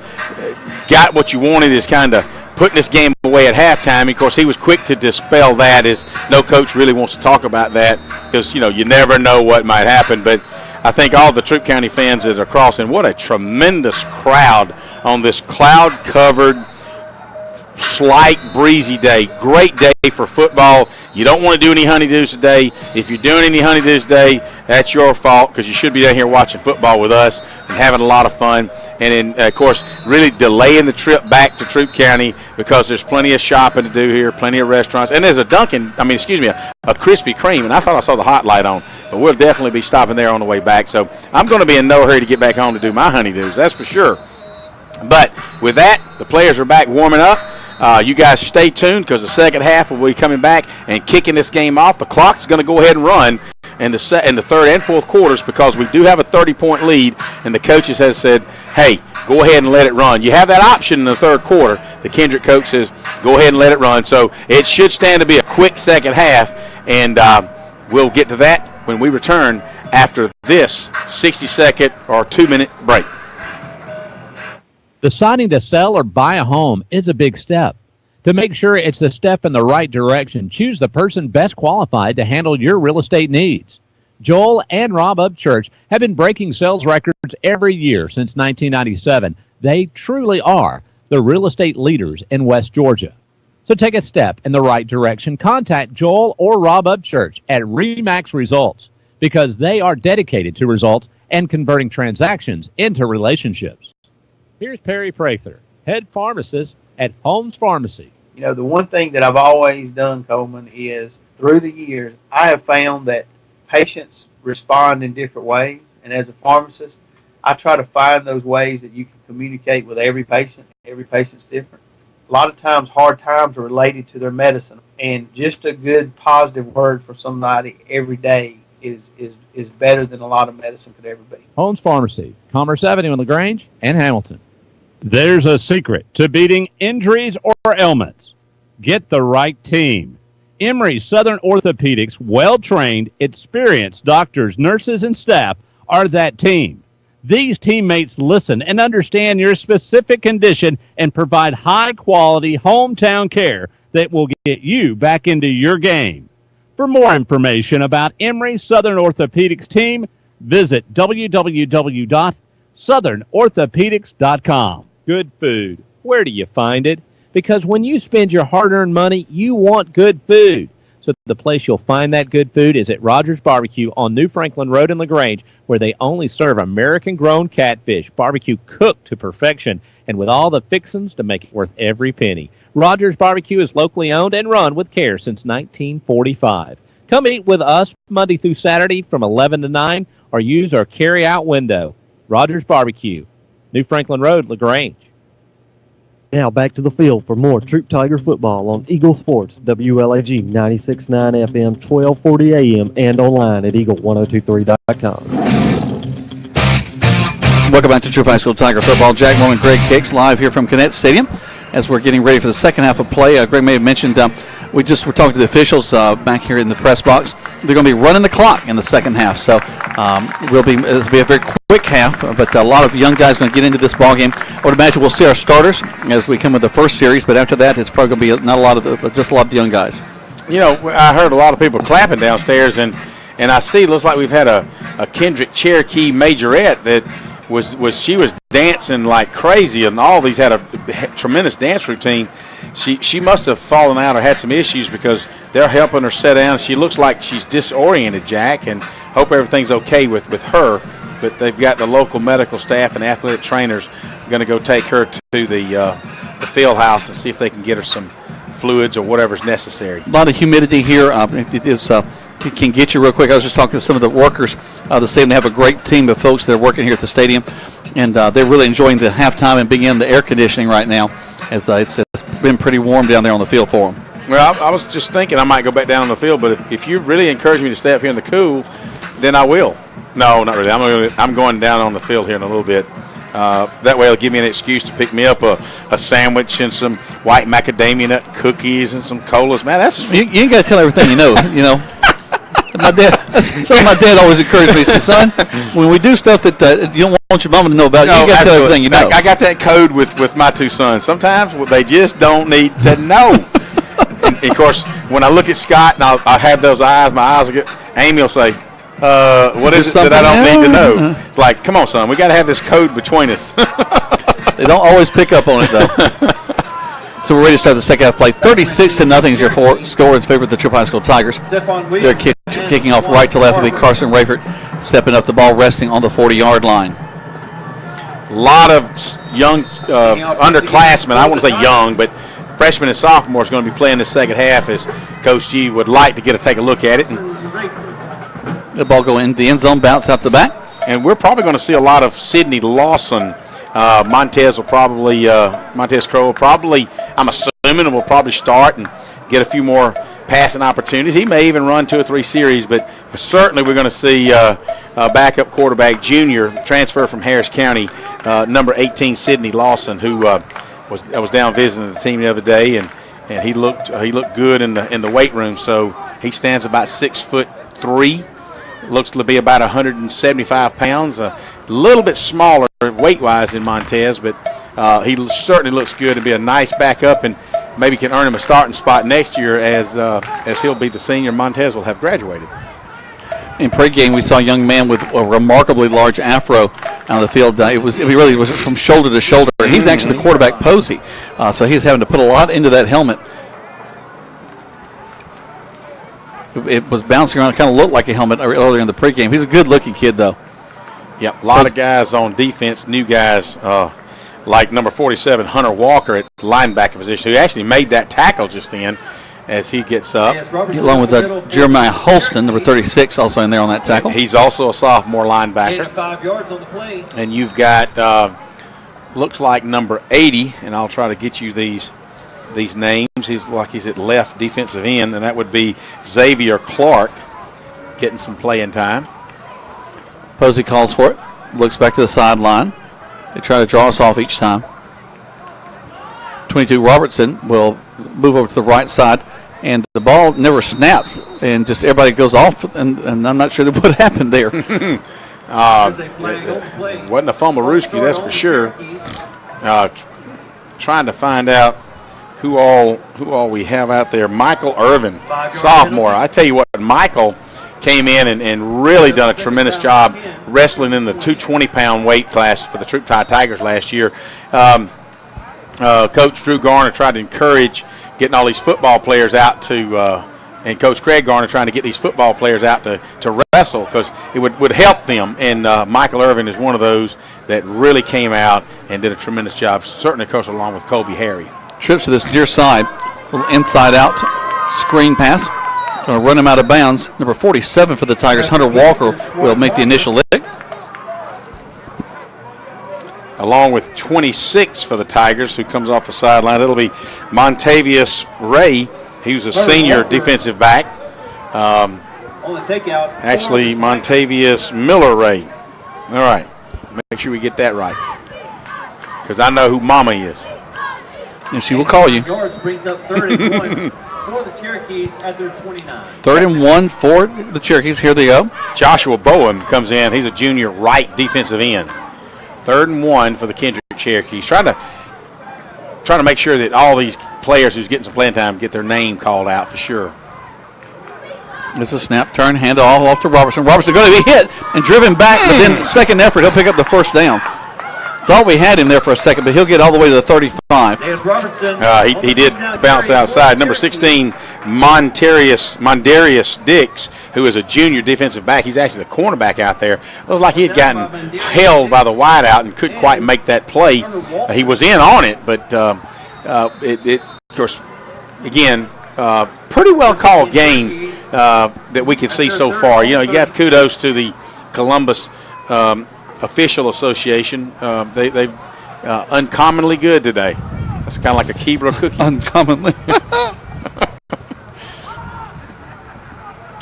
got what you wanted, is kind of putting this game away at halftime. Of course, he was quick to dispel that, as no coach really wants to talk about that because, you never know what might happen. But I think all the Troup County fans that are crossing, what a tremendous crowd on this cloud-covered slight breezy day. Great day for football. You don't want to do any honeydews today. If you're doing any honeydews today, that's your fault, because you should be down here watching football with us and having a lot of fun. And then, of course, really delaying the trip back to Troup County, because there's plenty of shopping to do here, plenty of restaurants. And there's a Krispy Kreme, and I thought I saw the hot light on. But we'll definitely be stopping there on the way back. So I'm going to be in no hurry to get back home to do my honeydews, that's for sure. But with that, the players are back warming up. You guys stay tuned, because the second half will be coming back and kicking this game off. The clock's going to go ahead and run in the third and fourth quarters, because we do have a 30-point lead, and the coaches have said, hey, go ahead and let it run. You have that option in the third quarter. The Kendrick coach says, go ahead and let it run. So it should stand to be a quick second half, and we'll get to that when we return after this 60-second or 2-minute break. Deciding to sell or buy a home is a big step. To make sure it's the step in the right direction, choose the person best qualified to handle your real estate needs. Joel and Rob Upchurch have been breaking sales records every year since 1997. They truly are the real estate leaders in West Georgia. So take a step in the right direction. Contact Joel or Rob Upchurch at RE/MAX Results, because they are dedicated to results and converting transactions into relationships. Here's Perry Prather, head pharmacist at Holmes Pharmacy. You know, the one thing that I've always done, Coleman, is through the years, I have found that patients respond in different ways. And as a pharmacist, I try to find those ways that you can communicate with every patient. Every patient's different. A lot of times, hard times are related to their medicine. And just a good, positive word for somebody every day is better than a lot of medicine could ever be. Holmes Pharmacy, Commerce Avenue in LaGrange and Hamilton. There's a secret to beating injuries or ailments. Get the right team. Emory Southern Orthopedics' well-trained, experienced doctors, nurses, and staff are that team. These teammates listen and understand your specific condition and provide high-quality hometown care that will get you back into your game. For more information about Emory Southern Orthopedics team, visit www.southernorthopedics.com. Good food. Where do you find it? Because when you spend your hard-earned money, you want good food. So the place you'll find that good food is at Rogers Barbecue on New Franklin Road in LaGrange, where they only serve American-grown catfish, barbecue cooked to perfection, and with all the fixings to make it worth every penny. Rogers Barbecue is locally owned and run with care since 1945. Come eat with us Monday through Saturday from 11 to 9, or use our carry-out window. Rogers Barbecue, New Franklin Road, LaGrange. Now back to the field for more Troup Tiger football on Eagle Sports, WLAG 96.9 FM, 1240 AM, and online at eagle1023.com. Welcome back to Troup High School Tiger football. Jack Moore and Greg Hicks live here from Connect Stadium as we're getting ready for the second half of play. Greg may have mentioned we were talking to the officials back here in the press box. They're going to be running the clock in the second half, so it'll be a very quick half, but a lot of young guys going to get into this ball game. I would imagine we'll see our starters as we come with the first series, but after that, it's probably going to be not a lot of just a lot of the young guys. You know, I heard a lot of people clapping downstairs, and I see it looks like we've had a Kendrick Cherokee majorette that was dancing like crazy, and all these had a tremendous dance routine. She must have fallen out or had some issues, because they're helping her sit down. She looks like she's disoriented, Jack, and hope everything's okay with her. But they've got the local medical staff and athletic trainers going to go take her to the field house and see if they can get her some fluids or whatever's necessary. A lot of humidity here. It can get you real quick. I was just talking to some of the workers of the stadium. They have a great team of folks that are working here at the stadium, and they're really enjoying the halftime and being in the air conditioning right now, as it's been pretty warm down there on the field for them. Well, I was just thinking I might go back down on the field, but if you really encourage me to stay up here in the cool, then I will. No, not really. I'm going down on the field here in a little bit. That way it'll give me an excuse to pick me up a sandwich and some white macadamia nut cookies and some colas. Man, that's you ain't got to tell everything you know. My dad always encouraged me. He said, "Son, when we do stuff that you don't want your mama to know about, you got to tell everything you know." I got that code with my two sons. Sometimes they just don't need to know. and of course, when I look at Scott and I have those eyes, my eyes will get. Amy will say, "What is it that I don't need to know?" It's like, come on, son, we got to have this code between us. They don't always pick up on it though. So we're ready to start the second half play. 36-0 is your score in favor of the Troup High School Tigers. They're kicking off right to left. Will be Carson Rayford stepping up the ball, resting on the 40-yard line. A lot of young underclassmen, I won't say young, but freshmen and sophomores are going to be playing the second half as Coach G would like to take a look at it. And the ball go in the end zone, bounce out the back. And we're probably going to see a lot of Sidney Lawson. Montez Crow will probably, I'm assuming, will probably start and get a few more passing opportunities. He may even run 2 or 3 series, but certainly we're going to see a backup quarterback, junior, transfer from Harris County, number 18, Sidney Lawson, who was down visiting the team the other day, and he looked good in the weight room. So he stands about 6'3". Looks to be about 175 pounds, a little bit smaller weight-wise than Montez, but he certainly looks good to be a nice backup, and maybe can earn him a starting spot next year as he'll be the senior. Montez will have graduated. In pregame, we saw a young man with a remarkably large afro on the field. It really was from shoulder to shoulder. He's actually the quarterback, Posey, so he's having to put a lot into that helmet. It was bouncing around. It kind of looked like a helmet earlier in the pregame. He's a good-looking kid, though. Yep, a lot of guys on defense, new guys, like number 47, Hunter Walker at linebacker position, who actually made that tackle just then as he gets up. Along with Jeremiah Holston, number 36, also in there on that tackle. He's also a sophomore linebacker. 5 yards on the play. And you've got, looks like number 80, and I'll try to get you these names. He's at left defensive end, and that would be Xavier Clark getting some playing time. Posey calls for it, looks back to the sideline. They try to draw us off each time. 22 Robertson will move over to the right side, and the ball never snaps, and just everybody goes off, and I'm not sure what happened there. Wasn't a fumble-rooski, that's for sure. Trying to find out who all we have out there. Michael Irvin, sophomore. I tell you what, Michael came in and really done a tremendous job wrestling in the 220-pound weight class for the Troup Tigers last year. Coach Drew Garner tried to encourage getting all these football players out to and Coach Craig Garner trying to get these football players out to wrestle because it would help them. And Michael Irvin is one of those that really came out and did a tremendous job, certainly, of course, along with Colby Harry. Trips to this near side, little inside out screen pass. Going to run him out of bounds. Number 47 for the Tigers, Hunter Walker, will make the initial lick. Along with 26 for the Tigers, who comes off the sideline. It'll be Montavious Ray. He was a senior defensive back. Actually, Montavious Miller Ray. All right. Make sure we get that right, because I know who Mama is. And she will call you. Yards brings up 3rd and 1 for the Cherokees at their 29. 3rd and 1 for the Cherokees. Here they go. Joshua Bowen comes in. He's a junior right defensive end. 3rd and 1 for the Kendrick Cherokees. Trying to make sure that all these players who's getting some playing time get their name called out for sure. It's a snap, turn, hand off to Robertson. Robertson going to be hit and driven back, but then second effort, he'll pick up the first down. Thought we had him there for a second, but he'll get all the way to the 35. He did bounce outside. Number 16, Mondarius Dix, who is a junior defensive back. He's actually the cornerback out there. It was like he had gotten held by the wideout and couldn't quite make that play. He was in on it, but it of course, again, pretty well called game that we can see so far. You know, you have kudos to the Columbus Official Association. They've uncommonly good today. That's kind of like a Keebler cookie. Uncommonly.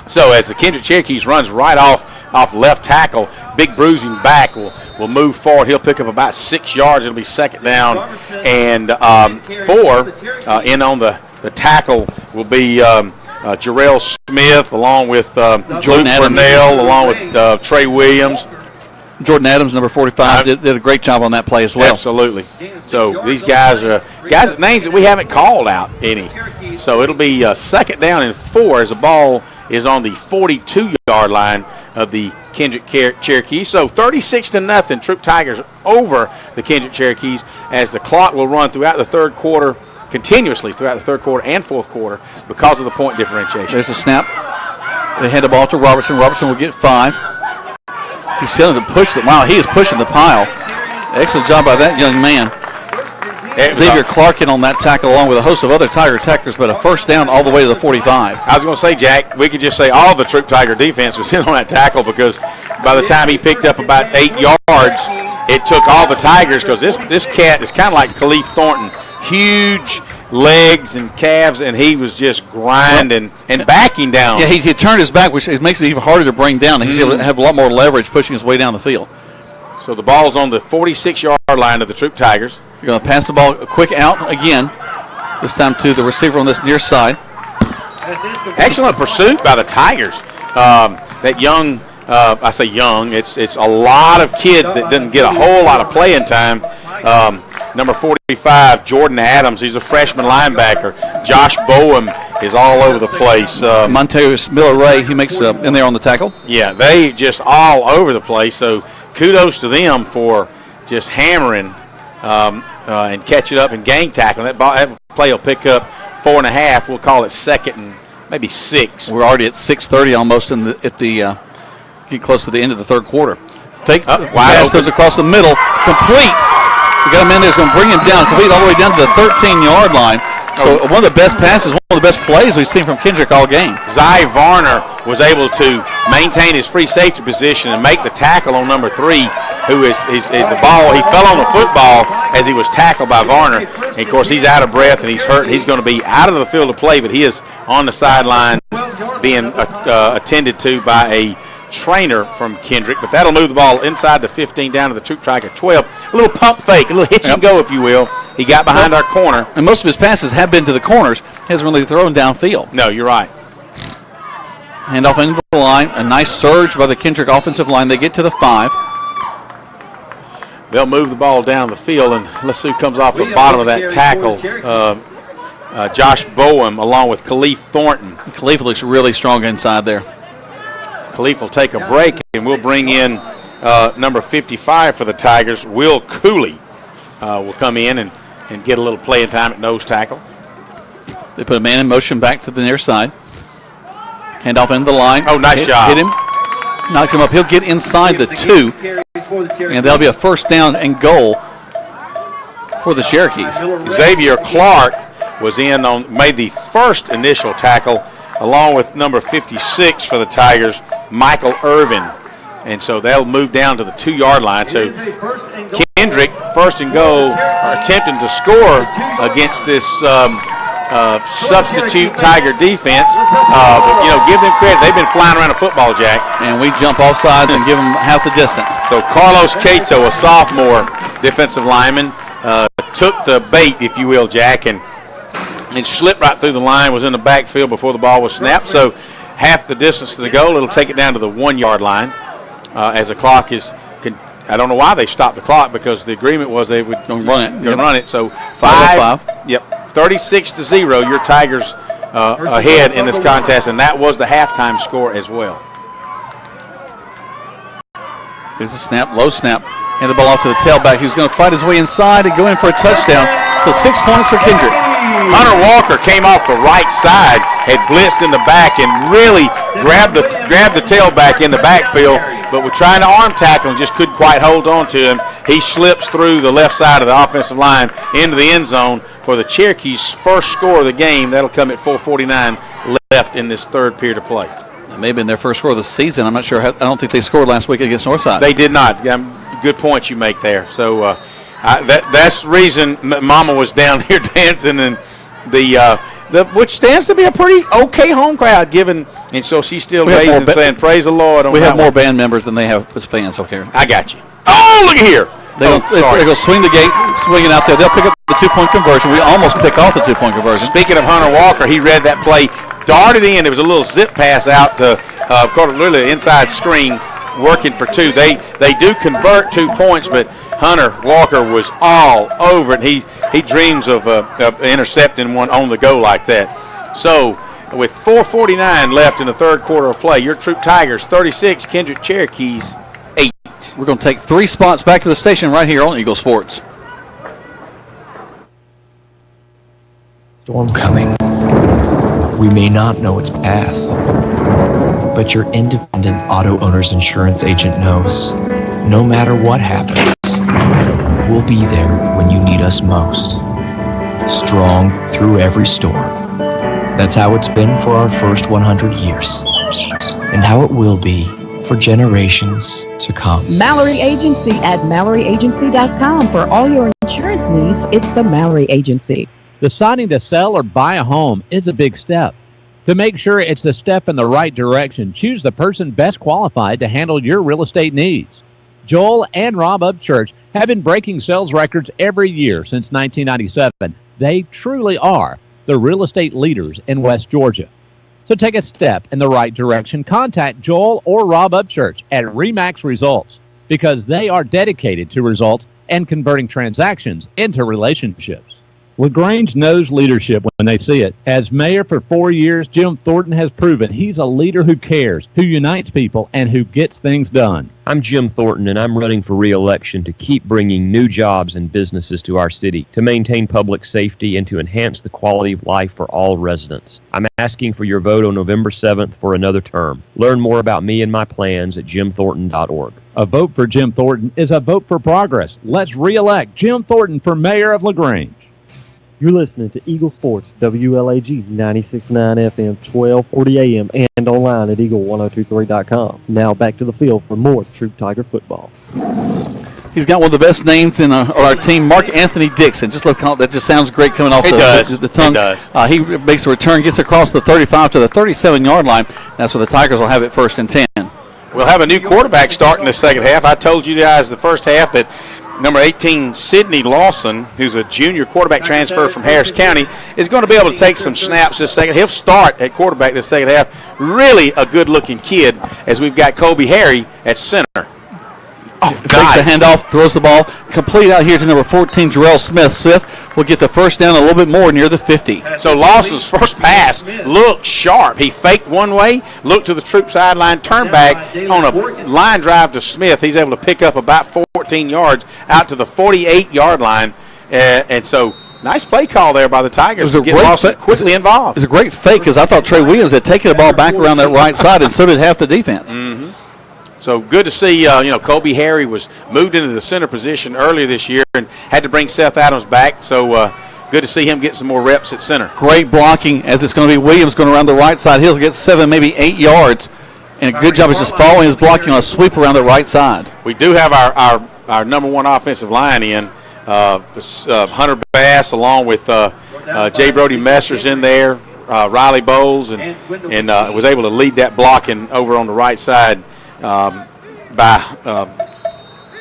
So as the Kendrick Cherokees runs right off left tackle, big bruising back will move forward. He'll pick up about 6 yards. It'll be second down and 4. In on the tackle will be Jarrell Smith along with Jordan Burnell along with Trey Williams. Jordan Adams, number 45, did a great job on that play as well. Absolutely. So these guys are names that we haven't called out any. So it'll be second down and 4 as the ball is on the 42-yard line of the Kendrick Cherokees. So 36-0, Troup Tigers over the Kendrick Cherokees as the clock will run throughout the third quarter continuously throughout the third quarter and fourth quarter because of the point differentiation. There's a snap. They hand the ball to Robertson. Robertson will get 5. He's still to push the. Wow, he is pushing the pile. Excellent job by that young man. Xavier Clark in on that tackle along with a host of other Tiger tacklers, but a first down all the way to the 45. I was going to say, Jack, we could just say all the Troup Tiger defense was in on that tackle because by the time he picked up about 8 yards, it took all the Tigers because this cat is kind of like Khalif Thornton. Huge legs and calves, and he was just grinding and backing down. Yeah, he turned his back, which makes it even harder to bring down. He's able to have a lot more leverage pushing his way down the field. So the ball's on the 46-yard line of the Troup Tigers. You're going to pass the ball quick out again, this time to the receiver on this near side. Excellent pursuit by the Tigers. That young, I say young, it's a lot of kids that didn't get a whole lot of playing time. Number 45, Jordan Adams, he's a freshman linebacker. Josh Bowen is all over the place. Monteus Miller-Ray, he makes in there on the tackle. Yeah, they just all over the place. So kudos to them for just hammering and catching up and gang tackling. That play will pick up 4.5. We'll call it second and maybe 6. We're already at 6:30 almost getting close to the end of the third quarter. Fake pass goes across the middle, complete. We got a man that's going to bring him down, complete all the way down to the 13-yard line. So one of the best passes, one of the best plays we've seen from Kendrick all game. Zy Varner was able to maintain his free safety position and make the tackle on number 3, who is the ball. He fell on the football as he was tackled by Varner. And, of course, he's out of breath and he's hurt. He's going to be out of the field of play, but he is on the sidelines being attended to by a trainer from Kendrick, but that'll move the ball inside the 15 down to the Troup Tiger 12. A little pump fake, a little hitch and go, if you will. He got behind our corner. And most of his passes have been to the corners. He hasn't really thrown downfield. No, you're right. Handoff into the line. A nice surge by the Kendrick offensive line. They get to the 5. They'll move the ball down the field, and let's see who comes off the bottom of that tackle. Josh Bowen along with Khalif Thornton. Khalif looks really strong inside there. Khalif will take a break, and we'll bring in number 55 for the Tigers. Will Cooley will come in and get a little playing time at nose tackle. They put a man in motion back to the near side. Handoff into the line. Oh, nice job. Hit him. Knocks him up. He'll get inside the 2. And that'll be a first down and goal for the Cherokees. Xavier Clark was made the first initial tackle, along with number 56 for the Tigers, Michael Irvin. And so they'll move down to the 2-yard line. So Kendrick, first and goal, are attempting to score against this substitute Tiger defense. But, give them credit. They've been flying around a football, Jack. And we jump off sides and give them half the distance. So Carlos Cato, a sophomore defensive lineman, took the bait, if you will, Jack, and slipped right through the line, was in the backfield before the ball was snapped. So half the distance to the goal, it'll take it down to the 1-yard line as the clock is I don't know why they stopped the clock, because the agreement was they would run it. So 5. Yep. 36-0, your Tigers ahead in this contest, and that was the halftime score as well. There's a snap, low snap. Hand the ball off to the tailback. He's going to fight his way inside and go in for a touchdown. So 6 points for Kendrick. Hunter Walker came off the right side, had blitzed in the back, and really grabbed the tailback in the backfield, but was trying to arm tackle and just couldn't quite hold on to him. He slips through the left side of the offensive line into the end zone for the Cherokees' first score of the game. That'll come at 4:49 left in this third period of play. That may have been their first score of the season. I'm not sure. I don't think they scored last week against Northside. They did not. Good point you make there. So that's the reason Mama was down here dancing, and which stands to be a pretty okay home crowd, and so she's still raising saying, "Praise the Lord." We have more band members than they have fans. Okay, I got you. Oh, look at here. They're going to swing the gate, swing it out there. They'll pick up the 2-point conversion. We almost pick off the 2-point conversion. Speaking of Hunter Walker, he read that play, darted in. There was a little zip pass out to literally inside screen, working for 2. They do convert 2 points, but Hunter Walker was all over it. He dreams of intercepting one on the go like that. So with 4:49 left in the third quarter of play, your Troup Tigers 36, Kendrick Cherokees 8. We're going to take 3 spots back to the station right here on Eagle Sports. Storm coming. We may not know its path, but your independent auto owner's insurance agent knows no matter what happens, we'll be there when you need us most. Strong through every storm. That's how it's been for our first 100 years, and how it will be for generations to come. Mallory Agency at MalloryAgency.com. For all your insurance needs, it's the Mallory Agency. Deciding to sell or buy a home is a big step. To make sure it's a step in the right direction, choose the person best qualified to handle your real estate needs. Joel and Rob Upchurch have been breaking sales records every year since 1997. They truly are the real estate leaders in West Georgia. So take a step in the right direction. Contact Joel or Rob Upchurch at RE/MAX Results, because they are dedicated to results and converting transactions into relationships. LaGrange knows leadership when they see it. As mayor for 4 years, Jim Thornton has proven he's a leader who cares, who unites people, and who gets things done. I'm Jim Thornton, and I'm running for re-election to keep bringing new jobs and businesses to our city, to maintain public safety, and to enhance the quality of life for all residents. I'm asking for your vote on November 7th for another term. Learn more about me and my plans at jimthornton.org. A vote for Jim Thornton is a vote for progress. Let's re-elect Jim Thornton for mayor of LaGrange. You're listening to Eagle Sports, WLAG 96.9 FM, 1240 AM, and online at eagle1023.com. Now back to the field for more Troup Tiger football. He's got one of the best names in our team, Mark Anthony Dixon. Just look, that just sounds great coming off the tongue. It does. He makes a return, gets across the 35 to the 37-yard line. That's where the Tigers will have it 1st and 10. We'll have a new quarterback starting the second half. I told you guys the first half that number 18, Sidney Lawson, who's a junior quarterback transfer from Harris County, is going to be able to take some snaps this second. He'll start at quarterback this second half. Really a good-looking kid, as we've got Kobe Harry at center. Oh, takes the handoff, throws the ball complete out here to number 14, Jarrell Smith. Smith will get the first down a little bit more near the 50. So Lawson's first pass looked sharp. He faked one way, looked to the Troup sideline, turned back on a line drive to Smith. He's able to pick up about 14 yards out to the 48-yard line. And so nice play call there by the Tigers to get Lawson quickly involved. It was a great fake, because I thought Trey Williams had taken the ball back around that right side, and so did half the defense. Mm-hmm. So good to see, Kobe Harry was moved into the center position earlier this year and had to bring Seth Adams back. So good to see him get some more reps at center. Great blocking, as it's going to be Williams going around the right side. He'll get 7, maybe 8 yards. And a good job is just following his blocking on a sweep around the right side. We do have our number one offensive line in. Hunter Bass along with J. Brody Messers in there, Riley Bowles, and was able to lead that blocking over on the right side by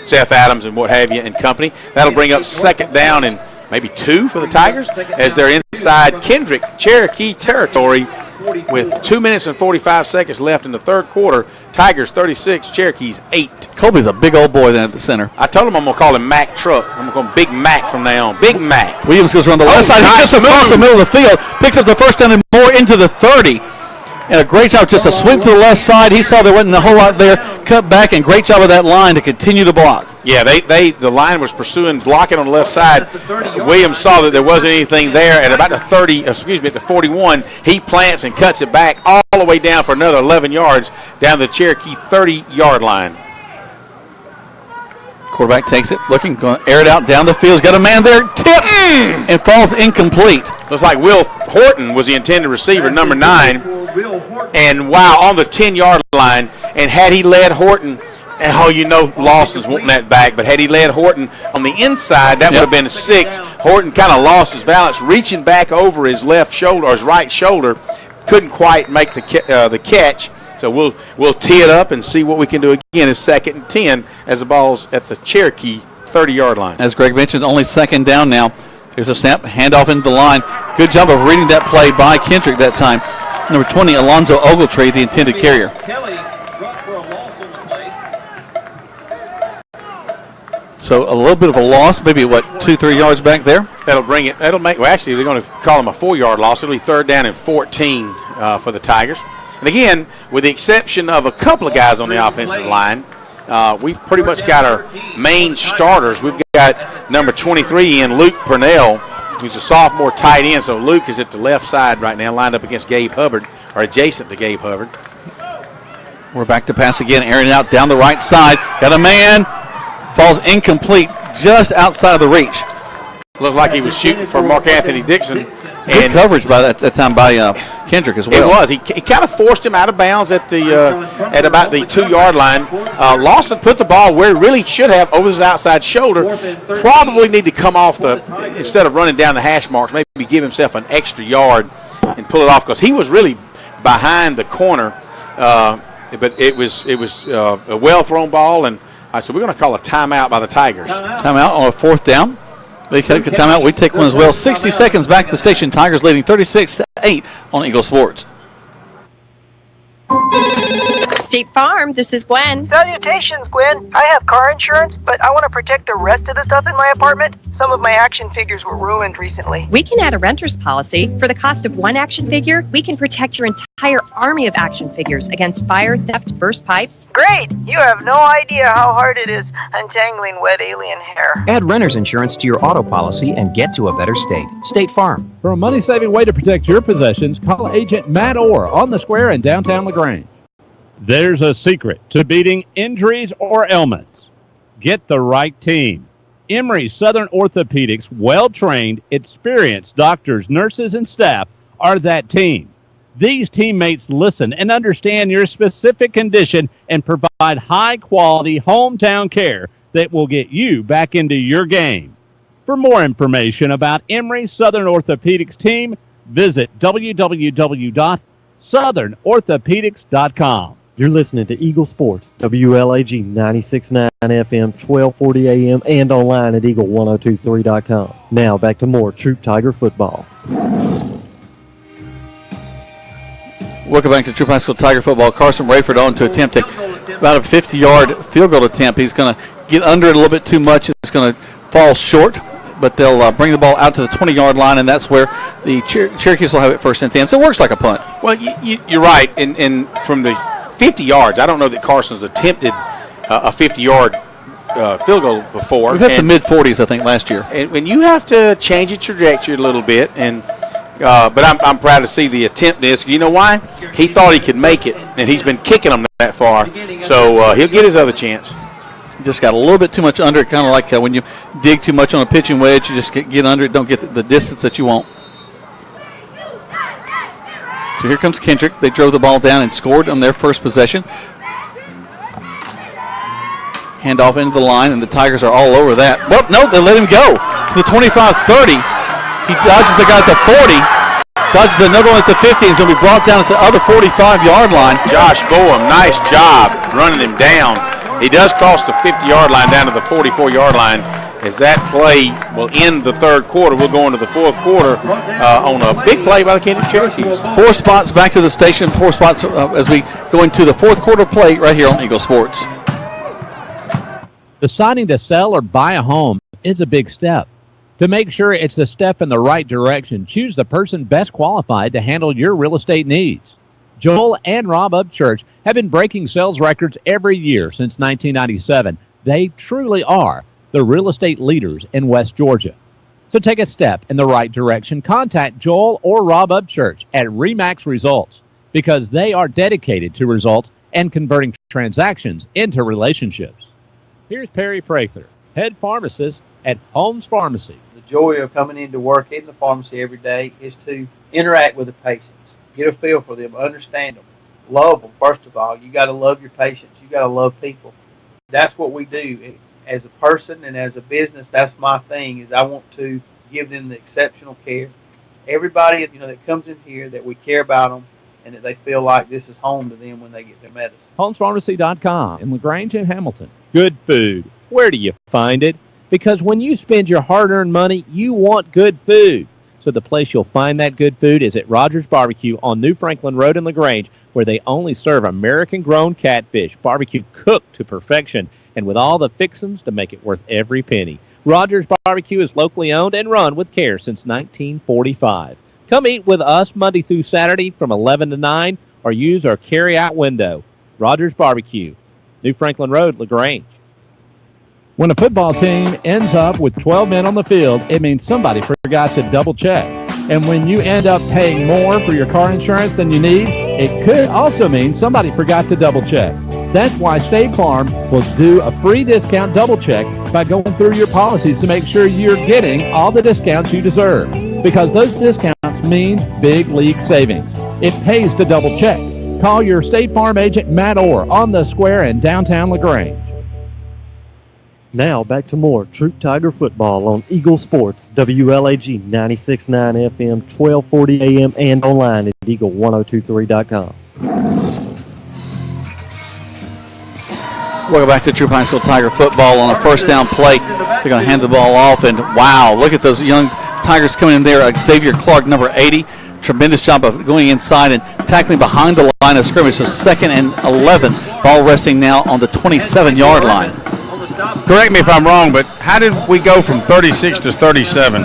Seth Adams and what have you and company. That'll bring up second down and maybe 2 for the Tigers as they're inside Kendrick Cherokee territory with 2 minutes and 45 seconds left in the third quarter. Tigers 36, Cherokees 8. Kobe's a big old boy then at the center. I told him I'm going to call him Mac Troup. I'm going to call him Big Mac from now on. Big Mac. Williams goes around the left side. He gets across the middle of the field, picks up the first down and more into the 30. And a great job, just a sweep to the left side. He saw there wasn't a whole lot there, cut back, and great job of that line to continue to block. Yeah, the line was pursuing blocking on the left side. Williams saw that there wasn't anything there. At about the 41, he plants and cuts it back all the way down for another 11 yards down the Cherokee 30-yard line. Quarterback takes it, looking, going to air it out down the field. He's got a man there, tip, and falls incomplete. Looks like Will Horton was the intended receiver, number 9. And wow, on the 10-yard line. And had he led Horton, Lawson's wanting that back, but had he led Horton on the inside, that would have been a 6. Horton kind of lost his balance, reaching back over his left shoulder or his right shoulder, couldn't quite make the catch. So we'll tee it up and see what we can do again. It's 2nd and 10 as the ball's at the Cherokee 30-yard line. As Greg mentioned, only second down now. Here's a snap, handoff into the line. Good job of reading that play by Kendrick that time. Number 20, Alonzo Ogletree, the intended carrier. So a little bit of a loss, maybe 2-3 yards back there. That'll bring it. That'll make. Well, actually, they're going to call them a 4-yard loss. It'll be 3rd down and 14 for the Tigers. And again, with the exception of a couple of guys on the offensive line, we've pretty much got our main starters. We've got number 23 in Luke Purnell, who's a sophomore tight end. So Luke is at the left side right now, lined up against Gabe Hubbard, or adjacent to Gabe Hubbard. We're back to pass again, airing it out down the right side. Got a man, falls incomplete, just outside of the reach. Looks like he was shooting for Mark Anthony Dixon. Good coverage by that time by Kendrick as well. It was. He kind of forced him out of bounds at about the 2-yard line. Lawson put the ball where it really should have, over his outside shoulder. Probably need to come off instead of running down the hash marks, maybe give himself an extra yard and pull it off, because he was really behind the corner. But it was a well-thrown ball, and I said we're going to call a timeout by the Tigers. Timeout on a 4th down. They take a timeout. We take one as well. 60 seconds back at the station. Tigers leading 36-8 on Eagle Sports. State Farm, this is Gwen. Salutations, Gwen. I have car insurance, but I want to protect the rest of the stuff in my apartment. Some of my action figures were ruined recently. We can add a renter's policy. For the cost of one action figure, we can protect your entire army of action figures against fire, theft, burst pipes. Great! You have no idea how hard it is untangling wet alien hair. Add renter's insurance to your auto policy and get to a better state. State Farm. For a money-saving way to protect your possessions, call Agent Matt Orr on the square in downtown LaGrange. There's a secret to beating injuries or ailments. Get the right team. Emory Southern Orthopedics' well-trained, experienced doctors, nurses, and staff are that team. These teammates listen and understand your specific condition and provide high-quality hometown care that will get you back into your game. For more information about Emory Southern Orthopedics team, visit www.southernorthopedics.com. You're listening to Eagle Sports, WLAG 96.9 FM, 1240 AM, and online at eagle1023.com. Now back to more Troup Tiger football. Welcome back to Troup High School Tiger football. Carson Rayford on to attempt about a 50-yard field goal attempt. He's going to get under it a little bit too much. It's going to fall short, but they'll bring the ball out to the 20-yard line, and that's where the Cherokees will have it first and 10. So it works like a punt. Well, you're right. And from the 50 yards, I don't know that Carson's attempted a 50-yard field goal before. We've had some mid-40s, I think, last year. And when you have to change your trajectory a little bit, and but I'm proud to see the attempt is. You know why? He thought he could make it, and he's been kicking them that far. So he'll get his other chance. Just got a little bit too much under it, kind of like when you dig too much on a pitching wedge, you just get under it, don't get the distance that you want. So here comes Kendrick. They drove the ball down and scored on their first possession. Hand off into the line, and the Tigers are all over that. Well, no, they let him go to the 25-30. He dodges a guy at the 40, dodges another one at the 50. He's going to be brought down at the other 45-yard line. Josh Boehm, nice job running him down. He does cross the 50-yard line down to the 44-yard line. As that play will end the third quarter, we'll go into the fourth quarter on a big play by the Kendrick Cherokees. 4 spots back to the station, 4 spots as we go into the fourth quarter play right here on Eagle Sports. Deciding to sell or buy a home is a big step. To make sure it's the step in the right direction, choose the person best qualified to handle your real estate needs. Joel and Rob Upchurch have been breaking sales records every year since 1997. They truly are the real estate leaders in West Georgia. So take a step in the right direction. Contact Joel or Rob Upchurch at RE/MAX Results because they are dedicated to results and converting transactions into relationships. Here's Perry Prather, head pharmacist at Holmes Pharmacy. The joy of coming into work in the pharmacy every day is to interact with the patients, get a feel for them, understand them, love them. First of all, you got to love your patients. You got to love people. That's what we do. As a person and as a business, that's my thing, is I want to give them the exceptional care. Everybody that comes in here, that we care about them and that they feel like this is home to them when they get their medicine. HolmesPharmacy.com in LaGrange and Hamilton. Good food. Where do you find it? Because when you spend your hard-earned money, you want good food. So the place you'll find that good food is at Rogers Barbecue on New Franklin Road in LaGrange, where they only serve American-grown catfish, barbecue cooked to perfection, and with all the fixings to make it worth every penny. Rogers Barbecue is locally owned and run with care since 1945. Come eat with us Monday through Saturday from 11 to 9 or use our carry-out window. Rogers Barbecue, New Franklin Road, LaGrange. When a football team ends up with 12 men on the field, it means somebody forgot to double check. And when you end up paying more for your car insurance than you need, it could also mean somebody forgot to double check. That's why State Farm will do a free discount double check by going through your policies to make sure you're getting all the discounts you deserve. Because those discounts mean big league savings. It pays to double check. Call your State Farm agent, Matt Orr, on the square in downtown LaGrange. Now back to more Troup Tiger football on Eagle Sports, WLAG 96.9 FM, 1240 AM, and online at eagle1023.com. Welcome back to Troup High School Tiger football on a first down play. They're going to hand the ball off, and wow, look at those young Tigers coming in there. Xavier Clark, number 80. Tremendous job of going inside and tackling behind the line of scrimmage. So 2nd and 11. Ball resting now on the 27-yard line. Correct me if I'm wrong, but how did we go from 36 to 37?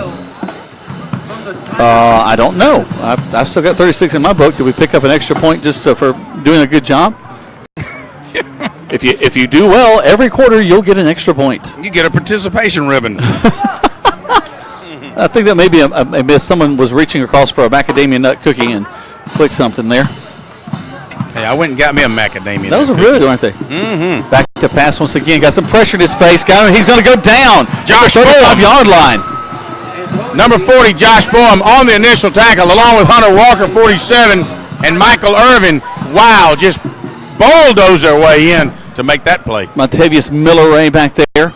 I don't know. I still got 36 in my book. Did we pick up an extra point just for doing a good job? If you do well, every quarter you'll get an extra point. You get a participation ribbon. I think that maybe someone was reaching across for a macadamia nut cookie and clicked something there. Hey, I went and got me a macadamia. Those are really good, aren't they? Mm-hmm. Back to pass once again. Got some pressure in his face. Got him. He's going to go down. Josh 35-yard line. Number 40, Josh Boehm, on the initial tackle, along with Hunter Walker, 47, and Michael Irvin. Wow, just bulldoze their way in to make that play. Montavious Miller-Ray back there,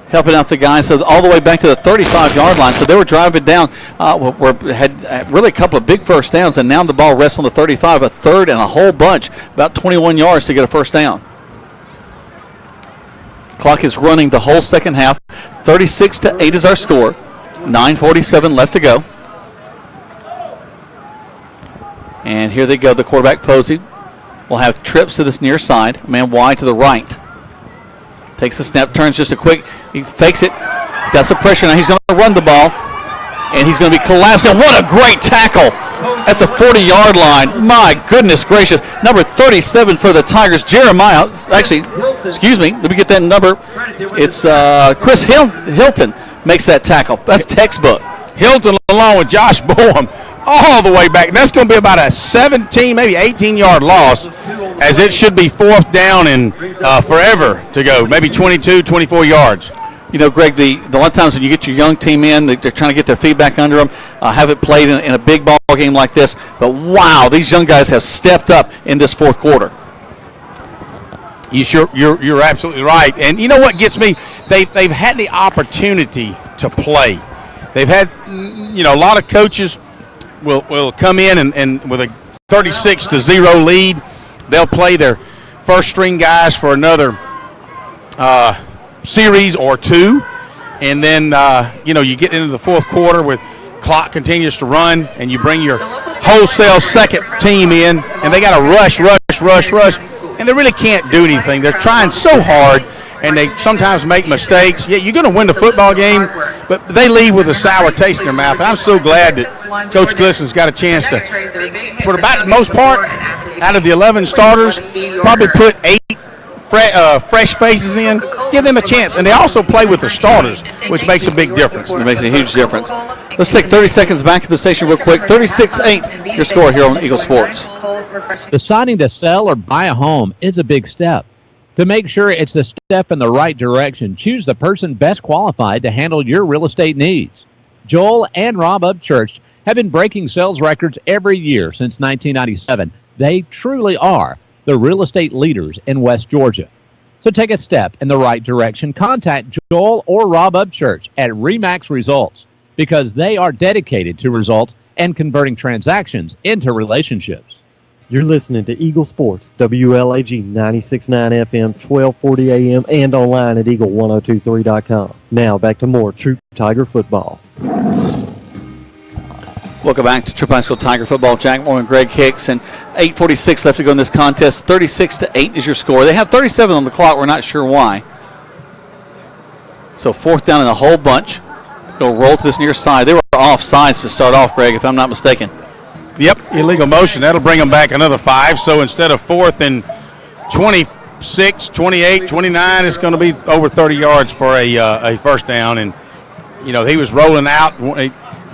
helping out the guys, so all the way back to the 35-yard line. So they were driving down, had really a couple of big first downs, and now the ball rests on the 35, a third and a whole bunch, about 21 yards to get a first down. Clock is running the whole second half. 36-8 is our score. 9:47 left to go. And here they go, the quarterback Posey will have trips to this near side, a man wide to the right. Takes the snap, turns just a quick, he fakes it, he's got some pressure now, he's going to run the ball, and he's going to be collapsing. What a great tackle at the 40-yard line. My goodness gracious. Number 37 for the Tigers, Jeremiah, actually, excuse me, let me get that number. It's Chris Hilton makes that tackle. That's textbook. Hilton along with Josh Boehm all the way back. And that's going to be about a 17, maybe 18-yard loss, as it should be fourth down and forever to go, maybe 22, 24 yards. You know, Greg, a lot of times when you get your young team in, they're trying to get their feet back under them, have it played in a big ball game like this. But, wow, these young guys have stepped up in this fourth quarter. You're absolutely right. And you know what gets me? They've had the opportunity to play. They've had, a lot of coaches will come in and with a 36-0 lead, they'll play their first-string guys for another series or two, and then you get into the fourth quarter with clock continues to run, and you bring your wholesale second team in, and they got to rush, and they really can't do anything. They're trying so hard, and they sometimes make mistakes. Yeah, you're going to win the football game, but they leave with a sour taste in their mouth. And I'm so glad that Coach Glisson's got a chance to, for about the most part, out of the 11 starters, probably put 8 fresh faces in, give them a chance. And they also play with the starters, which makes a big difference. It makes a huge difference. Let's take 30 seconds back to the station real quick. 36-8, your score here on Eagle Sports. Deciding to sell or buy a home is a big step. To make sure it's a step in the right direction, choose the person best qualified to handle your real estate needs. Joel and Rob Upchurch have been breaking sales records every year since 1997. They truly are the real estate leaders in West Georgia. So take a step in the right direction. Contact Joel or Rob Upchurch at RE/MAX Results because they are dedicated to results and converting transactions into relationships. You're listening to Eagle Sports, WLAG 96.9 FM, 1240 AM, and online at eagle1023.com. Now back to more Troup Tiger football. Welcome back to Troup High School Tiger football. Jack Moore and Greg Hicks, and 8:46 left to go in this contest. 36-8 is your score. They have 37 on the clock. We're not sure why. So fourth down in a whole bunch. Go roll to this near side. They were offsides to start off, Greg, if I'm not mistaken. Yep, illegal motion. That'll bring them back another 5. So instead of 4th and 20, 26, 28, 29. It's going to be over 30 yards for a first down. And, you know, he was rolling out.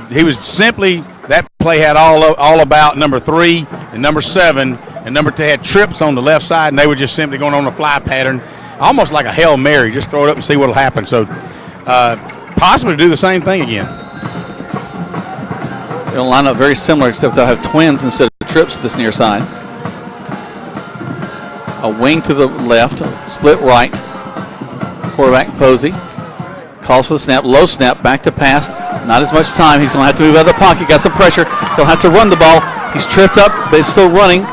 He was simply, that play had all about number 3 and number 7. And number 2 had trips on the left side, and they were just simply going on a fly pattern, almost like a Hail Mary. Just throw it up and see what will happen. So possibly do the same thing again. It'll line up very similar, except they'll have twins instead of trips this near side. A wing to the left, split right. Quarterback Posey calls for the snap, low snap, back to pass. Not as much time. He's going to have to move out of the pocket. Got some pressure. He'll have to run the ball. He's tripped up, but he's still running.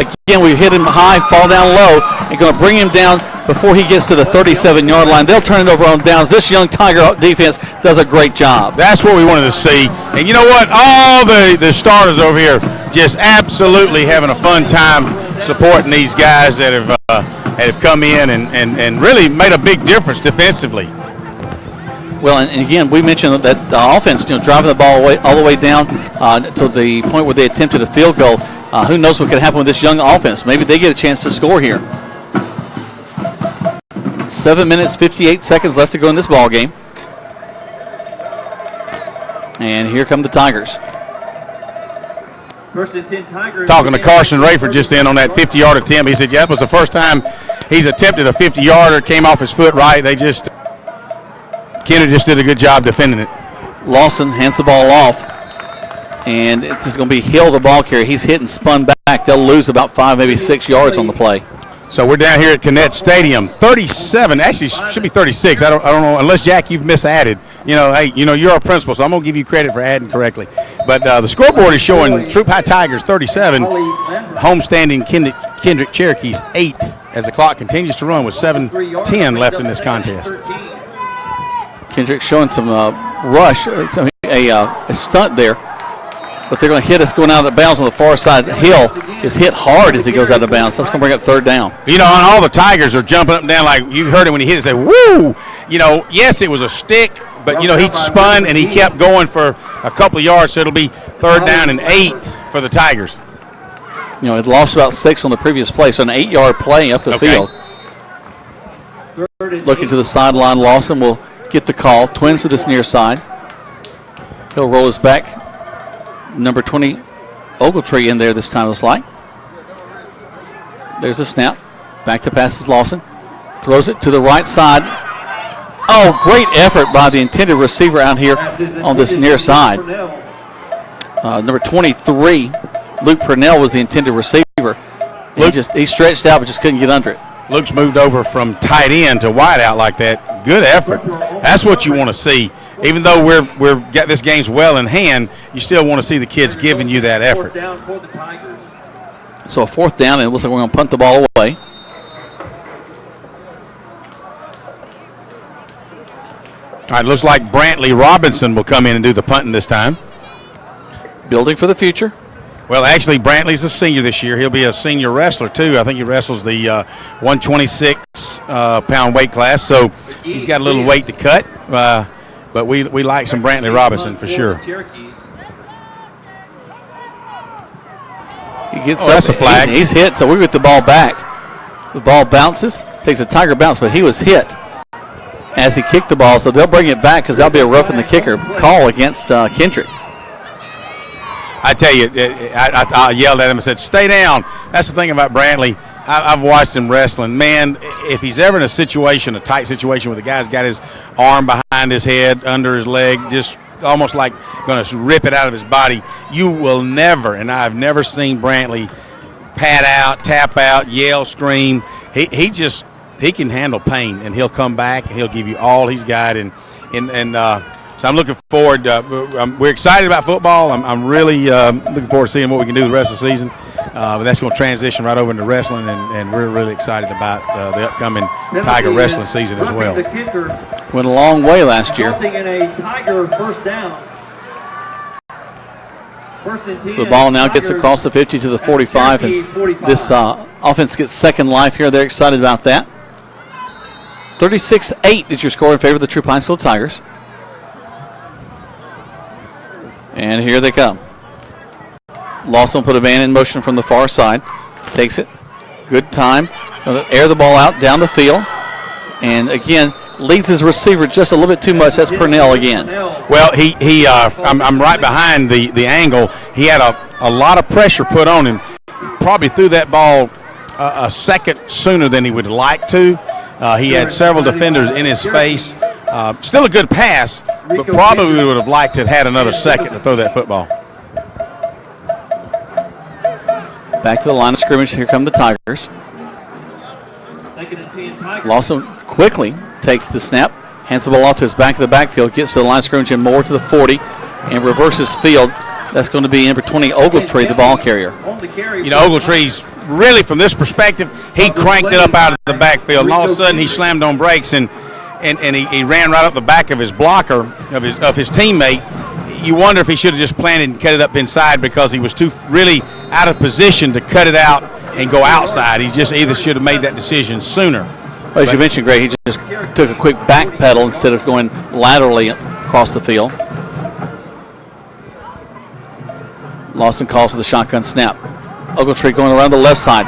Again, we hit him high, fall down low, and going to bring him down before he gets to the 37-yard line. They'll turn it over on downs. This young Tiger defense does a great job. That's what we wanted to see. And you know what? All the starters over here just absolutely having a fun time supporting these guys that have come in and really made a big difference defensively. Well, and again, we mentioned that the offense, driving the ball all the way down to the point where they attempted a field goal. Who knows what could happen with this young offense? Maybe they get a chance to score here. 7 minutes, 58 seconds left to go in this ball game. And here come the Tigers. First and 10 Tigers. Talking to Carson Rayford just in on that 50-yard attempt. He said, yeah, it was the first time he's attempted a 50-yarder, came off his foot right. Kendrick just did a good job defending it. Lawson hands the ball off, and it's just going to be Hill, the ball carrier. He's hit and spun back. They'll lose about 5, maybe 6 yards on the play. So we're down here at Connect Stadium. 37, actually should be 36. I don't know, unless, Jack, you've misadded. Hey, you're our principal, so I'm going to give you credit for adding correctly. But the scoreboard is showing Troup High Tigers 37, homestanding Kendrick Cherokees 8, as the clock continues to run with 7:10 left in this contest. Kendrick showing some rush, a stunt there. But they're going to hit us going out of bounds on the far side. Hill is hit hard as he goes out of bounds. That's going to bring up third down. And all the Tigers are jumping up and down like you heard it when he hit it. Say, woo! Yes, it was a stick, but, he spun and he kept going for a couple of yards, so it'll be third down and 8 for the Tigers. It lost about 6 on the previous play, so an 8-yard play up the field. Looking to the sideline, Lawson will get the call. Twins to this near side. He'll roll his back. Number 20, Ogletree in there this time, looks like. There's a snap. Back to pass is Lawson. Throws it to the right side. Oh, great effort by the intended receiver out here on this near side. Number 23, Luke Purnell, was the intended receiver. He stretched out but just couldn't get under it. Luke's moved over from tight end to wide out like that. Good effort. That's what you want to see. Even though we're got this game's well in hand, you still want to see the kids giving you that effort. So a fourth down, and it looks like we're going to punt the ball away. All right, looks like Brantley Robinson will come in and do the punting this time. Building for the future. Well, actually, Brantley's a senior this year. He'll be a senior wrestler, too. I think he wrestles the 126-pound weight class, so he's got a little weight to cut. But we like some Brantley Robinson for sure. He gets up. That's a flag. He's hit, so we get the ball back. The ball bounces, takes a Tiger bounce, but he was hit as he kicked the ball, so they'll bring it back because that'll be a roughing the kicker call against Kendrick. I tell you, I yelled at him and said, stay down. That's the thing about Brantley. I've watched him wrestling. Man, if he's ever in a situation, a tight situation where the guy's got his arm behind his head, under his leg, just almost like going to rip it out of his body, you will never, and I've never seen Brantley pad out, tap out, yell, scream. He can handle pain, and he'll come back, and he'll give you all he's got. So I'm looking forward. We're excited about football. I'm really looking forward to seeing what we can do the rest of the season. But that's going to transition right over into wrestling, and we're really excited about the upcoming Tiger wrestling season as well. Went a long way last year. In a Tiger first down. So the ball now gets across the 50 to the 45, and this offense gets second life here. They're excited about that. 36-8 is your score in favor of the Troup High School Tigers. And here they come. Lawson put a man in motion from the far side. Takes it. Good time. Going Going to air the ball out down the field. And again, leads his receiver just a little bit too much. That's Purnell again. Well, I'm right behind the angle. He had a lot of pressure put on him. Probably threw that ball a second sooner than he would like to. He had several defenders in his face. Still a good pass, but probably would have liked to have had another second to throw that football. Back to the line of scrimmage. Here come the Tigers. Lawson quickly takes the snap, hands the ball off to his back of the backfield, gets to the line of scrimmage and more to the 40, and reverses field. That's going to be number 20, Ogletree, the ball carrier. You know, Ogletree's really, from this perspective, he cranked it up out of the backfield, and all of a sudden he slammed on brakes and he ran right up the back of his blocker, of his teammate. You wonder if he should have just planted and cut it up inside because he was too really out of position to cut it out and go outside. He just either should have made that decision sooner. Well, as you mentioned, Greg, he just took a quick back pedal instead of going laterally across the field. Lawson calls for the shotgun snap. Ogletree going around the left side.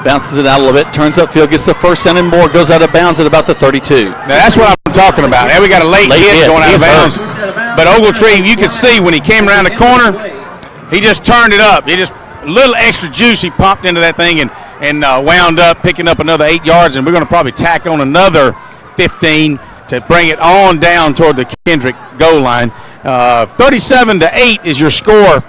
Bounces it out a little bit, turns upfield, gets the first down and more, goes out of bounds at about the 32. Now that's what I'm talking about. Now we got a late hit going out of bounds. But Ogletree, you could see when he came around the corner, he just turned it up. He just a little extra juice he pumped into that thing and wound up picking up another 8 yards, and we're going to probably tack on another 15 to bring it on down toward the Kendrick goal line. 37-8 is your score.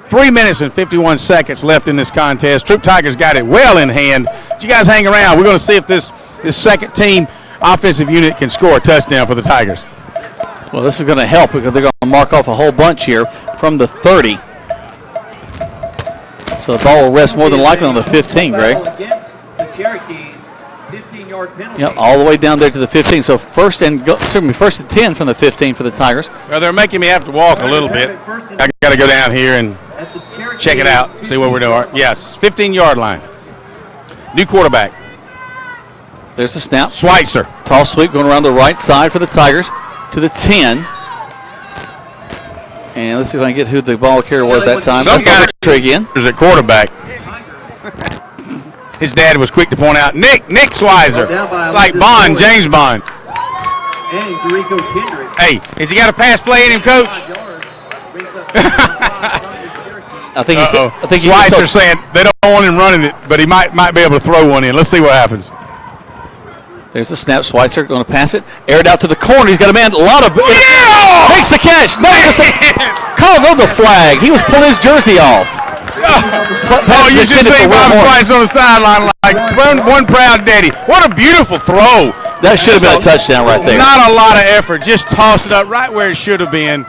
3 minutes and 51 seconds left in this contest. Troup Tigers got it well in hand. But you guys hang around. We're going to see if this second team offensive unit can score a touchdown for the Tigers. Well, this is going to help because they're going to mark off a whole bunch here from the 30. So the ball will rest more than likely on the 15, Greg. Yep, all the way down there to the 15. So first and 10 from the 15 for the Tigers. Well, they're making me have to walk a little bit. I got to go down here and check it out, see what we're doing. Yes, 15-yard line. New quarterback. There's the snap. Schweitzer. Tall sweep going around the right side for the Tigers to the 10. And let's see if I can get who the ball carrier was that time. Some guy again. There's a quarterback. His dad was quick to point out, Nick Schweitzer. It's like Bond, James Bond. Hey, has he got a pass play in him, Coach? I think Schweitzer saying they don't want him running it, but he might be able to throw one in. Let's see what happens. There's the snap. Schweitzer going to pass it. Air it out to the corner. He's got a man. A lot of. Makes the catch. No, call the flag. He was pulling his jersey off. You should see Bob Schweitzer on the sideline like one proud daddy. What a beautiful throw. That should have been a touchdown right there. Not a lot of effort. Just tossed it up right where it should have been.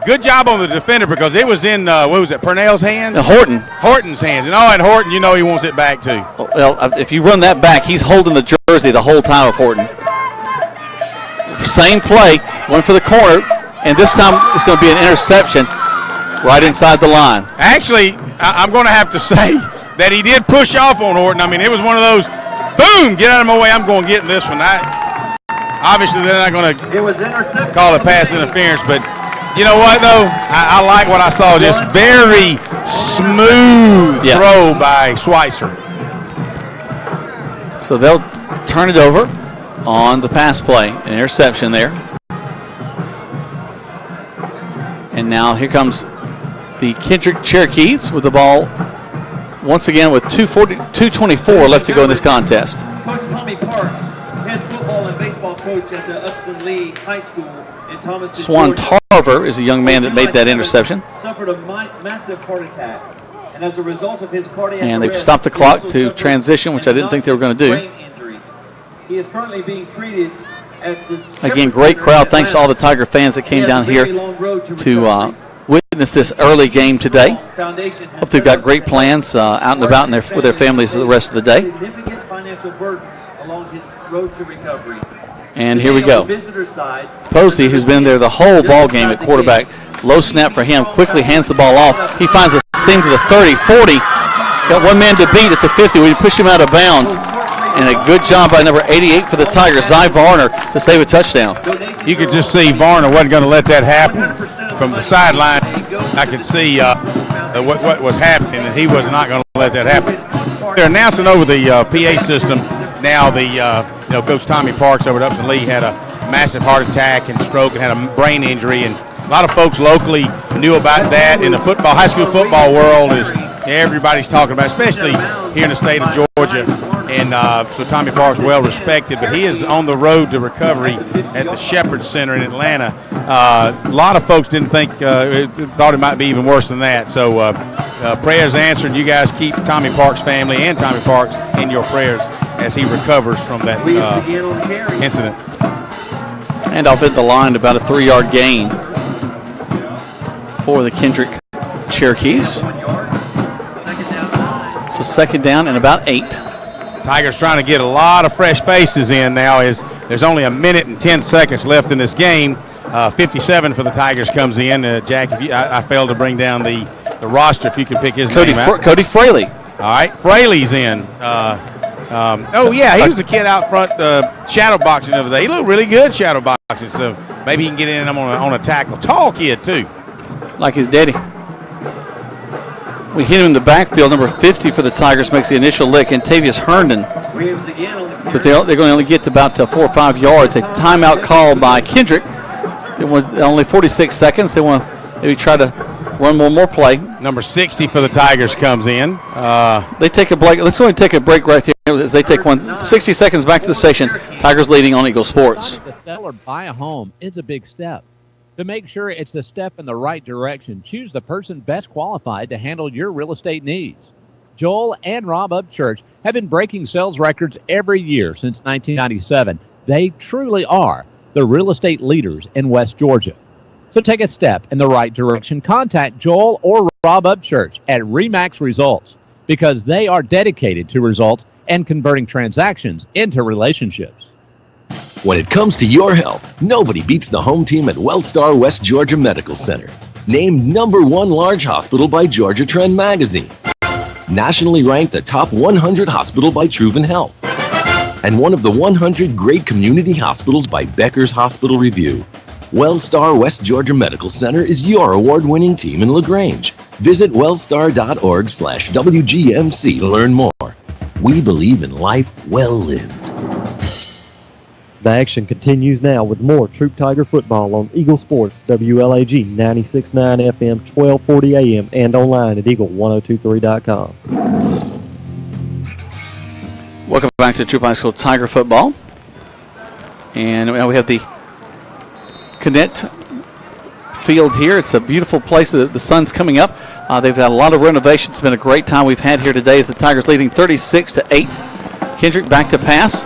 Good job on the defender because it was in, Purnell's hands? Horton's hands. And Horton, you know he wants it back too. Well, if you run that back, he's holding the jersey the whole time of Horton. Same play, going for the corner, and this time it's going to be an interception right inside the line. Actually, I'm going to have to say that he did push off on Horton. I mean, it was one of those, boom, get out of my way, I'm going to get in this one. Obviously, they're not going to call it pass interference, but you know what, though? I like what I saw. Just very smooth throw by Schweitzer. So they'll turn it over on the pass play. An interception there. And now here comes the Kendrick Cherokees with the ball once again with 2:24 left to go in this contest. Coach Tommy Parks, head football and baseball coach at the Upson Lee High School in Thomaston, Swan Georgia. Tarver is a young man that made that interception. Suffered a massive heart attack, and as a result of his cardiac and they've arrest, stopped the clock to transition, which I didn't think they were going to do. Injury. He is currently being treated at the Again, great crowd. Thanks to all the Tiger fans that came down here to witness this early game today. Hope they've got great plans out and about with their families the rest of the day. Significant financial burdens along his road to recovery. And here we go. Posey, who's been there the whole ball game at quarterback, low snap for him, quickly hands the ball off. He finds a seam to the 30, 40. Got one man to beat at the 50. We pushed him out of bounds. And a good job by number 88 for the Tigers, Zy Varner, to save a touchdown. You could just see Varner wasn't going to let that happen from the sideline. I could see what was happening, and he was not going to let that happen. They're announcing over the PA system now. Coach Tommy Parks over at Upson Lee had a massive heart attack and stroke and had a brain injury, and a lot of folks locally knew about that. In the high school football world, is everybody's talking about, especially here in the state of Georgia. And so Tommy Parks, well respected, but he is on the road to recovery at the Shepherd Center in Atlanta. A lot of folks didn't think, thought it might be even worse than that. So prayers answered. You guys keep Tommy Parks' family and Tommy Parks in your prayers as he recovers from that incident. And off at the line, about a 3-yard gain for the Kendrick Cherokees. So second down and about 8. Tigers trying to get a lot of fresh faces in now, as there's only a minute and 10 seconds left in this game. 57 for the Tigers comes in. Jack, I failed to bring down the roster. If you can pick his name out. Cody Fraley. All right, Fraley's in. He was a kid out front shadow boxing the other day. He looked really good shadow boxing, so maybe he can get in on a tackle. Tall kid, too. Like his daddy. We hit him in the backfield. Number 50 for the Tigers makes the initial lick, and Tavius Herndon. But they're going to only get to about 4 or 5 yards. A timeout call by Kendrick. They want only 46 seconds. They want to maybe try to run one more play. Number 60 for the Tigers comes in. They take a break. Let's go ahead and take a break right here as they take 60 seconds back to the station. Tigers leading on Eagle Sports. To sell or buy a home is a big step. To make sure it's a step in the right direction, choose the person best qualified to handle your real estate needs. Joel and Rob Upchurch have been breaking sales records every year since 1997. They truly are the real estate leaders in West Georgia. So take a step in the right direction. Contact Joel or Rob Upchurch at Remax Results, because they are dedicated to results and converting transactions into relationships. When it comes to your health, nobody beats the home team at Wellstar West Georgia Medical Center. Named #1 large hospital by Georgia Trend Magazine. Nationally ranked a top 100 hospital by Troup Health. And one of the 100 great community hospitals by Becker's Hospital Review. Wellstar West Georgia Medical Center is your award-winning team in LaGrange. Visit wellstar.org/WGMC to learn more. We believe in life well lived. The action continues now with more Troup Tiger football on Eagle Sports, WLAG 96.9 FM, 1240 AM, and online at eagle1023.com. Welcome back to Troup High School Tiger football. And now we have the Cadet field here. It's a beautiful place. The sun's coming up. They've had a lot of renovations. It's been a great time we've had here today as the Tigers leading 36-8. Kendrick back to pass.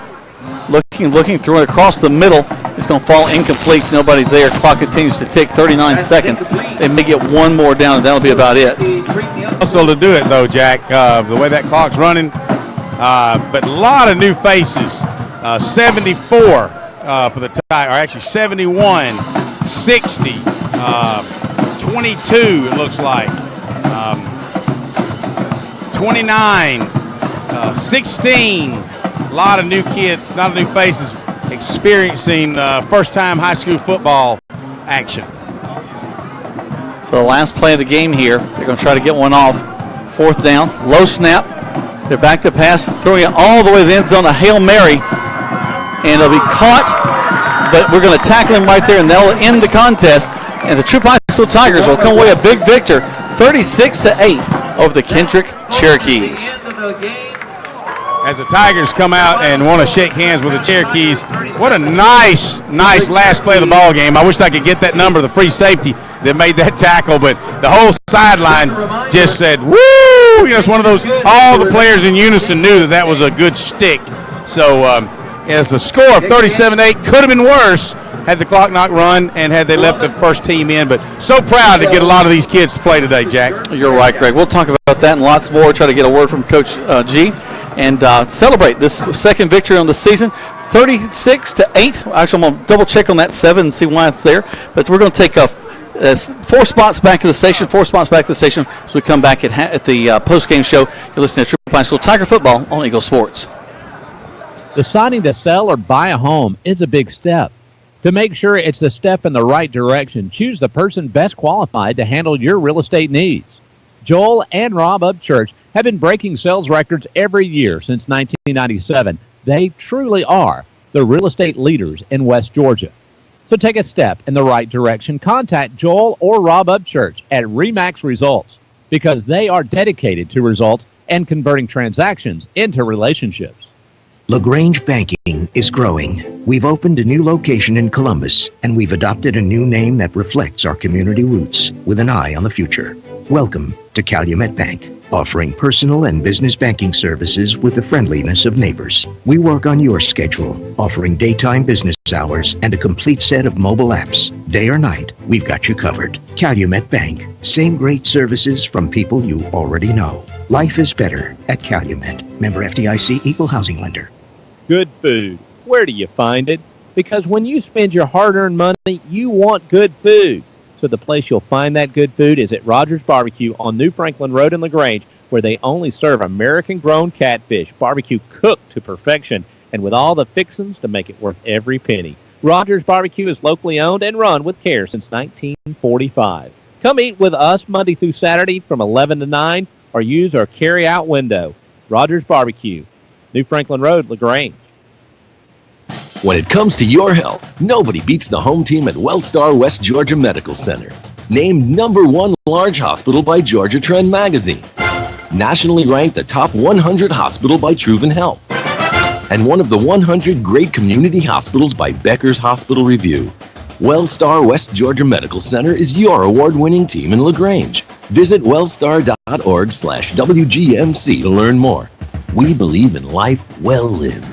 Looking, throwing across the middle. It's going to fall incomplete. Nobody there. Clock continues to tick. 39 seconds. They may get one more down, and that'll be about it. Also to do it, though, Jack, the way that clock's running. But a lot of new faces. 74 for the Tigers, or actually 71, 60, 22, it looks like. 29, 16. A lot of new kids, a lot of new faces experiencing first-time high school football action. So the last play of the game here, they're going to try to get one off. 4th down, low snap. They're back to pass, throwing it all the way to the end zone, a Hail Mary. And it'll be caught, but we're going to tackle him right there, and that'll end the contest. And the Troup High School Tigers will come away a big victor, 36-8 over the Kendrick Cherokees. As the Tigers come out and want to shake hands with the Cherokees, what a nice last play of the ball game. I wish I could get that number, the free safety that made that tackle, but the whole sideline just said, woo! You know, it's one of those, all the players in unison knew that was a good stick. So as a score of 37-8, could have been worse had the clock not run and had they left the first team in. But so proud to get a lot of these kids to play today, Jack. You're right, Greg. We'll talk about that and lots more. Try to get a word from Coach G. And celebrate this second victory on the season, 36-8. Actually, I'm going to double check on that 7 and see why it's there. But we're going to take 4 spots back to the station. 4 spots back to the station as we come back at the post-game show. You're listening to Troup High School Tiger football on Eagle Sports. Deciding to sell or buy a home is a big step. To make sure it's a step in the right direction, choose the person best qualified to handle your real estate needs. Joel and Rob Upchurch have been breaking sales records every year since 1997. They truly are the real estate leaders in West Georgia. So take a step in the right direction. Contact Joel or Rob Upchurch at RE/MAX Results because they are dedicated to results and converting transactions into relationships. LaGrange Banking is growing. We've opened a new location in Columbus, and we've adopted a new name that reflects our community roots with an eye on the future. Welcome to Calumet Bank, offering personal and business banking services with the friendliness of neighbors. We work on your schedule, offering daytime business hours and a complete set of mobile apps. Day or night, we've got you covered. Calumet Bank, same great services from people you already know. Life is better at Calumet. Member FDIC, equal housing lender. Good food. Where do you find it? Because when you spend your hard-earned money, you want good food. So the place you'll find that good food is at Rogers Barbecue on New Franklin Road in LaGrange, where they only serve American-grown catfish, barbecue cooked to perfection, and with all the fixings to make it worth every penny. Rogers Barbecue is locally owned and run with care since 1945. Come eat with us Monday through Saturday from 11 to 9, or use our carry-out window. Rogers Barbecue, New Franklin Road, LaGrange. When it comes to your health, nobody beats the home team at WellStar West Georgia Medical Center. Named #1 large hospital by Georgia Trend Magazine. Nationally ranked a top 100 hospital by Troup Health. And one of the 100 great community hospitals by Becker's Hospital Review. WellStar West Georgia Medical Center is your award-winning team in LaGrange. Visit wellstar.org/WGMC to learn more. We believe in life well lived.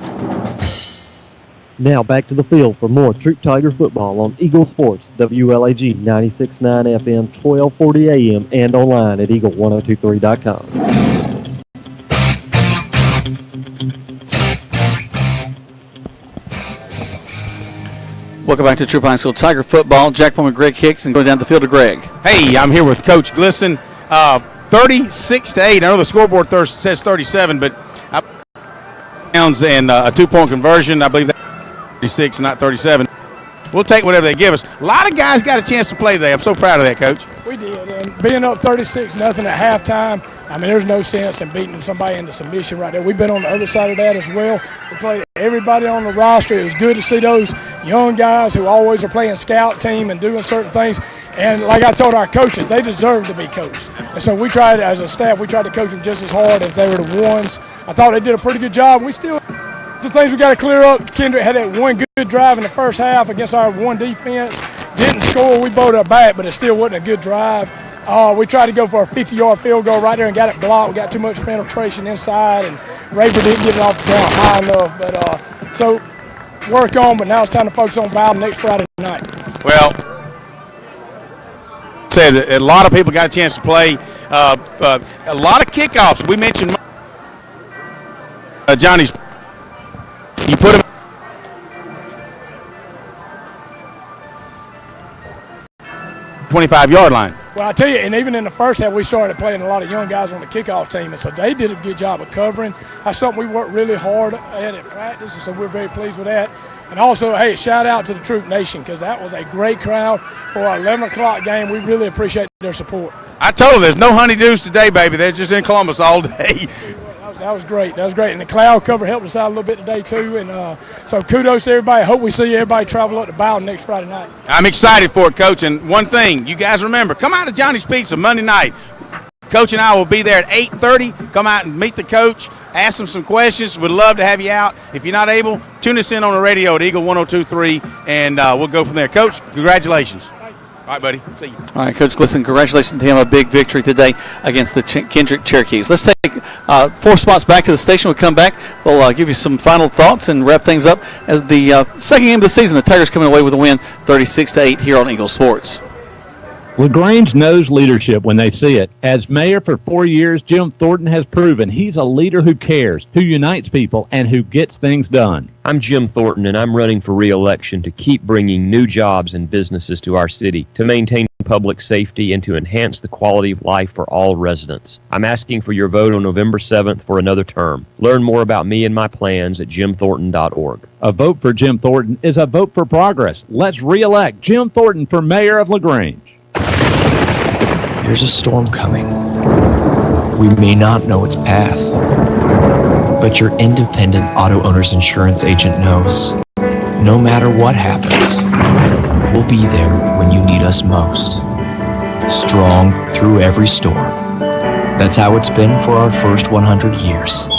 Now back to the field for more Troup Tiger football on Eagle Sports, WLAG 96.9 FM, 1240 AM, and online at eagle1023.com. Welcome back to Troup High School Tiger football. Jack Bowman, Greg Hicks, and going down the field to Greg. Hey, I'm here with Coach Glisson. 36-8. I know the scoreboard says 37, but pounds and a 2-point conversion. I believe that's 36, not 37. We'll take whatever they give us. A lot of guys got a chance to play today. I'm so proud of that, Coach. We did, and being up 36-0 at halftime, I mean, there's no sense in beating somebody into submission right there. We've been on the other side of that as well. We played everybody on the roster. It was good to see those young guys who always are playing scout team and doing certain things. And like I told our coaches, they deserve to be coached. And so we tried, as a staff, we tried to coach them just as hard if they were the ones. I thought they did a pretty good job. We still, some things we got to clear up. Kendrick had that one good drive in the first half against our one defense. Didn't score. We bowled up back, but it still wasn't a good drive. We tried to go for a 50-yard field goal right there and got it blocked. We got too much penetration inside, and Raver didn't get it off the ground high enough. But so work on, but now it's time to focus on Bowden next Friday night. Well, said a lot of people got a chance to play. A lot of kickoffs. We mentioned Johnny's. You put him 25-yard line. Well, I tell you, and even in the first half, we started playing a lot of young guys on the kickoff team, and so they did a good job of covering. That's something we worked really hard at practice, and so we're very pleased with that. And also, hey, shout out to the Troup Nation, because that was a great crowd for our 11 o'clock game. We really appreciate their support. I told them there's no honeydews today, baby. They're just in Columbus all day. That was great. That was great. And the cloud cover helped us out a little bit today, too. And so kudos to everybody. Hope we see everybody travel up to Bowden next Friday night. I'm excited for it, Coach. And one thing, you guys remember, come out to Johnny's Pizza Monday night. Coach and I will be there at 8:30. Come out and meet the coach. Ask him some questions. We'd love to have you out. If you're not able, tune us in on the radio at Eagle 102.3, and we'll go from there. Coach, congratulations. All right, buddy. See you. All right, Coach Glisson, congratulations to him. A big victory today against the Kendrick Cherokees. Let's take 4 spots back to the station. We'll come back. We'll give you some final thoughts and wrap things up. As the second game of the season, the Tigers coming away with a win, 36-8 here on Eagle Sports. LaGrange knows leadership when they see it. As mayor for 4 years, Jim Thornton has proven he's a leader who cares, who unites people, and who gets things done. I'm Jim Thornton, and I'm running for re-election to keep bringing new jobs and businesses to our city, to maintain public safety, and to enhance the quality of life for all residents. I'm asking for your vote on November 7th for another term. Learn more about me and my plans at jimthornton.org. A vote for Jim Thornton is a vote for progress. Let's re-elect Jim Thornton for mayor of LaGrange. There's a storm coming. We may not know its path, but your independent auto owner's insurance agent knows. No matter what happens, we'll be there when you need us most. Strong through every storm. That's how it's been for our first 100 years,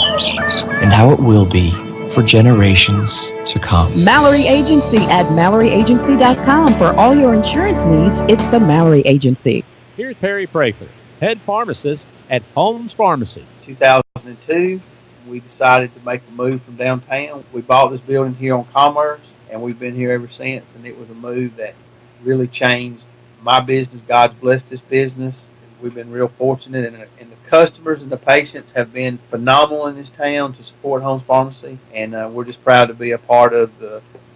and how it will be for generations to come. Mallory Agency at MalloryAgency.com. For all your insurance needs, it's the Mallory Agency. Here's Perry Prather, head pharmacist at Holmes Pharmacy. 2002, we decided to make a move from downtown. We bought this building here on Commerce, and we've been here ever since, and it was a move that really changed my business. God's blessed this business. We've been real fortunate, and the customers and the patients have been phenomenal in this town to support Holmes Pharmacy, and we're just proud to be a part of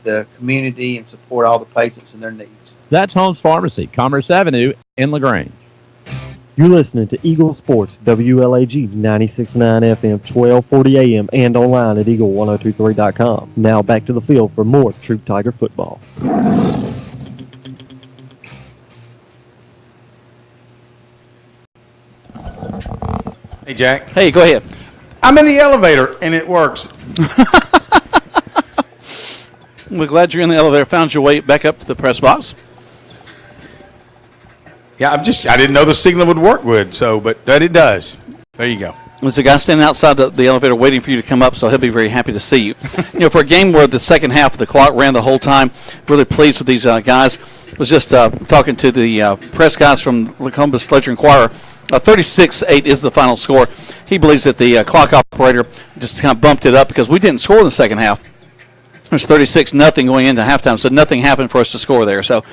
the community and support all the patients and their needs. That's Holmes Pharmacy, Commerce Avenue in LaGrange. You're listening to Eagle Sports, WLAG 96.9 FM, 1240 AM, and online at eagle1023.com. Now back to the field for more Troup Tiger football. Hey, Jack. Hey, go ahead. I'm in the elevator, and it works. We're glad you're in the elevator. Found your way back up to the press box. Yeah, I didn't know the signal would work good, but it does. There you go. There's a guy standing outside the elevator waiting for you to come up, so he'll be very happy to see you. For a game where the second half of the clock ran the whole time, really pleased with these guys. Was just talking to the press guys from the Columbus Ledger-Enquirer. 36-8 is the final score. He believes that the clock operator just kind of bumped it up because we didn't score in the second half. It was 36-0 going into halftime, so nothing happened for us to score there. So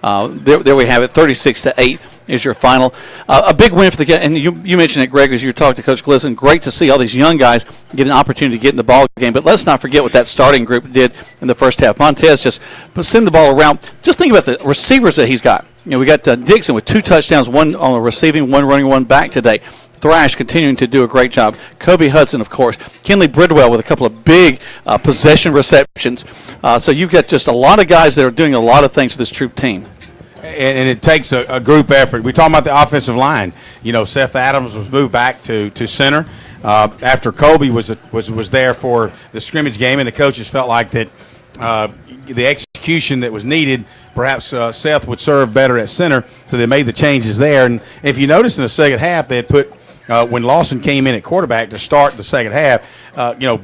there we have it, 36-8 is your final. A big win for the game, and you mentioned it, Greg, as you talked to Coach Glisson. Great to see all these young guys get an opportunity to get in the ball game. But let's not forget what that starting group did in the first half. Montez just send the ball around. Just think about the receivers that he's got. We got Dixon with 2 touchdowns, 1 on the receiving, 1 running, 1 back today. Thrash continuing to do a great job. Kobe Hudson, of course. Kenley Bridwell with a couple of big possession receptions. So you've got just a lot of guys that are doing a lot of things for this Troup team. And it takes a group effort. We talk about the offensive line. Seth Adams was moved back to center after Kobe was there for the scrimmage game, and the coaches felt like that the execution that was needed, perhaps Seth would serve better at center, so they made the changes there. And if you notice in the second half, they had put when Lawson came in at quarterback to start the second half,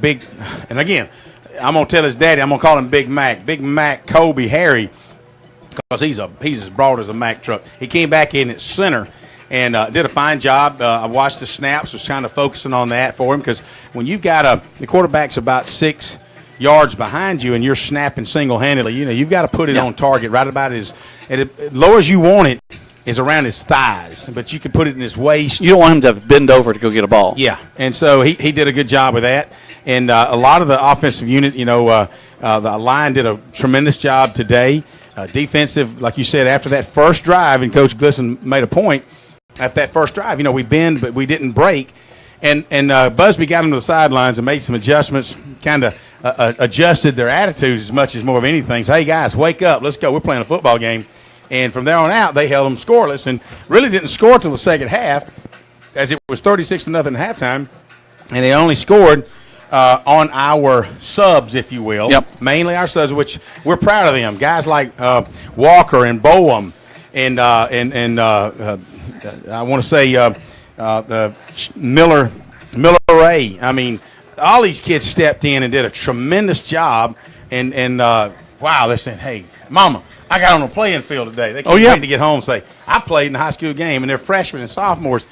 big. And again, I'm gonna tell his daddy, I'm gonna call him Big Mac Kobe Harry, because he's as broad as a Mack truck. He came back in at center and did a fine job. I watched the snaps, was kind of focusing on that for him, because when you've got the quarterback's about 6 yards behind you and you're snapping single-handedly, you've got to put it on target right about as low as you want it is around his thighs, but you can put it in his waist. You don't want him to bend over to go get a ball. Yeah, and so he did a good job with that. And a lot of the offensive unit, the line did a tremendous job today. Defensive, like you said, after that first drive, and Coach Glisson made a point, at that first drive, we bend, but we didn't break. And Busby got them to the sidelines and made some adjustments, kind of adjusted their attitudes as much as more of anything. So, hey, guys, wake up. Let's go. We're playing a football game. And from there on out, they held them scoreless and really didn't score until the second half, as it was 36-0 at halftime. And they only scored on our subs, if you will. Yep. Mainly our subs, which we're proud of them. Guys like Walker and Boehm and I want to say Miller Ray. I mean, all these kids stepped in and did a tremendous job. And wow, they're saying, hey, Mama, I got on the playing field today. They can't wait to get home and say, I played in a high school game. And they're freshmen and sophomores.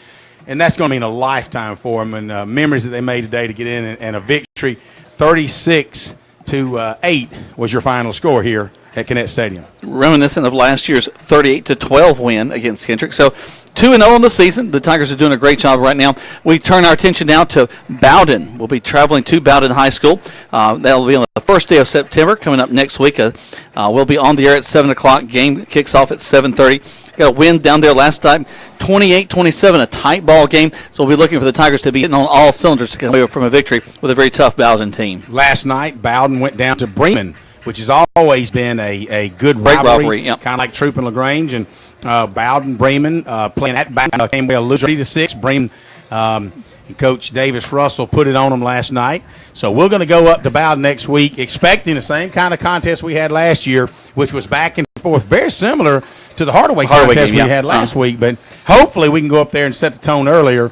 And that's going to mean a lifetime for them, and memories that they made today to get in and a victory. 36-8 was your final score here at Connect Stadium. Reminiscent of last year's 38-12 win against Kendrick. So 2-0 in the season. The Tigers are doing a great job right now. We turn our attention now to Bowden. We'll be traveling to Bowden High School. That'll be on the first day of September, coming up next week. We'll be on the air at 7 o'clock. Game kicks off at 7:30. Got a win down there last time, 28-27, a tight ball game. So we'll be looking for the Tigers to be hitting on all cylinders to come away from a victory with a very tough Bowden team. Last night, Bowden went down to Bremen, which has always been a good rivalry, yep. Kind of like Troup and LaGrange. And Bowden, Bremen playing at back came away a loser 3-6. Bremen And Coach Davis Russell put it on them last night. So we're going to go up to Bowden next week, expecting the same kind of contest we had last year, which was back and forth, very similar to the Hardaway contest we had last week. But hopefully we can go up there and set the tone earlier.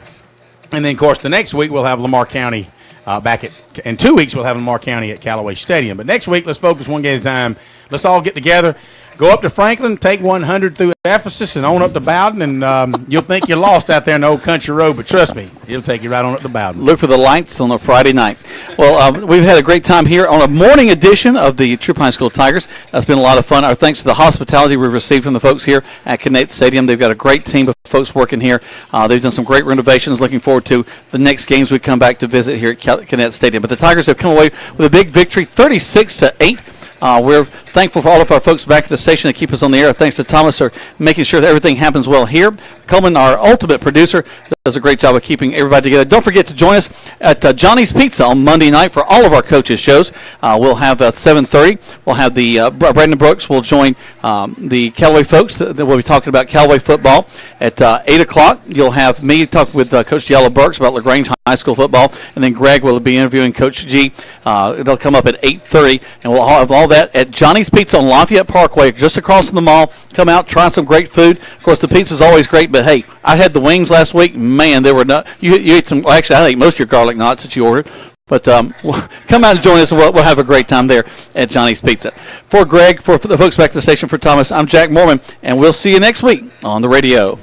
And then, of course, the next week we'll have Lamar County in 2 weeks we'll have Lamar County at Callaway Stadium. But next week, let's focus one game at a time. Let's all get together. Go up to Franklin, take 100 through Ephesus, and on up to Bowden, and you'll think you're lost out there in the old country road, but trust me, it'll take you right on up to Bowden. Look for the lights on a Friday night. Well, we've had a great time here on a morning edition of the Troup High School Tigers. That's been a lot of fun. Our thanks to the hospitality we've received from the folks here at Connect Stadium. They've got a great team of folks working here. They've done some great renovations. Looking forward to the next games we come back to visit here at Connect Stadium. But the Tigers have come away with a big victory, 36-8. We're thankful for all of our folks back at the station that keep us on the air. Thanks to Thomas for making sure that everything happens well here. Coleman, our ultimate producer, does a great job of keeping everybody together. Don't forget to join us at Johnny's Pizza on Monday night for all of our coaches' shows. We'll have 7:30. We'll have the Brandon Brooks will join the Callaway folks. We'll be talking about Callaway football. At 8 o'clock, you'll have me talk with Coach Diallo Burks about LaGrange High School football, and then Greg will be interviewing Coach G. They'll come up at 8:30, and we'll have all that at Johnny's Pizza on Lafayette Parkway, just across from the mall. Come out, try some great food. Of course, the pizza's always great, but hey, I had the wings last week. Man, they were not. You ate some. Well, actually, I ate most of your garlic knots that you ordered. But come out and join us, and we'll have a great time there at Johnny's Pizza. For Greg, for the folks back at the station, for Thomas, I'm Jack Mormon, and we'll see you next week on the radio.